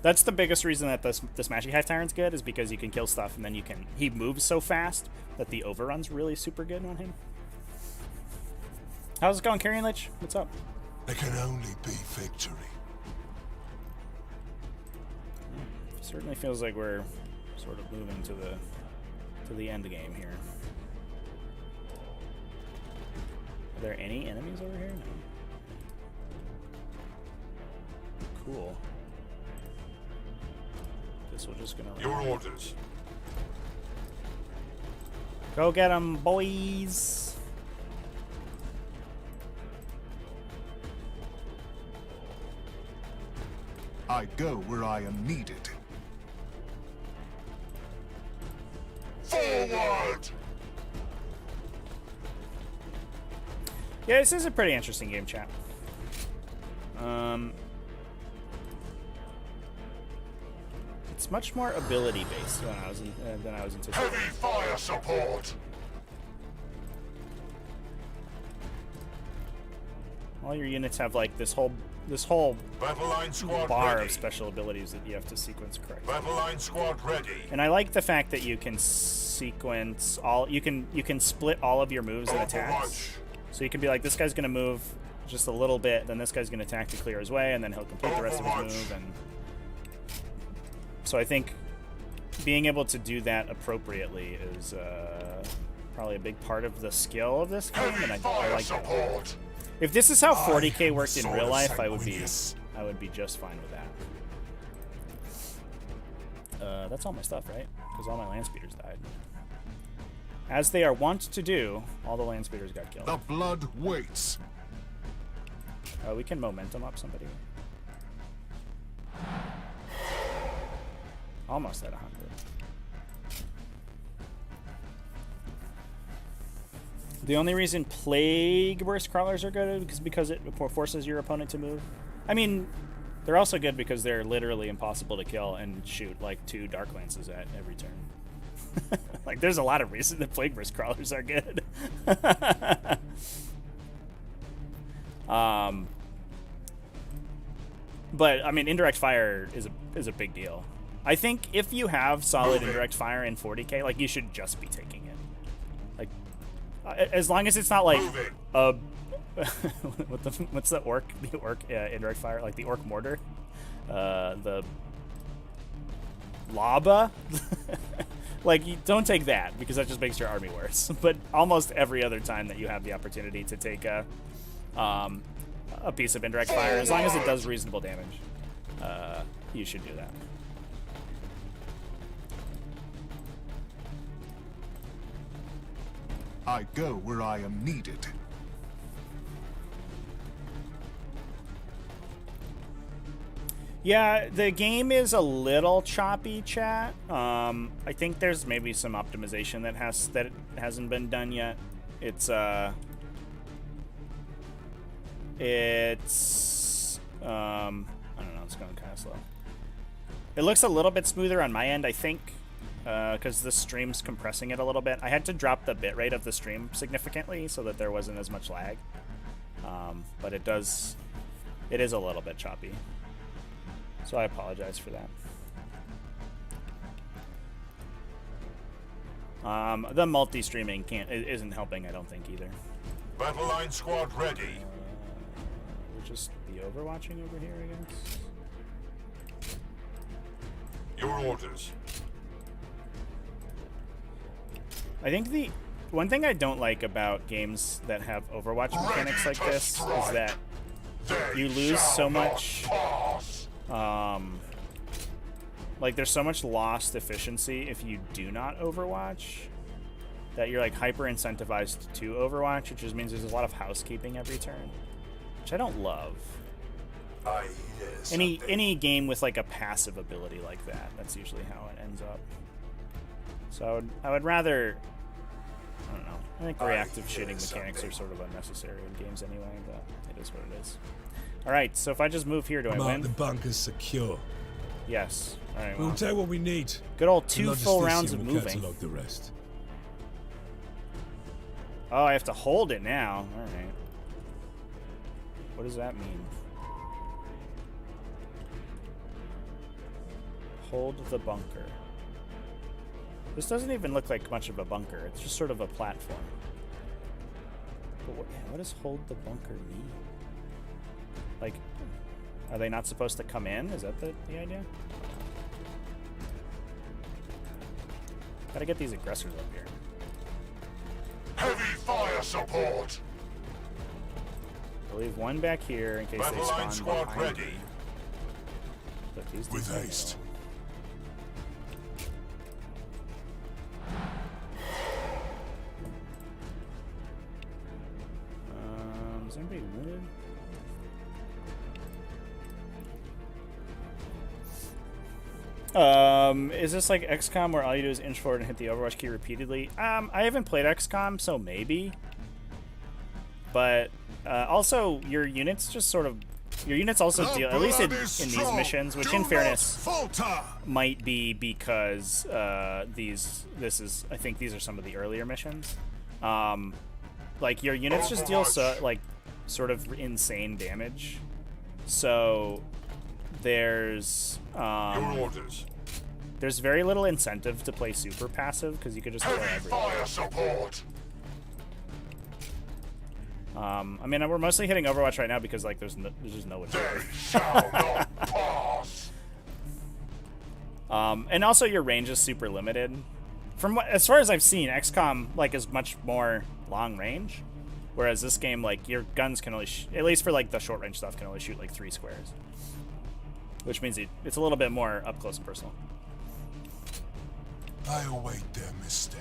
That's the biggest reason that the Smashy Hive Tyrant's good, is because you can kill stuff and then he moves so fast that the overrun's really super good on him. How's it going, Carrion Lich? What's up? There can only be victory. Certainly feels like we're sort of moving to the end game here. Are there any enemies over here? No. Cool. Guess we're just gonna Your orders. go get 'em, boys. I go where I am needed. Forward! Yeah, this is a pretty interesting game, chat. It's much more ability based than I was anticipating. Heavy fire support! All your units have like this whole Battle line squad bar ready. of special abilities that you have to sequence correctly. Battle line squad ready. And I like the fact that you can sequence all. You can split all of your moves and attacks. So you can be like, this guy's gonna move just a little bit, then this guy's gonna attack to clear his way, and then he'll complete the rest of his move. And so I think being able to do that appropriately is probably a big part of the skill of this game, and I like that. If this is how 40k worked in real life, I would be just fine with that. That's all my stuff, right? Because all my land speeders died. As they are wont to do, all the land speeders got killed. The blood waits. We can momentum up somebody. Almost at 100. The only reason Plague Burst Crawlers are good is because it forces your opponent to move. I mean, they're also good because they're literally impossible to kill and shoot like 2 Dark Lances at every turn. Like, there's a lot of reasons that Plague Burst Crawlers are good. But I mean, indirect fire is a big deal. I think if you have solid indirect fire in 40k, like, you should just be taking it. Like, as long as it's not like what's the orc indirect fire, like the orc mortar, the lava. Like, you don't take that because that just makes your army worse. But almost every other time that you have the opportunity to take a piece of indirect fire, as long as it does reasonable damage, you should do that. I go where I am needed. Yeah, the game is a little choppy, chat. I think there's maybe some optimization that hasn't been done yet. It's I don't know, it's going kind of slow. It looks a little bit smoother on my end, I think, because the stream's compressing it a little bit. I had to drop the bitrate of the stream significantly so that there wasn't as much lag. But it is a little bit choppy. So I apologize for that. The multi-streaming isn't helping, I don't think, either. Battle line squad ready. We'll just be overwatching over here, I guess. Your orders. I think the one thing I don't like about games that have Overwatch mechanics like this is that you lose so much, like there's so much lost efficiency if you do not Overwatch, that you're like hyper incentivized to Overwatch, which just means there's a lot of housekeeping every turn, which I don't love. Any game with like a passive ability like that, that's usually how it ends up. So I would rather, I don't know. I think reactive shooting mechanics are sort of unnecessary in games anyway, but it is what it is. All right, so if I just move here, do I win? The bunker's secure. Yes. All right. We'll Well, take what we need. good old 2 full rounds of We'll moving. catalog the rest. Oh, I have to hold it now. All right. What does that mean? Hold the bunker. This doesn't even look like much of a bunker. It's just sort of a platform. But what does hold the bunker mean? Like, are they not supposed to come in? Is that the idea? Gotta get these aggressors up here. Heavy fire support. I'll leave one back here in case Battle they spawn line squad behind ready. me. Put these With two in the haste. middle. Is anybody wounded? Is this like XCOM where all you do is inch forward and hit the Overwatch key repeatedly? I haven't played XCOM, so maybe. But also, your units just sort of... Your units also deal, at least in these missions, which in fairness might be because I think these are some of the earlier missions. Like your units just deal sort of insane damage. So there's Your orders. there's very little incentive to play super passive because you could just kill Heavy everyone. fire support. I mean, we're mostly hitting Overwatch right now because like there's just no one They here. shall not pass. And also your range is super limited. As far as I've seen, XCOM like is much more long range, whereas this game like your guns can only at least for like the short range stuff can only shoot like 3 squares, which means it's a little bit more up close and personal. I await their mistake.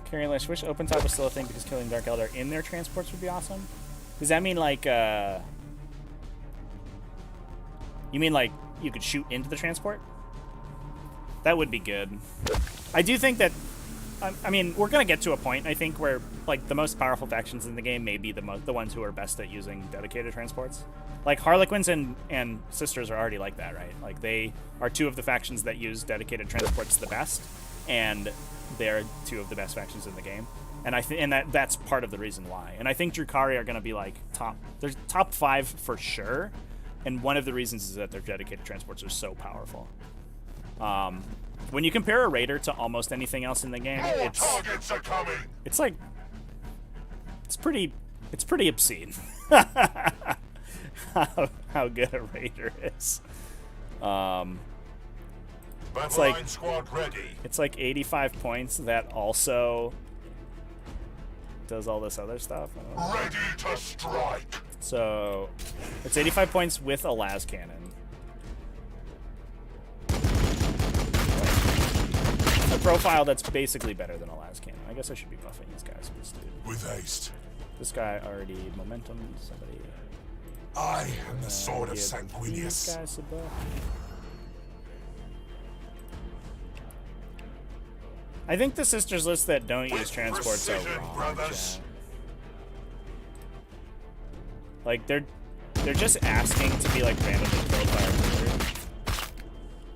Carrying Lash, wish open top was still a thing because killing Dark Eldar in their transports would be awesome. Does that mean like you mean like you could shoot into the transport? That would be good. I do think that I mean, we're gonna get to a point I think where like the most powerful factions in the game may be the ones who are best at using dedicated transports. Like Harlequins and Sisters are already like that, right? Like they are 2 of the factions that use dedicated transports the best, and they're 2 of the best factions in the game. And that's part of the reason why. And I think Drukhari are going to be like they're top 5 for sure. And one of the reasons is that their dedicated transports are so powerful. When you compare a raider to almost anything else in the game, More targets are coming. it's like it's pretty obscene how good a raider is. Battle like- line squad ready. It's like 85 points that also does all this other stuff. Ready to strike. So it's 85 points with a las cannon. A profile that's basically better than a las cannon. I guess I should be buffing these guys for this dude. With haste. This guy already momentum. Somebody I am the sword of give Sanguinius. these guys a buff. I think the sisters list that don't use With transports are precision, wrong. brothers. Chat. Like they're just asking to be like randomly killed by a recruiter.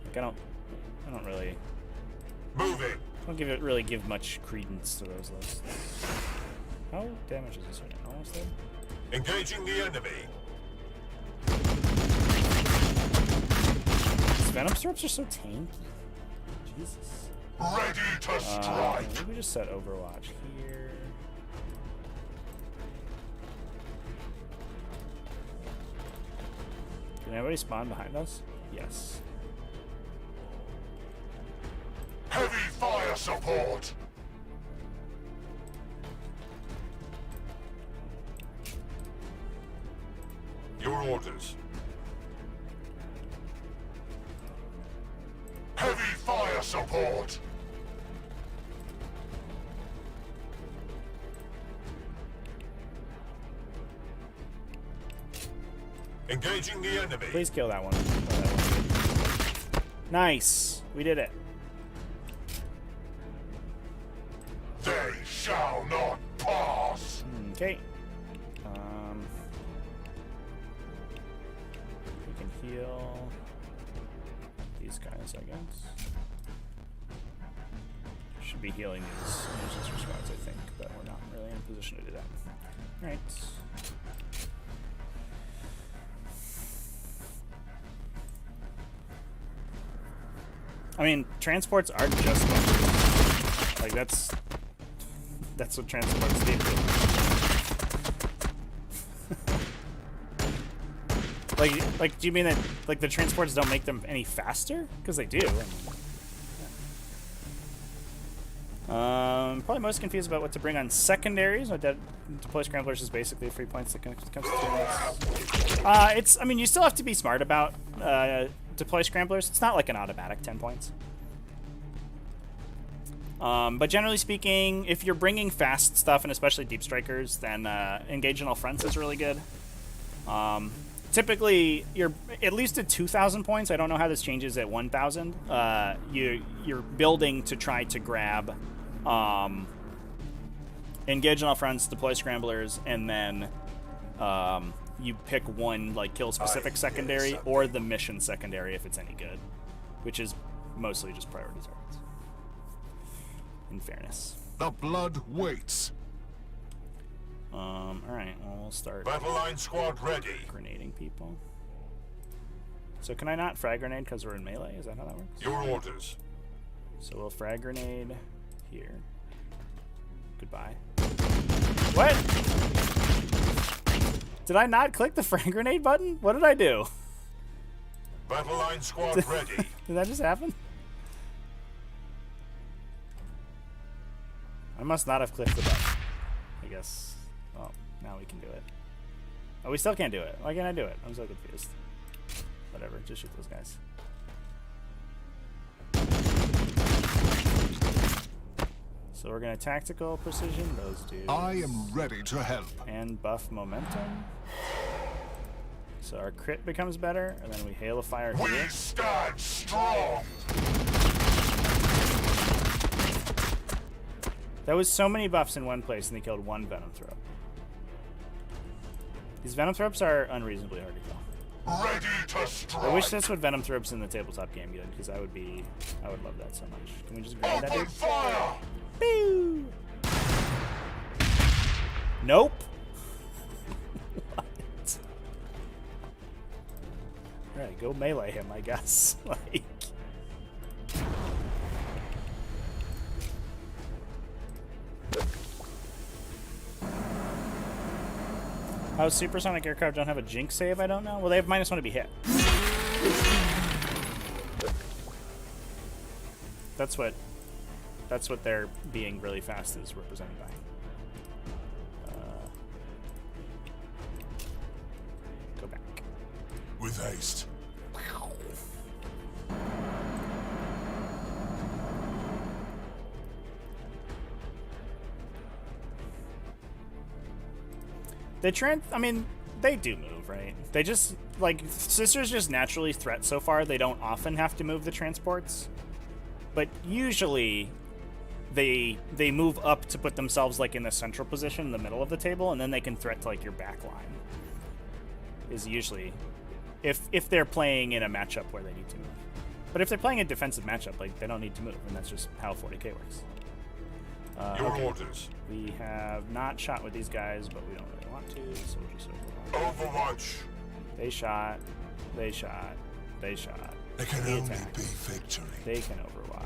Like I don't really Moving. give much credence to those lists. How damage is this right now? Almost dead. Engaging the enemy. Venom Throps are so tanky. Jesus. Ready to strike. Maybe just set Overwatch here. Can anybody spawn behind us? Yes. Heavy fire support. Your orders. Heavy fire support. Engaging the enemy. Please kill that one. Nice. We did it. They shall not pass. Okay. We can heal these guys, I guess. Should be healing these emergency squads, I think, but we're not really in a position to do that. All right. I mean, transports are just like that's what transports do. like, do you mean that like the transports don't make them any faster? Because they do. Probably most confused about what to bring on secondaries. Deploy scramblers is basically 3 points that comes to 2 minutes. I mean, you still have to be smart about deploy scramblers. It's not like an automatic 10 points. But generally speaking, if you're bringing fast stuff, and especially deep strikers, then engage in all fronts is really good. Typically, you're at least at 2,000 points. I don't know how this changes at 1,000. You're building to try to grab engage in all fronts, deploy scramblers, and then you pick one like kill specific secondary or the mission secondary if it's any good, which is mostly just priority targets. In fairness. The blood waits. All right. Well, we'll start. Battle line squad ready. Grenading people. So can I not frag grenade because we're in melee? Is that how that works? Your orders. So we'll frag grenade here. Goodbye. What? Did I not click the frag grenade button? What did I do? Battle line squad ready. Did that just happen? I must not have clicked the button. I guess. Oh, now we can do it. Oh, we still can't do it. Why can't I do it? I'm so confused. Whatever, just shoot those guys. So we're gonna tactical precision those dudes. I am ready to help. And buff momentum. So our crit becomes better, and then we hail of fire We here. stand strong. That was so many buffs in one place, and they killed one Venom Thrope. These Venom Thropes are unreasonably hard to kill. Ready to strike. I wish that's what Venom Thropes in the tabletop game did, because I would love that so much. Can we just grab that Open dude? fire. Boo! Nope. What? Alright, go melee him, I guess. Like. How supersonic aircraft don't have a jinx save? I don't know. Well, they have -1 to be hit. That's what their being really fast is represented by. Go back. With haste. I mean, they do move, right? They just, like, Sisters just naturally threat so far, they don't often have to move the transports. But usually, they move up to put themselves, like, in the central position in the middle of the table, and then they can threat to, like, your back line. Is usually, if they're playing in a matchup where they need to move. But if they're playing a defensive matchup, like, they don't need to move, and that's just how 40k works. Your Okay. orders. We have not shot with these guys, but we don't really want to, so we'll just overwatch. Overwatch. They shot, they shot, they shot, There can He only attacks. be victory. They can overwatch.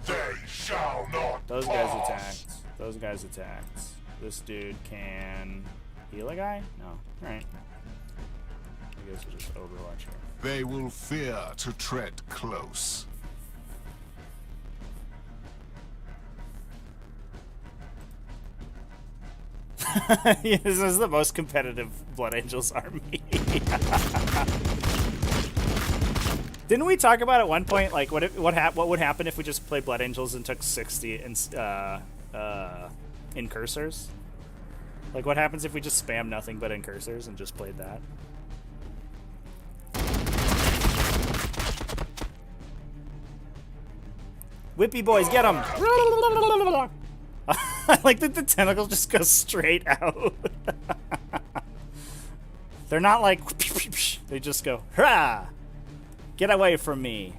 They shall not Those guys pass. attacked. Those guys attacked. This dude can heal a guy? No. Alright. I guess we'll just overwatch here. They will fear to tread close. Yeah, this is the most competitive Blood Angels army. Didn't we talk about at one point, like, what would happen if we just played Blood Angels and took 60 incursors? Like, what happens if we just spam nothing but incursors and just played that? Whippy boys, get them! I like that the tentacles just go straight out. They're not like... They just go, hurrah! Get away from me.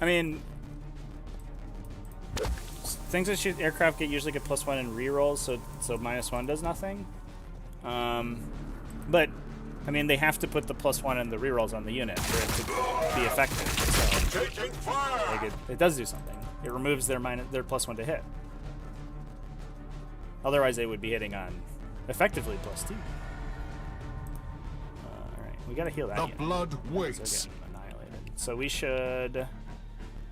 I mean... Things that shoot aircraft usually get +1 in rerolls, so -1 does nothing. But I mean, they have to put the +1 in the rerolls on the unit for it to be effective. So Taking fire! like it does do something. It removes their +1 to hit. Otherwise, they would be hitting on effectively +2. All right, we gotta heal that. The unit. blood So waits. getting annihilated. So we should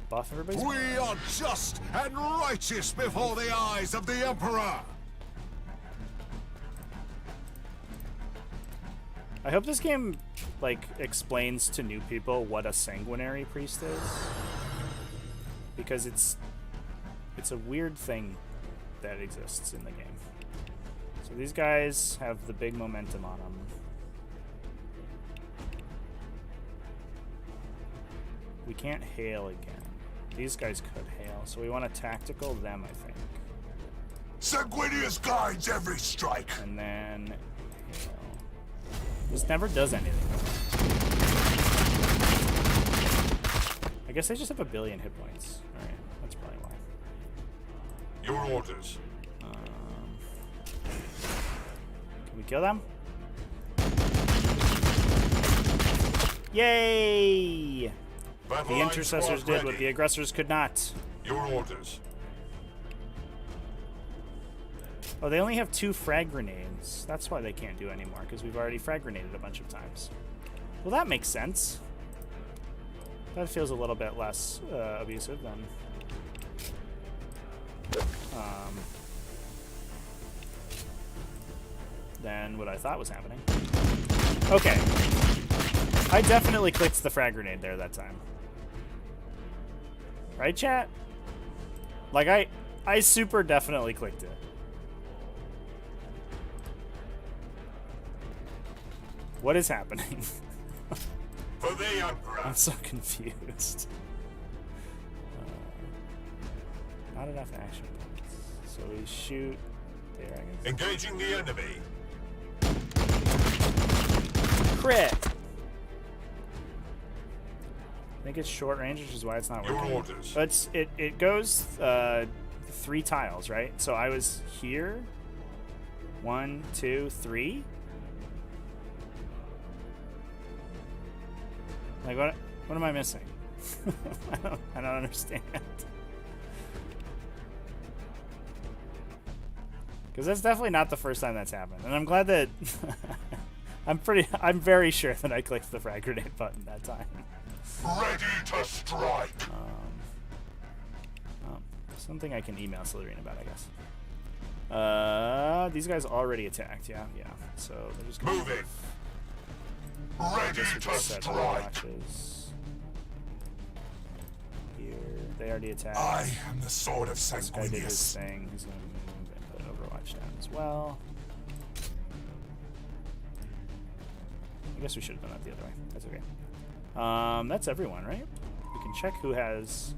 buff everybody's. We are just and righteous before the eyes of the Emperor. I hope this game, like, explains to new people what a sanguinary priest is. Because it's a weird thing that exists in the game. So these guys have the big momentum on them. We can't hail again. These guys could hail, so we want to tactical them, I think. Sanguinius guides every strike. And then hail. This never does anything. I guess I just have 1 billion hit points. Alright, that's probably why. Your orders. Can we kill them? Yay! Battle The intercessors did what the aggressors could not. Your orders. Oh, they only have 2 frag grenades. That's why they can't do anymore, because we've already frag grenaded a bunch of times. Well, that makes sense. That feels a little bit less abusive than what I thought was happening. Okay. I definitely clicked the frag grenade there that time. Right, chat? Like, I super definitely clicked it. What is happening? For the Emperor. I'm so confused. Not enough action points. So we shoot there, I guess. Engaging the enemy. Crit! I think it's short range, which is why it's not Your working. orders. But it goes 3 tiles, right? So I was here. 1, 2, 3. Like what am I missing? I don't understand. Because that's definitely not the first time that's happened, and I'm glad that I'm very sure that I clicked the frag grenade button that time. Ready to strike. Something I can email Slytherin about, I guess. These guys already attacked, yeah. So they're just gonna Moving. Ready to set strike. watches. Here, they already attacked. I am the sword of This guy did his Sanguinius. thing. He's gonna move and put Overwatch down as well. I guess we should have done that the other way. That's okay. That's everyone, right? We can check who has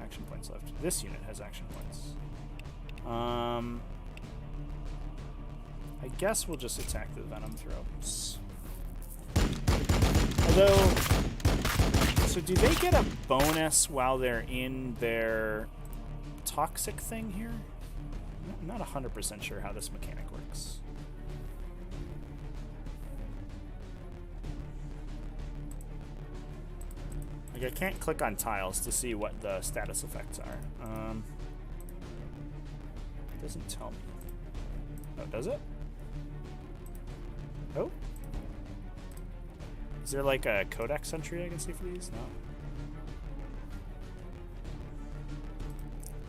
action points left. This unit has action points. I guess we'll just attack the Venom throats. Although So do they get a bonus while they're in their toxic thing here? I'm not 100% sure how this mechanic works. Like, I can't click on tiles to see what the status effects are. It doesn't tell me. Oh, does it? Oh. Is there like a codex entry I can see for these? No.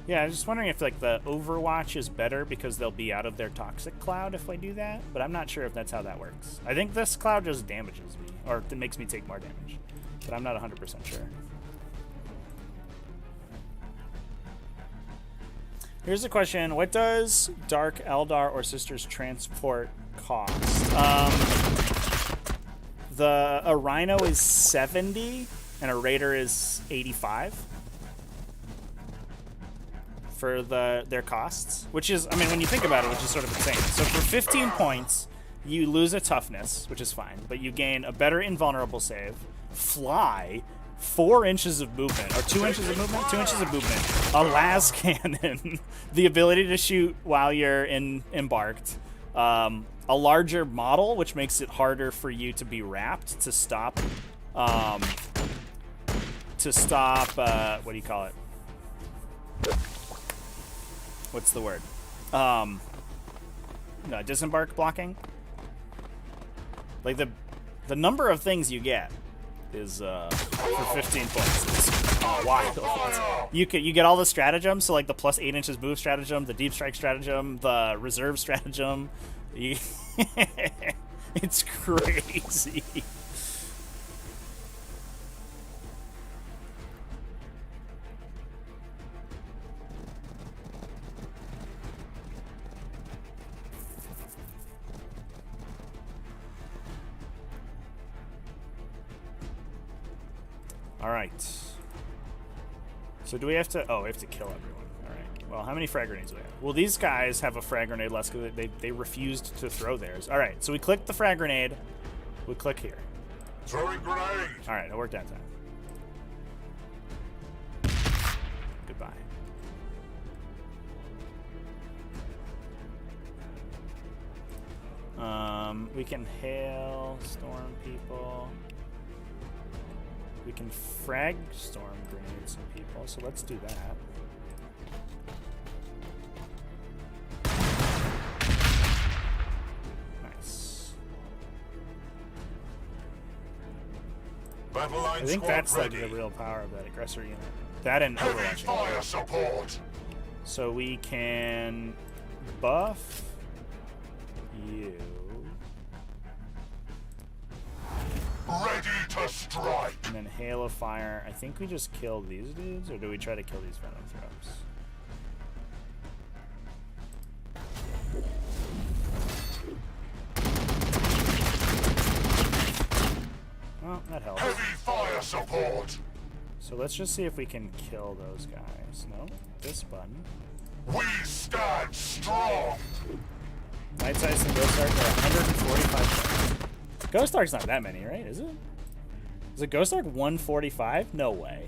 Yeah, I was just wondering if like the Overwatch is better because they'll be out of their toxic cloud if I do that, but I'm not sure if that's how that works. I think this cloud just damages me, or it makes me take more damage, but I'm not 100% sure. Here's the question: what does Dark Eldar or Sisters Transport cost? A Rhino is 70, and a Raider is 85 for their costs, which is, I mean, when you think about it, which is sort of insane. So for 15 points, you lose a toughness, which is fine, but you gain a better invulnerable save, fly, 4 inches of movement, or 2 inches of movement? 2 inches of movement, a las cannon, the ability to shoot while you're embarked, a larger model, which makes it harder for you to be wrapped to stop, what do you call it? What's the word? No, disembark blocking. Like the number of things you get is for 15 points. It's wild. You get all the stratagems, so like the plus 8 inches move stratagem, the deep strike stratagem, the reserve stratagem. It's crazy. All right. So do we have to? Oh, we have to kill everyone. All right. Well, how many frag grenades do we have? Well, these guys have a frag grenade less because they refused to throw theirs. All right. So we click the frag grenade. We click here. Throwing grenade. All right. It worked that time. Goodbye. We can hail storm people. We can frag storm grenade some people, so let's do that. Nice. Battle line I think squad that's ready. like the real power of that aggressor unit. That and Heavy Overwatch. fire support. So we can buff you. Ready to strike. And then Hail of Fire. I think we just kill these dudes, or do we try to kill these Venom Throws? Well, that helps. Heavy fire support. So let's just see if we can kill those guys. No? This button. We stand strong. Night Size and Ghost Arc are 145 points. Ghost Arc's not that many, right? Is it? Is it Ghost Arc 145? No way.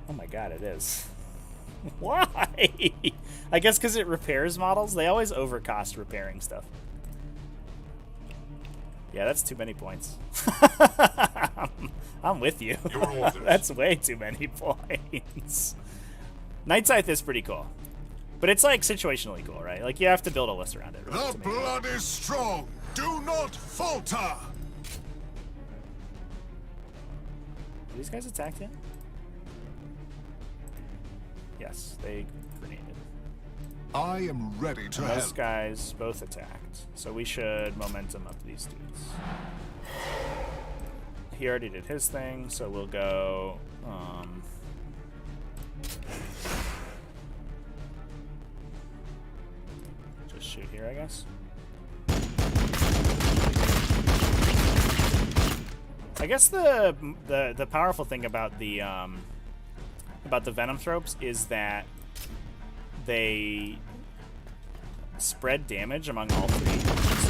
Oh my god, it is. Why? I guess because it repairs models. They always overcost repairing stuff. Yeah, that's too many points. I'm with you. That's way too many points. Night Scythe is pretty cool. But it's like situationally cool, right? Like you have to build a list around it. Really, The blood is strong. Do not falter. Are these guys attacked yet? Yes, they grenaded. I am ready to Those help. guys both attacked. So we should momentum up these dudes. He already did his thing, so we'll go just shoot here, I guess. I guess the powerful thing about the Venom Thropes is that they spread damage among all three.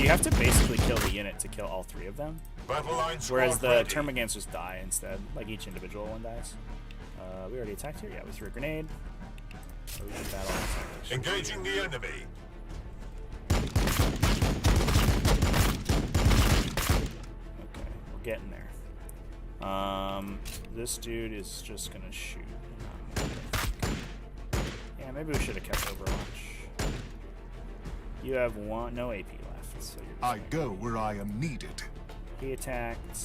you have to basically kill the unit to kill all 3 of them. Battle line Whereas squad the ready. Termagants just die instead. Like each individual one dies. We already attacked here? Yeah, we threw a grenade. So we can battle. Engaging the enemy. Okay, we're getting there. This dude is just gonna shoot. Yeah, maybe we should have kept Overwatch. You have no AP left, so you're just I gonna go where I am needed. He attacked.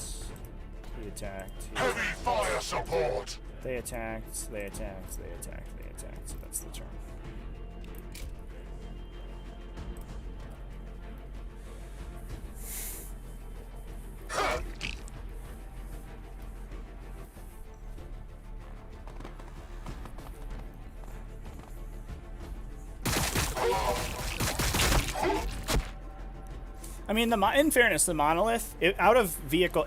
He attacked. He Heavy attacked. fire support. They attacked. They attacked. They attacked. They attacked. So that's the turn. I mean, in fairness, the Monolith, out of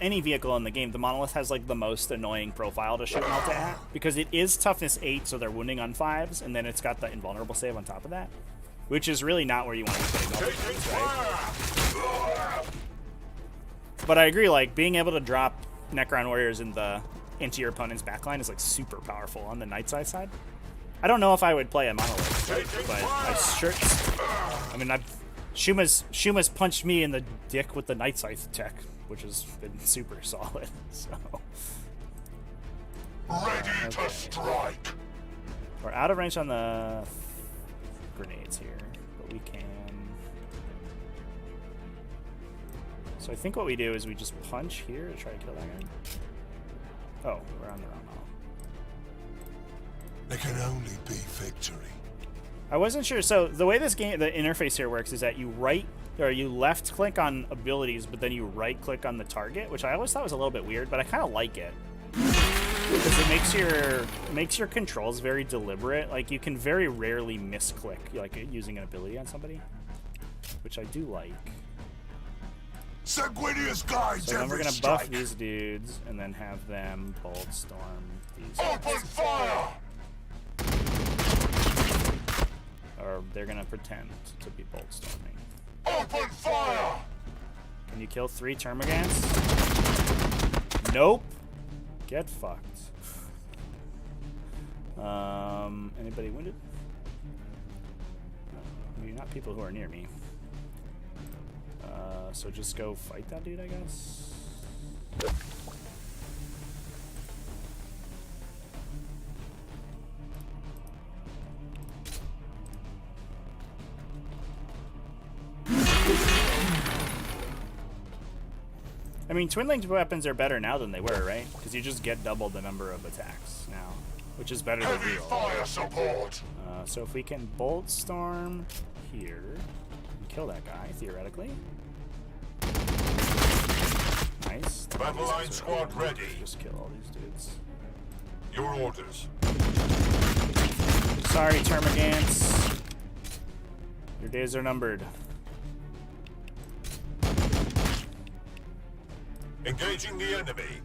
any vehicle in the game, the Monolith has like the most annoying profile to shoot Melta at, because it is toughness 8, so they're wounding on 5s, and then it's got the invulnerable save on top of that, which is really not where you want to be putting Melta, right? But I agree, like being able to drop Necron warriors into your opponent's backline is like super powerful on the Night side. I don't know if I would play a Monolith, but I mean, Shuma's punched me in the dick with the Night Scythe tech, which has been super solid. So Ready to strike. we're out of range on the grenades here, but we can. So I think what we do is we just punch here to try to kill that guy. Oh, we're on the wrong model. There can only be victory. I wasn't sure. So the way this game, the interface here works is that you left click on abilities, but then you right click on the target, which I always thought was a little bit weird, but I kind of like it because it makes your controls very deliberate. Like you can very rarely misclick, like using an ability on somebody, which I do like. Sanguinius guides So then we're every gonna buff strike. these dudes and then have them bolt storm these. Open fire. Or they're gonna pretend to be bolt storming. Open fire. Can you kill 3 Termagants? Nope. Get fucked. Anybody wounded? No. Maybe not people who are near me. So just go fight that dude, I guess. I mean, twin-linked weapons are better now than they were, right? Because you just get double the number of attacks now, which is better than Heavy real. fire support. So if we can bolt storm here and kill that guy, theoretically. Nice. Battle line squad ready. Just kill all these dudes. Your orders. Sorry, Termagants. Your days are numbered. Engaging the enemy.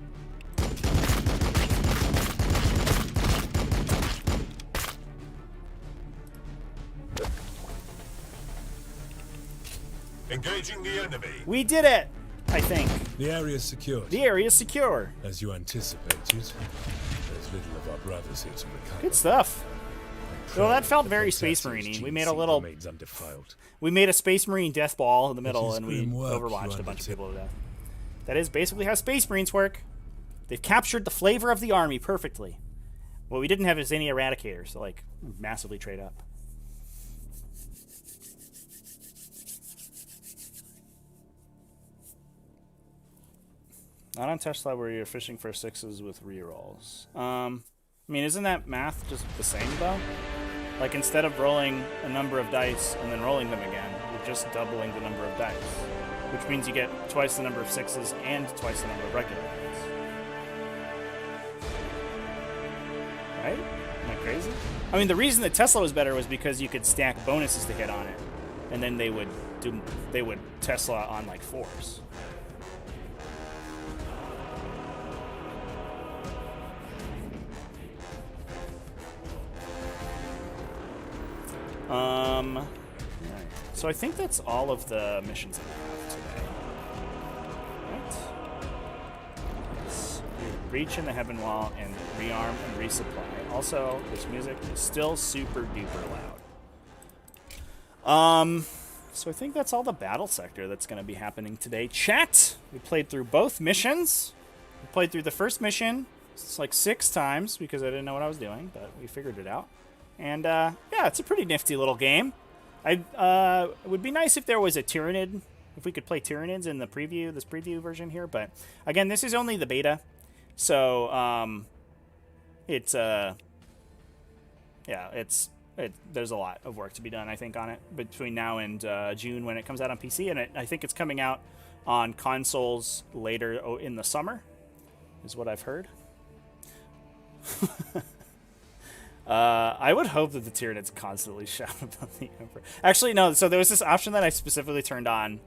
Engaging the enemy. We did it! I think. The area's secured. The area is secure. As you anticipated, there's little of our brothers here to recover. Good stuff. Well, that felt very Princess's Space Marine-y. We GC made a little. remains undefiled. We made a Space Marine death ball in the middle, is and we grim work you overwatched a bunch of undertake. people to death. That is basically how Space Marines work. They've captured the flavor of the army perfectly. What we didn't have is any Eradicators to like massively trade up. Not on Tesla where you're fishing for 6s with rerolls. I mean, isn't that math just the same though? Like instead of rolling a number of dice and then rolling them again, you're just doubling the number of dice. Which means you get twice the number of 6s and twice the number of regular dice. Right? Am I crazy? I mean, the reason that Tesla was better was because you could stack bonuses to hit on it, and then they would Tesla on like 4s. Alright. So I think that's all of the missions that we have. breach in the heaven wall and rearm and resupply. Also, this music is still super duper loud. So I think that's all the battle sector that's going to be happening today. Chat! We played through both missions. We played through the first mission. It's like 6 times because I didn't know what I was doing, but we figured it out. And, yeah, it's a pretty nifty little game. It would be nice if there was a Tyranid, if we could play Tyranids in the preview, this preview version here. But, again, this is only the beta. So, there's a lot of work to be done, I think, on it between now and June when it comes out on PC. And I think it's coming out on consoles later in the summer, is what I've heard. I would hope that the Tyranids constantly shout about the Emperor. Actually, no. So there was this option that I specifically turned on,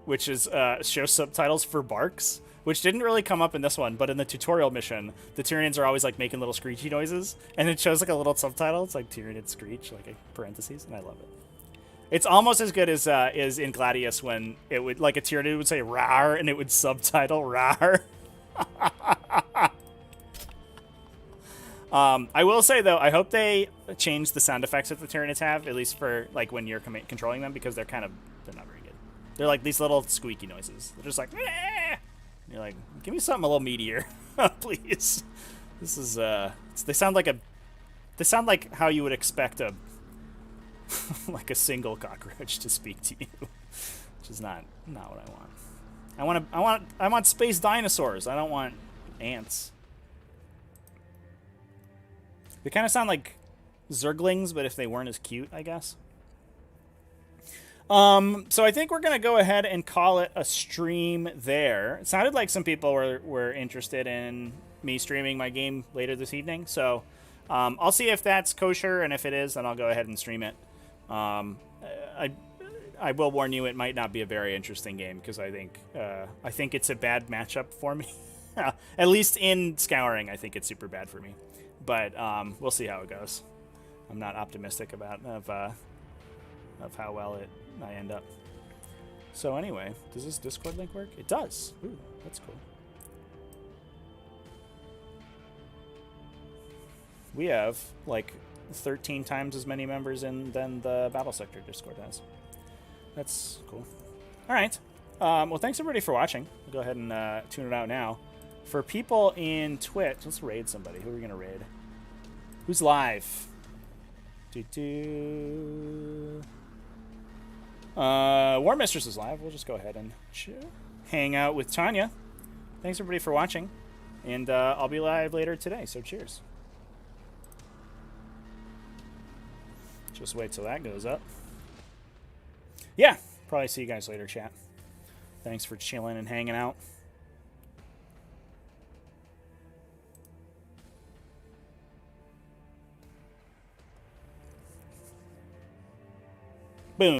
which is show subtitles for barks, which didn't really come up in this one, but in the tutorial mission, the Tyranids are always like making little screechy noises, and it shows like a little subtitle. It's like Tyranid screech, like a parentheses, and I love it. It's almost as good as in Gladius when it would, like, a Tyranid would say "rar" and it would subtitle "rar." I will say though, I hope they change the sound effects that the Tyranids have, at least for like when you're controlling them, because they're not very good. They're like these little squeaky noises. They're just like, "Eh!" And you're like, give me something a little meatier, please. This is they sound like how you would expect a like a single cockroach to speak to you, which is not what I want. I want space dinosaurs. I don't want ants. They kind of sound like Zerglings, but if they weren't as cute, I guess. So I think we're going to go ahead and call it a stream there. It sounded like some people were interested in me streaming my game later this evening. So I'll see if that's kosher, and if it is, then I'll go ahead and stream it. I will warn you, it might not be a very interesting game, because I think it's a bad matchup for me. At least in Scouring, I think it's super bad for me. But we'll see how it goes. I'm not optimistic of how well I end up. So anyway, does this Discord link work? It does. Ooh, that's cool. We have like 13 times as many members than the Battlesector Discord has. That's cool. All right. Well, thanks everybody for watching. We'll go ahead and tune it out now. For people in Twitch, let's raid somebody. Who are we gonna raid? Who's live? War Mistress is live. We'll just go ahead and hang out with Tanya. Thanks everybody for watching, and I'll be live later today. So cheers. Just wait till that goes up. Yeah, probably see you guys later, chat. Thanks for chilling and hanging out.